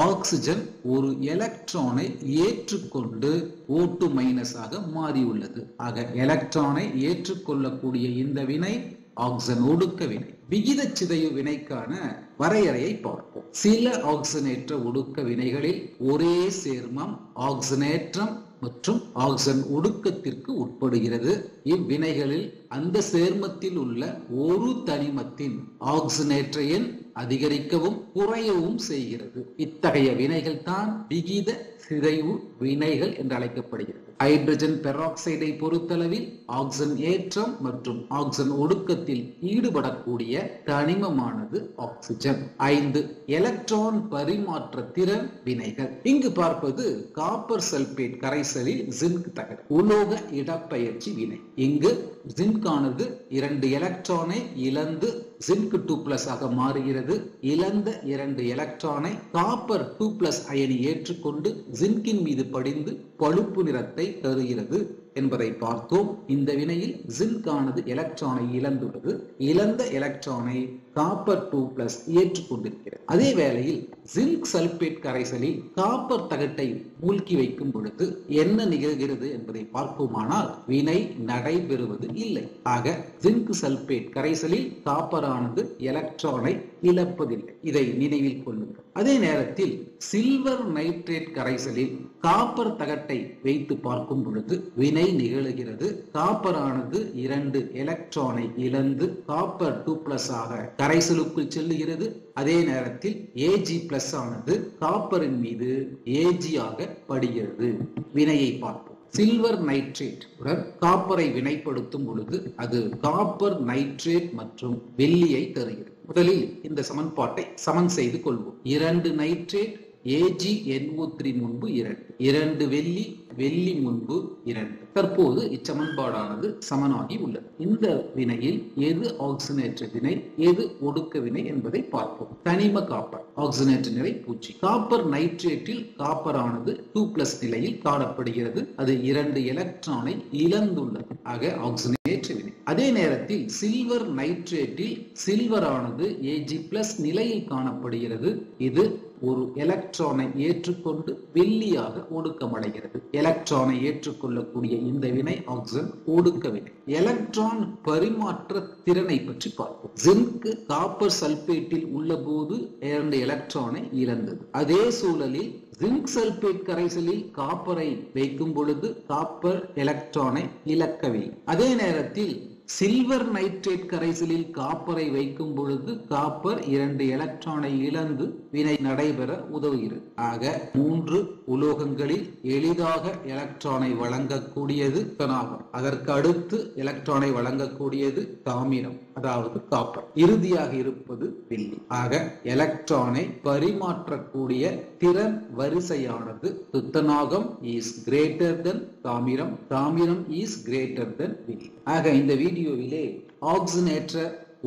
[SPEAKER 2] ஆக்சிஜன் ஒரு எலக்ட்ரானை ஏற்றுக்கொண்டு O2- ஆக மாறியுள்ளது. ஆக எலக்ட்ரானை ஏற்றுக்கொள்ளக்கூடிய இந்த வினை ஆக்சிஜன் ஒடுக்க வினை. விகித சிதைவு வினைக்கான வரையறையை பார்ப்போம். சில ஆக்சிஜனேற்ற ஒடுக்க வினைகளில் ஒரே சேர்மம் ஆக்சிஜனேற்றம் மற்றும் ஆக்சிஜன் ஒடுக்கத்திற்கு உட்படுகிறது. இவ்வினைகளில் அந்த சேர்மத்தில் உள்ள ஒரு தனிமத்தின் ஆக்சிஜனேற்ற எண் அதிகரிக்கவும் குறையவும் செய்கிறது. இத்தகைய வினைகள் தான் விகித சிதைவு வினைகள் என்று அழைக்கப்படுகிறது. ஹைட்ரஜன் பெராக்சைடை பொறுத்தளவில் ஆக்சிஜன் ஏற்றம் மற்றும் ஆக்சிஜன் ஒடுக்கத்தில் ஈடுபடக்கூடிய தனிமமானது ஆக்சிஜன். 5 எலக்ட்ரான் பரிமாற்ற திறன் வினைகள். இங்கு பார்ப்பது காப்பர் சல்பேட் கரைசலில் ஜிங்க் தகடு உலோக இடப்பெயர்ச்சி வினை. இங்கு ஜிங்க் ஆனது 2 எலக்ட்ரானை இழந்து ஜிங்க் 2+ ஆக மாறுகிறது. இழந்த 2 எலக்ட்ரானை காப்பர் 2+ அயனி ஏற்றுக்கொண்டு ஜிங்கின் மீது படிந்து பழுப்பு நிறத்தை தருகிறது என்பதை பார்த்தோம். இந்த வினையில் ஜிங்க் ஆனது எலக்ட்ரானை இழந்துள்ளது. இழந்த எலக்ட்ரானை காப்பர் 2+ ஏற்றுக்கொண்டிருக்கிறது. அதே வேளையில் ஜிங்க் சல்பேட் கரைசலில் காப்பர் தகட்டை மூழ்கி வைக்கும் பொழுது என்ன நிகழ்கிறது என்பதை பார்ப்போமானால் வினை நடைபெறுவது இல்லை. ஆக ஜிங்க் சல்பேட் கரைசலில் காப்பரானது எலக்ட்ரானை இழப்பதில்லை. இதை நினைவில் கொள்ளுங்கள். அதே நேரத்தில் சில்வர் நைட்ரேட் கரைசலில் காப்பர் தகட்டை வைத்து பார்க்கும் பொழுது வினை நிகழுகிறது. காப்பரானது 2 எலக்ட்ரானை இழந்து காப்பர் 2+ ஆக கரைசலுக்குள் செல்லுகிறது. அதே நேரத்தில் Ag+ ஆனது காப்பரின் மீது Ag ஆக படுகிறது. வினையை பார்ப்போம். சில்வர் நைட்ரேட் உடன் காப்பரை வினைப்படுத்தும் பொழுது அது காப்பர் நைட்ரேட் மற்றும் வெள்ளியை தருகிறது. முதலில் இந்த சமன்பாட்டை சமன் செய்து கொள்வோம். 2 நைட்ரேட் AgNO3 முன்பு 2 வெள்ளி வெள்ளி முன்பு 2. தற்போது இச்சமன்பாடானது சமனாகி உள்ளது. இந்த வினையில் எது ஆக்சிஜனேற்ற வினை எது ஒடுக்க வினை என்பதை பார்ப்போம். தனிம காப்பர் ஆக்சிஜனேற்ற நிலை 0. காப்பர் நைட்ரேட்டில் காப்பர் ஆனது 2+ நிலையில் காணப்படுகிறது. அது 2 எலக்ட்ரானை இழந்துள்ளது. ஆக ஆக்சிஜனேற்ற வினை. அதே நேரத்தில் சில்வர் நைட்ரேட்டில் சில்வர் ஆனது Ag+ நிலையில் காணப்படுகிறது. இது ஒரு எலக்ட்ரானை ஏற்றுக்கொண்டு வெள்ளியாக ஒடுக்கமடைகிறது. எலக்ட்ரானை ஏற்றுக்கொள்ளக்கூடிய இந்த வினை ஆக்சிஜன் ஒடுக்க வினை. எலக்ட்ரான் பரிமாற்ற திறனை பற்றி பார்ப்போம். ஜிங்க் காப்பர் சல்பேட்டில் உள்ள போது 2 எலக்ட்ரானை இழந்தது. அதே சூழலில் ஜிங்க் சல்பேட் கரைசலில் காப்பரை வைக்கும் பொழுது காப்பர் எலக்ட்ரானை இழக்கவில்லை. அதே நேரத்தில் சில்வர் நைட்ரேட் கரைசலில் காப்பரை வைக்கும் பொழுது காப்பர் 2 எலக்ட்ரானை இழந்து வினை நடைபெற உதவுகிறது. ஆக 3 உலோகங்களில் எளிதாக எலக்ட்ரானை வழங்கக்கூடியது தனாகம். அதற்கு அடுத்து எலக்ட்ரானை வழங்கக்கூடியது தாமிரம், அதாவது காப்பர். இறுதியாக இருப்பது வெள்ளி. ஆக எலக்ட்ரானை பரிமாற்றக்கூடிய திறன் வரிசையானது துத்தநாகம் இஸ் கிரேட்டர் தென் தாமிரம், தாமிரம் இஸ் கிரேட்டர் தென் வெள்ளி. ஆக இந்த வீடியோவிலே ஆக்சினேற்ற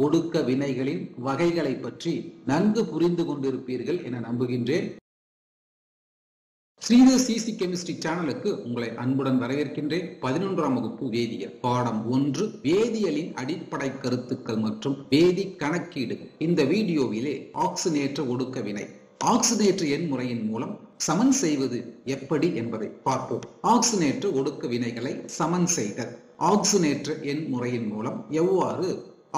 [SPEAKER 2] ஒடுக்க வினைகளின் வகைகளை பற்றி நன்கு புரிந்து கொண்டிருப்பீர்கள் என நம்புகின்றேன். ஸ்ரீதர் சிசி கெமிஸ்ட்ரி சேனலுக்கு உங்களை அன்புடன் வரவேற்கின்றேன். 11ஆம் வகுப்பு வேதியியல் பாடம் 1 வேதியியலின் அடிப்படை கருத்துக்கள் மற்றும் வேதி கணக்கீடுகள். இந்த வீடியோவிலே ஆக்சினேற்ற ஒடுக்க வினை, ஆக்சினேற்ற எண் முறையின் மூலம் சமன் செய்வது எப்படி என்பதை பார்ப்போம். ஆக்சினேற்ற ஒடுக்க வினைகளை சமன் செய்தல். ஆக்சினேற்ற எண் முறையின் மூலம் எவ்வாறு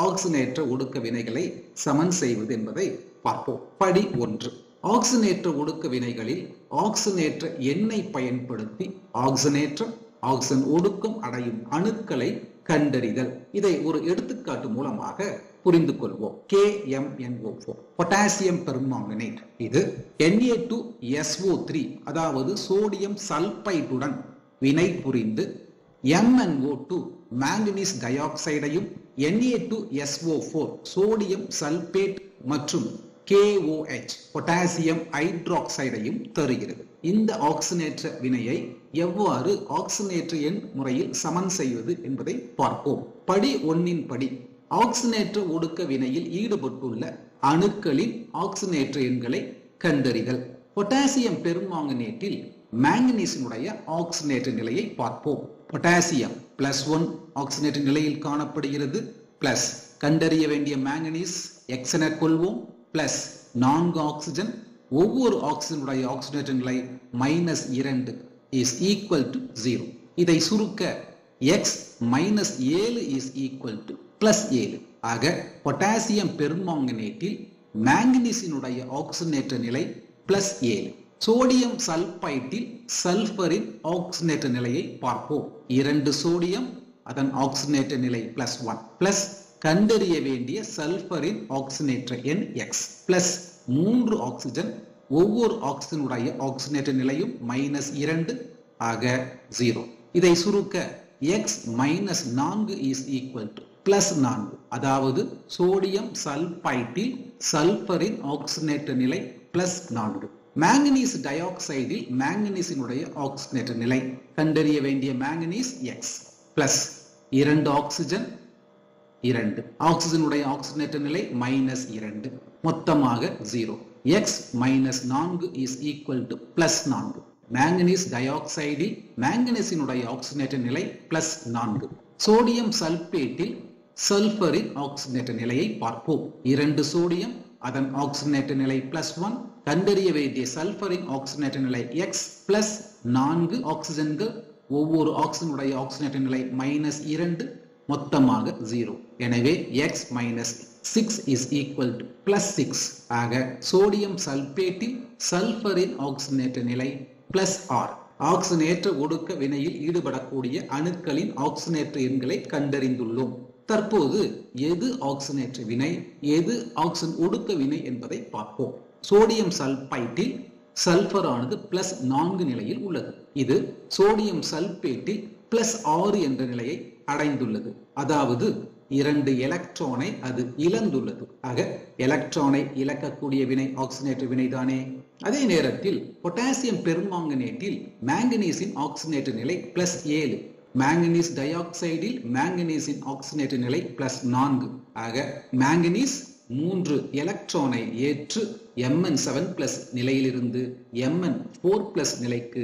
[SPEAKER 2] ஆக்சினேற்ற ஒடுக்க வினைகளை சமன் செய்வது என்பதை பார்ப்போம். படி 1. ஆக்சினேற்ற ஒடுக்க வினைகளில் ஆக்சினேற்ற எண்ணை பயன்படுத்தி ஆக்சினேற்ற ஆக்சிஜன் ஒடுக்கம் அடையும் அணுக்களை கண்டறிதல். இதை ஒரு எடுத்துக்காட்டு மூலமாக புரிந்து கொள்வோம். KMnO4 potassium permanganate. இது Na2SO3 அதாவது சோடியம் சல்பைடுடன் வினை புரிந்து MnO2 மாங்கனீஸ் டை ஆக்சைடையும் Na2SO4 சோடியம் சல்பேட் மற்றும் KOH பொட்டாசியம் ஹைட்ராக்சைடையும் தருகிறது. இந்த ஆக்சினேற்ற வினையை எவ்வாறு ஆக்சினேற்ற எண் முறையில் சமன் செய்வது என்பதை பார்ப்போம். படி 1 படி ஆக்சினேற்ற ஒடுக்க வினையில் ஈடுபட்டுள்ள அணுக்களின் ஆக்சினேற்ற எண்களை கண்டறிதல். பொட்டாசியம் பெர்மாங்கனேட்டில் மாங்கனீசினுடைய ஆக்சினேற்ற நிலையை பார்ப்போம். பொட்டாசியம் +1 ஆக்சினேற்ற நிலையில் காணப்படுகிறது. பிளஸ் கண்டறிய வேண்டிய மாங்கனீஸ் X என கொள்வோம். Plus 4 oxygen. ஒவ்வொரு ஆக்சிஜனுடைய ஆக்சிஜனேற்ற நிலை -2 இஸ் ஈக்குவல் டு 0. இதை சுருக்க X -7 இஸ் ஈக்குவல் டு +7. ஆக பொட்டாசியம் பெர்மாங்கனேட்டில் மாங்கனீசினுடைய ஆக்சிஜனேற்ற நிலை +7. சோடியம் சல்பைட்டில் சல்பரின் ஆக்சிஜனேற்ற நிலையை பார்ப்போம். 2 சோடியம், அதன் ஆக்சிஜனேற்ற நிலை +1. பிளஸ் கண்டறிய வேண்டிய சல்பரின் ஆக்சிஜனேற்ற எண் X. பிளஸ் 3 ஆக்சிஜன், ஒவ்வொரு ஆக்சிஜனுடைய ஆக்சிஜனேற்ற நிலையும் -2 ஆக 0. இதை சுருக்க X -4 இஸ் ஈக்குவல் டு +4. அதாவது சோடியம் சல்பைட்டில் சல்பரின் ஆக்சிஜனேற்ற நிலை +4. மாங்கனீஸ் டை ஆக்சைடில் மாங்கனீசினுடைய ஆக்சிஜனேற்ற நிலை கண்டறிய வேண்டிய மாங்கனீஸ் X. பிளஸ் 2 ஆக்சிஜன், 2 ஆக்சிஜனுடைய ஆக்சிஜனேற்ற நிலை -2, மொத்தமாக 0. X -4 is equal to +4. Manganese di ஆக்சைடில் மாங்கனீசினுடைய ஆக்சிஜனேற்ற நிலை +4. சோடியம் சல்பேட்டில் சல்பரின் ஆக்சிஜனேற்ற நிலையை பார்ப்போம். 2 சோடியம், அதன் ஆக்சிஜனேற்ற நிலை +1. கண்டறிய வேண்டிய சல்பரின் ஆக்சிஜனேற்ற நிலை X. பிளஸ் 4 ஆக்சிஜன்கள், ஒவ்வொரு ஆக்சிஜனுடைய ஆக்சிஜனேற்ற நிலை -2, மொத்தமாக 0. எனவே X -6 இஸ் ஈக்குவல் டு +6. ஆக சோடியம் சல்பேட்டில் சல்பரின் ஆக்சிஜனேற்ற நிலை +6. ஆக்சினேற்ற ஒடுக்க வினையில் ஈடுபடக்கூடிய அணுக்களின் ஆக்சினேற்ற எண்களை கண்டறிந்துள்ளோம். தற்போது எது ஆக்சினேற்ற வினை, எது ஆக்சிஜன் ஒடுக்க வினை என்பதை பார்ப்போம். சோடியம் சல்பைட்டில் சல்பர் ஆனது +4 நிலையில் உள்ளது. இது சோடியம் சல்பேட்டில் +6 என்ற நிலையை அடைந்துள்ளது. அதாவது 2 எலக்ட்ரானை அது இழந்துள்ளது. ஆக எலக்ட்ரானை இழக்கக்கூடிய வினை ஆக்சினேற்ற வினைதானே. அதே நேரத்தில் பொட்டாசியம் பெர்மாங்கனேட்டில் மாங்கனீசின் ஆக்சினேற்ற நிலை +7. மாங்கனீஸ் டை ஆக்சைடில் மாங்கனீசின் ஆக்சினேற்ற நிலை +4. ஆக மாங்கனீஸ் 3 எலக்ட்ரானை ஏற்று Mn7+ நிலையிலிருந்து Mn4+ நிலைக்கு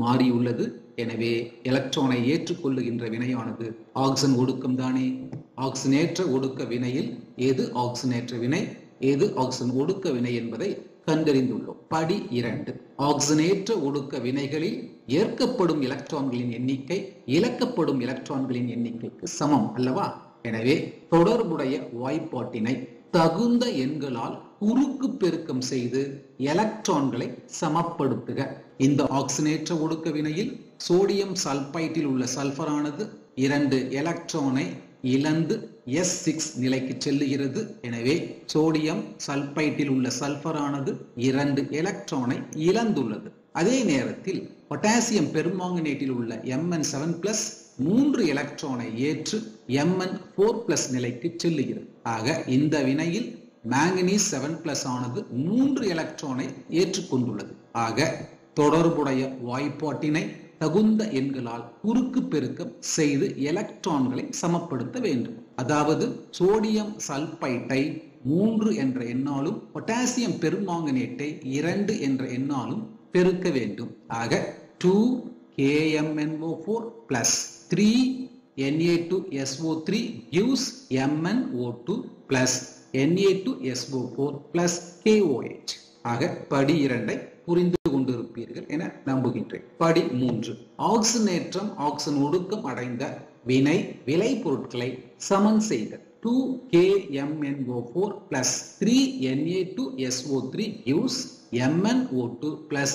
[SPEAKER 2] மாறியுள்ளது. எனவே எலக்ட்ரானை ஏற்றுக்கொள்ளுகின்ற வினையானது ஆக்சிஜன் ஒடுக்கம் தானே. ஆக்சினேற்ற ஒடுக்க வினையில் எது ஆக்சினேற்ற வினை, எது ஆக்சிஜன் ஒடுக்க வினை என்பதை கண்டறிந்துள்ளோம். படி 2. ஆக்சினேற்ற ஒடுக்க வினைகளில் ஏற்கப்படும் எலக்ட்ரான்களின் எண்ணிக்கை இழக்கப்படும் எலக்ட்ரான்களின் எண்ணிக்கைக்கு சமம் அல்லவா. எனவே தொடர்புடைய வாய்ப்பாட்டினை தகுந்த எண்களால் குறுக்கு பெருக்கம் செய்து எலக்ட்ரான்களை சமப்படுத்துக. இந்த ஆக்சினேற்ற ஒடுக்க வினையில் சோடியம் சல்பைட்டில் உள்ள சல்பரானது 2 எலக்ட்ரானை
[SPEAKER 1] இழந்து S6 நிலைக்கு செல்லுகிறது. எனவே சோடியம் சல்பைட்டில் உள்ள சல்பரானது 2 எலக்ட்ரானை இழந்துள்ளது. அதே நேரத்தில் பொட்டாசியம் பெர்மாங்கனேட்டில் உள்ள Mn7+ 3 எலக்ட்ரானை ஏற்று Mn4+ நிலைக்கு செல்லுகிறது. ஆக இந்த வினையில் மாங்கனீஸ் 7+ ஆனது 3 எலக்ட்ரானை ஏற்றுக்கொண்டுள்ளது. ஆக தொடர்புடைய வாய்ப்பாட்டினை தகுந்த எண்களால் குறுக்கு பெருக்கம் செய்து எலக்ட்ரான்களை சமப்படுத்த வேண்டும். அதாவது சோடியம் சல்பைட்டை 3 என்ற எண்ணாலும் பொட்டாசியம் பெர்மாங்கனேட்டை 2 என்ற எண்ணாலும் பெருக்க வேண்டும். ஆக 2KMnO4 plus 3Na2SO3 gives MnO2 plus Na2SO4 plus KOH. ஆக படி 2 புரிந்து கொண்டிருப்பீர்கள் என நம்புகின்றேன். படி 3 ஆக்சினேற்றம் ஆக்சின் ஒடுக்கம் அடைந்த வினை விளைபொருட்களை சமன் செய்க. 2KMnO4 plus 3Na2SO3 gives MnO2 plus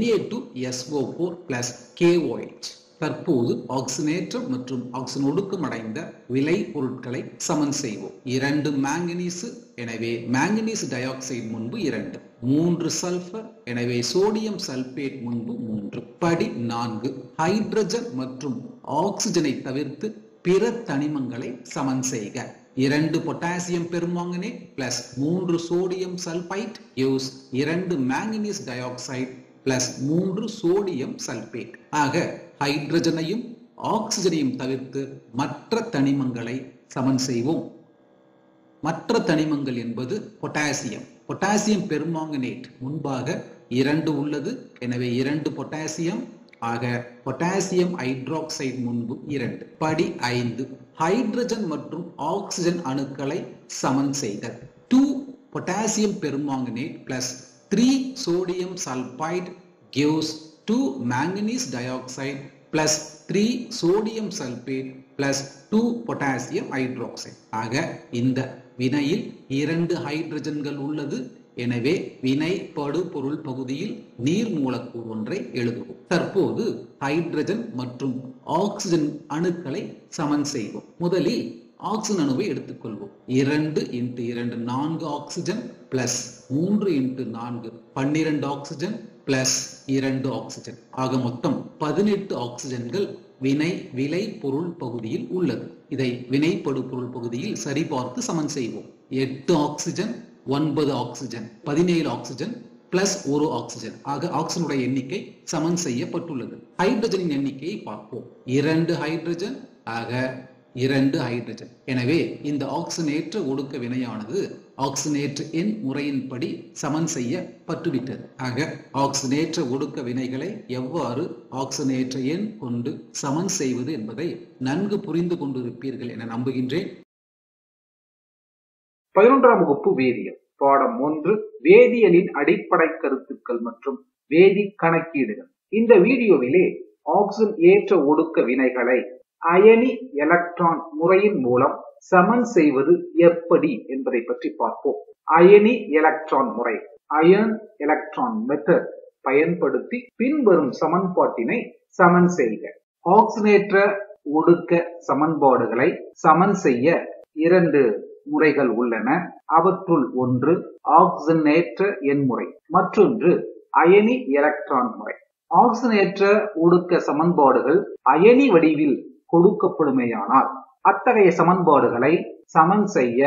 [SPEAKER 1] Na2SO4 plus KOH. தற்போது ஆக்சினேற்றம் மற்றும் ஆக்சின் ஒடுக்கம் அடைந்த விளை பொருட்களை சமன் செய்வோம். 2 மாங்கனீசு, எனவே மாங்கனீஸ் டை ஆக்சைடு முன்பு 2. 3 சல்பர், எனவே சோடியம் சல்பேட் முன்பு 3. படி 4 ஹைட்ரஜன் மற்றும் ஆக்சிஜனை தவிர்த்து பிற தனிமங்களை சமன் செய்க. 2 potassium permanganate plus 3 sodium sulphide gives 2 manganese di oxide plus 3 sodium sulphate. ஆக ஹைட்ரஜனையும் ஆக்சிஜனையும் தவிர்த்து மற்ற தனிமங்களை சமன் செய்வோம். மற்ற தனிமங்கள் என்பது பொட்டாசியம். பொட்டாசியம் பெர்மாங்கனேட் முன்பாக 2 உள்ளது, எனவே 2 பொட்டாசியம். ஆக பொட்டாசியம் ஹைட்ராக்சைடு முன்பு 2. படி 5 ஹைட்ரஜன் மற்றும் ஆக்சிஜன் அணுக்களை சமன் செய்க. 2 potassium permanganate plus 3 sodium sulfide gives 2 manganese dioxide plus 3 sodium sulfate plus 2 potassium hydroxide. ஆக இந்த வினையில் 2 ஹைட்ரஜன்கள் உள்ளது, எனவே வினை படு பொருள் பகுதியில் நீர் மூலக்கூறு ஒன்றை எழுதுவோம். தற்போது ஹைட்ரஜன் மற்றும் ஆக்சிஜன் அணுக்களை சமன் செய்வோம். முதலில் ஆக்சிஜன் அணுவை எடுத்துக்கொள்வோம். 2 × 2 4 oxygen plus 3 × 4 12 oxygen plus 2 oxygen. ஆக மொத்தம் 18 ஆக்சிஜன்கள் விளை பொருள் பகுதியில் உள்ளது. இதை வினைப்படு பொருள் பகுதியில் சரிபார்த்து சமன் செய்வோம். 8 oxygen 9 oxygen 17 oxygen plus 1 oxygen. ஆக ஆக்சிஜனுடைய எண்ணிக்கை சமன் செய்யப்பட்டுள்ளது. ஹைட்ரஜனின் எண்ணிக்கையை பார்ப்போம். 2 ஹைட்ரஜன், ஆக 2 ஹைட்ரஜன். எனவே இந்த ஆக்சினேற்ற ஒடுக்க வினையானது ஆக்சினேற்ற எண் முறையின்படி சமன் செய்யப்பட்டுவிட்டது. ஆக ஆக்சினேற்ற ஒடுக்க வினைகளை எவ்வாறு ஆக்சினேற்ற எண் கொண்டு சமன் செய்வது என்பதை நன்கு புரிந்து கொண்டிருப்பீர்கள் என நம்புகின்றேன்.
[SPEAKER 3] 11ஆம் வகுப்பு வேதியியல் பாடம் 1 வேதியியலின் அடிப்படை கருத்துக்கள் மற்றும் வேதி கணக்கீடுகள். இந்த வீடியோவிலே ஆக்சின் ஏற்ற ஒடுக்க வினைகளை அயனி எலக்ட்ரான் முறையின் மூலம் சமன் செய்வது எப்படி என்பதை பற்றி பார்ப்போம். அயனி எலக்ட்ரான் முறை அயன் எலக்ட்ரான் மெத்தட் பயன்படுத்தி பின்வரும் சமன்பாட்டினை சமன் செய்க. ஆக்சினேற்ற ஒடுக்க சமன்பாடுகளை சமன் செய்ய 2 முறைகள் உள்ளன. அவற்றுள் ஒன்று ஆக்சினேற்ற எண்முறை, மற்றொன்று அயனி எலக்ட்ரான் முறை. ஆக்சினேற்ற ஒடுக்க சமன்பாடுகள் அயனி வடிவில் கொடுக்கப்படுமேயானால் அத்தகைய சமன்பாடுகளை சமன் செய்ய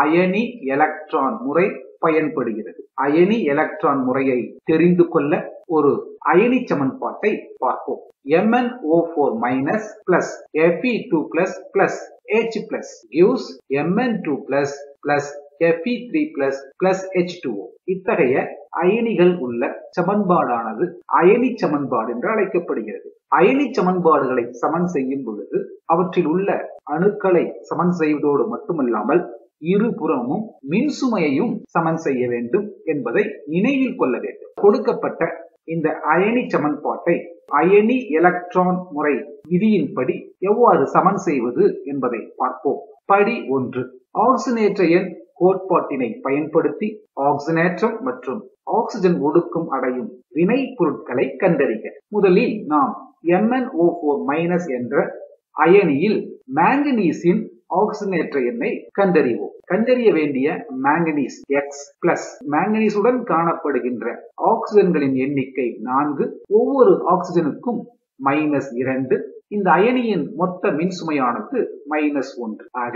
[SPEAKER 3] அயனி எலக்ட்ரான் முறை பயன்படுகிறது. அயனி எலக்ட்ரான் முறையை தெரிந்து கொள்ள ஒரு அயனி சமன்பாட்டை பார்ப்போம். MnO4- plus Fe2+ plus H+ gives Mn2+ plus Fe3+ plus H2O. இத்தகைய அயனிகள் உள்ள சமன்பாடானது அயனி சமன்பாடு என்று அழைக்கப்படுகிறது. அயனி சமன்பாடுகளை சமன் செய்யும் பொழுது அவற்றில் உள்ள அணுக்களை சமன் செய்வதோடு மட்டுமல்லாமல் இருபுறமும் மின்சுமையையும் சமன் செய்ய வேண்டும் என்பதை நினைவில் கொள்ள வேண்டும். கொடுக்கப்பட்ட இந்த அயனி சமன்பாட்டை அயனி எலக்ட்ரான் முறை விதியின்படி எவ்வாறு சமன் செய்வது என்பதை பார்ப்போம். படி 1 ஆக்சினேற்ற எண் கோட்பாட்டினை பயன்படுத்தி ஆக்சினேற்றம் மற்றும் ஆக்சிஜன் ஒடுக்கம் அடையும் வினை பொருட்களை கண்டறிக. முதலில் நாம் MnO4- என்ற அயனியில் மாங்கனீஸின் ஆக்சிஜனேற்ற எண்ணை கண்டறிவோம். கண்டறிய வேண்டிய மாங்கனீஸ் எக்ஸ் பிளஸ் மாங்கனீஸுடன் காணப்படுகின்ற ஆக்சிஜன்களின் எண்ணிக்கை 4, ஒவ்வொரு ஆக்சிஜனுக்கும் -2. இந்த அயனியின் மொத்த மின்சுமையானது -1. ஆக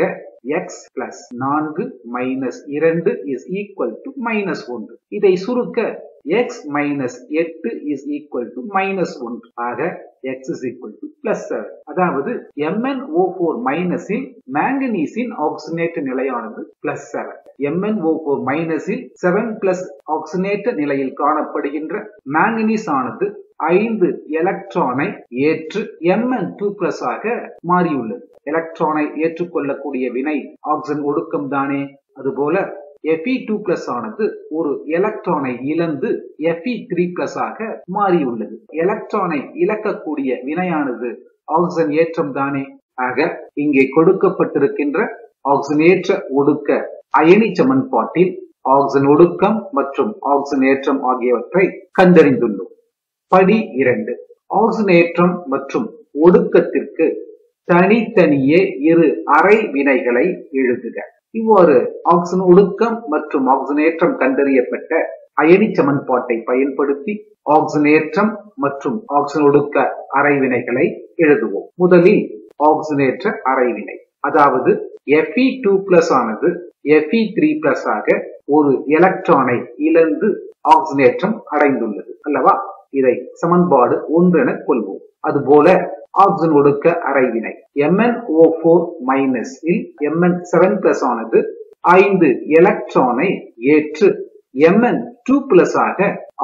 [SPEAKER 3] x plus 4 -2 is equal to -1. இதை சுருக்க x minus 8 is equal to -1. ஆக x இஸ் ஈக்குவல் டு +7. அதாவது MnO4 மைனஸில் மாங்கனீஸின் ஆக்சிஜனேற்ற நிலையானது +7. MnO4 மைனஸில் 7+ ஆக்சிஜனேற்ற நிலையில் காணப்படுகின்ற மாங்கனீஸ் ஆனது 5 எலக்ட்ரானை ஏற்று Mn2+ ஆக மாறியுள்ளது. எலக்ட்ரானை ஏற்றுக்கொள்ளக்கூடிய வினை ஆக்சிஜன் ஒடுக்கம் தானே. அதுபோல Fe2+ ஆனது ஒரு எலக்ட்ரானை இழந்து Fe3+ ஆக மாறியுள்ளது. எலக்ட்ரானை இழக்கக்கூடிய வினையானது ஆக்சிஜன் ஏற்றம் தானே. ஆக இங்கே கொடுக்கப்பட்டிருக்கின்ற ஆக்சிஜனேற்ற ஒடுக்க அயனி சமன்பாட்டில் ஆக்சிஜன் ஒடுக்கம் மற்றும் ஆக்சிஜன் ஏற்றம் ஆகியவற்றை கண்டறிந்துள்ளோம். படி 2. ஆக்சிஜனேற்றம் மற்றும் ஒடுக்கத்திற்கு தனித்தனியே இரு அரை வினைகளை எழுதுக. இவ்வாறு ஆக்சிஜன் ஒடுக்கம் மற்றும் ஆக்சிஜனேற்றம் கண்டறியப்பட்ட அயனி சமன்பாட்டை பயன்படுத்தி ஆக்சிஜனேற்றம் மற்றும் ஆக்சிஜன் ஒடுக்க அரைவினைகளை எழுதுவோம். முதலில் ஆக்சிஜனேற்ற அரைவினை, அதாவது Fe2+ ஆனது Fe3+ ஆக ஒரு எலக்ட்ரானை இழந்து ஆக்சிஜனேற்றம் அடைந்துள்ளது அல்லவா. இதை சமன்பாடு 1 என கொள்வோம். அதுபோல ஆக்சிஜன் ஒடுக்க அரைவினை MnO4 மைனஸ் இல் Mn7+ ஆனது 5 எலக்ட்ரானை ஏற்று Mn2+ ஆக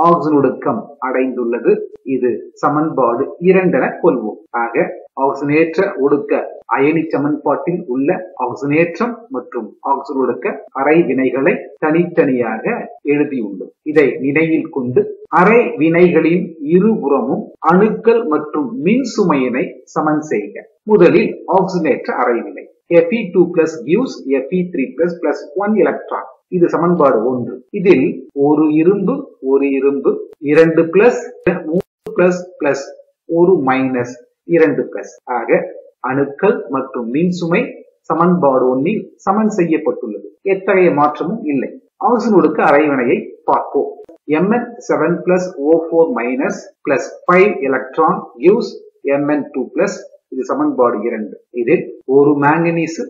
[SPEAKER 3] ஆக்சிஜன் ஒடுக்கம் அடைந்துள்ளது. இது சமன்பாடு 2 என கொள்வோம். ஆக ஆக்சிஜனேற்ற ஒடுக்க அயனி சமன்பாட்டில் உள்ள ஆக்சிஜனேற்றம் மற்றும் ஆக்சிஜன் ஒடுக்க அரை வினைகளை தனித்தனியாக எழுதியுள்ளோம். இதை நினைவில் கொண்டு அரை வினைகளின் இருபுறமும் அணுக்கள் மற்றும் மின் சுமையினை சமன் செய்க. முதலில் ஆக்சிஜனேற்ற அரைவினை Fe2+ gives Fe3+ plus 1 electron. இது சமன்பாடு 1. இதில் ஒரு இரும்பு 2 plus 3 plus plus 1 minus 2 plus ஆக அணுக்கள் மற்றும் மின்சுமை சமன்பாடு 1 சமன் செய்யப்பட்டுள்ளது. எத்தகைய மாற்றமும் இல்லை. ஆக்சிஜன் ஒடுக்க அரைவினையை பார்ப்போம். Mn7+O4 minus plus 5 electron gives Mn2+. இது சமன்பாடு 2. இதில் ஒரு manganese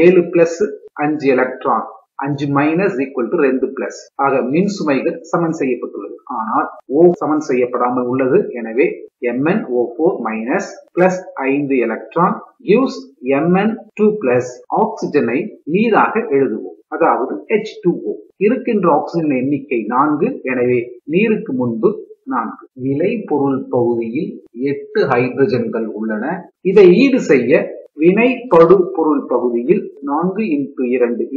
[SPEAKER 3] 7 plus 5 electron 5 minus equal to 2 plus ஆக மின் சுமைகள் சமன் செய்யப்பட்டுள்ளது. ஆனால் O சமன் செய்யப்படாமல் உள்ளது. எனவே MnO4 minus plus 5 electron gives Mn2+. ஆக்சிஜனை நீராக எழுதுவோம், அதாவது H2O. இருக்கின்ற ஆக்சிஜன் எண்ணிக்கை 4. எனவே நீருக்கு முன்பு 4. விளை பொருள் பகுதியில் 8 ஹைட்ரஜன்கள் உள்ளன. இதை ஈடு செய்ய வினை படு பொருள் பகுதியில் 4x2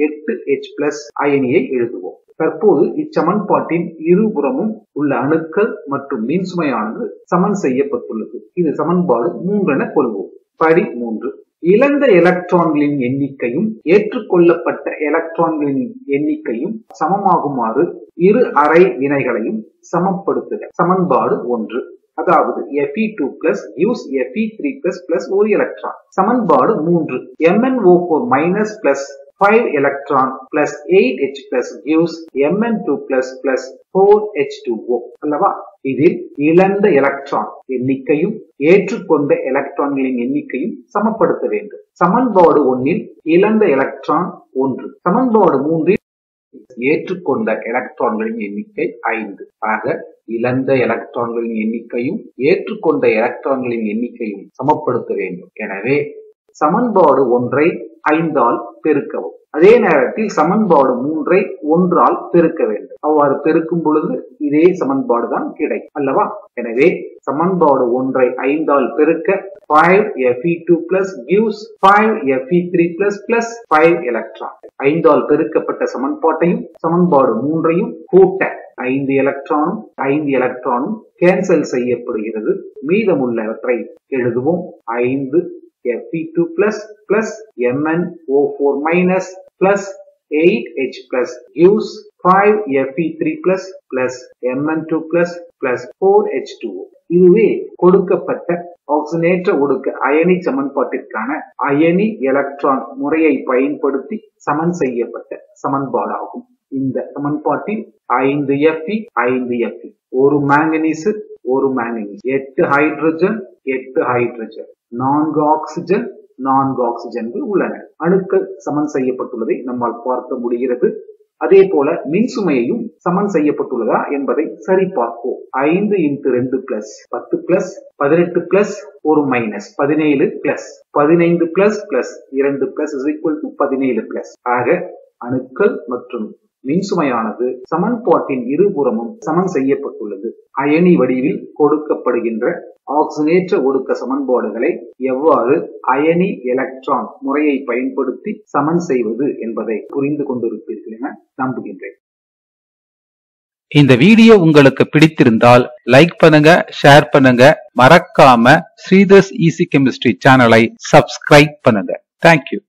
[SPEAKER 3] 8H+ அயனியை எழுதுவோம். தற்போது இச்சமன்பாட்டின் இருபுறமும் உள்ள அணுக்கள் மற்றும் மின்சுமையானது சமன் செய்யப்பட்டுள்ளது. இது சமன்பாடு 3 என கொள்வோம். படி 3. இழந்த எலக்ட்ரான்களின் எண்ணிக்கையும் ஏற்றுக்கொள்ளப்பட்ட எலக்ட்ரான்களின் எண்ணிக்கையும் சமமாகுமாறு இரு அரை வினைகளையும் சமப்படுத்துக. சமன்பாடு 1. அதாவது Fe2+ gives Fe3+ plus 1 electron. சமன்பாடு 3. MnO4 minus plus 5 electron plus 8H+ gives Mn2+ plus 4H2O அல்லவா. இதில் இழந்த எலக்ட்ரான் எண்ணிக்கையும் ஏற்றுக்கொண்ட எலக்ட்ரான்களின் எண்ணிக்கையும் சமப்படுத்த வேண்டும். சமன்பாடு 1 இழந்த எலக்ட்ரான் 1, சமன்பாடு 3 ஏற்றுக்கொண்ட எலக்ட்ரான்களின் எண்ணிக்கை 5 ஆக இழந்த எலக்ட்ரான்களின் எண்ணிக்கையும் ஏற்றுக்கொண்ட எலக்ட்ரான்களின் எண்ணிக்கையும் சமப்படுத்த வேண்டும். எனவே சமன்பாடு 1 5 ஆல் பெருக்கவும். அதே நேரத்தில் சமன்பாடு 3 1 ஆல் பெருக்க வேண்டும். அவ்வாறு பெருக்கும் பொழுது இதே சமன்பாடு தான் கிடைக்கும் அல்லவா. எனவே சமன்பாடு 1 5 ஆல் பெருக்க 5Fe2+ gives 5Fe3+ plus 5 electron. 5 all பெருக்கப்பட்ட சமன்பாட்டையும் சமன்பாடு 3ஐயும் கூட்ட 5 எலக்ட்ரானும் கேன்சல் செய்யப்படுகிறது. மீதமுள்ளவற்றை எழுதுவோம். 5 Fe2+ plus MnO4 minus plus 8H+ gives 5Fe3+ plus Mn2+ plus 4H2O. இதுவே கொடுக்கப்பட்ட ஆக்சிஜனேற்ற ஒடுக்க அயனி சமன்பாட்டிற்கான அயனி எலக்ட்ரான் முறையை பயன்படுத்தி சமன் செய்யப்பட்ட சமன்பாடாகும். இந்த சமன்பாட்டில் 5Fe 5Fe, ஒரு மேங்கனீஸ் 8 ஹைட்ரஜன் 8 ஹைட்ரஜன், 4 ஆக்சிஜன் 4 ஆக்சிஜன்கள் உள்ளன. அணுக்கள் சமன் செய்யப்பட்டுள்ளதை நம்மால் பார்க்க முடிகிறது. அதே போல மின்சுமையையும் சமன் செய்யப்பட்டுள்ளதா என்பதை சரிபார்ப்போம். 5 × 2 plus 10 plus 18 plus 1 minus 17 plus 15 plus plus 2 plus 17 plus. ஆக அணுக்கள் மற்றும் மின்சுமையானது சமன்பாட்டின் இருபுறமும் சமன் செய்யப்பட்டுள்ளது. அயனி வடிவில் கொடுக்கப்படுகின்ற ஆக்சிஜனேற்ற ஒடுக்க சமன்பாடுகளை எவ்வாறு அயனி எலக்ட்ரான் முறையை பயன்படுத்தி சமன் செய்வது என்பதை புரிந்து கொண்டிருப்பீர்கள் என நம்புகின்றேன்.
[SPEAKER 1] இந்த வீடியோ உங்களுக்கு பிடித்திருந்தால் லைக் பண்ணுங்க, ஷேர் பண்ணுங்க, மறக்காம ஸ்ரீதர்ஸ் ஈஸி கெமிஸ்ட்ரி சேனலை சப்ஸ்கிரைப் பண்ணுங்க. தேங்க்யூ.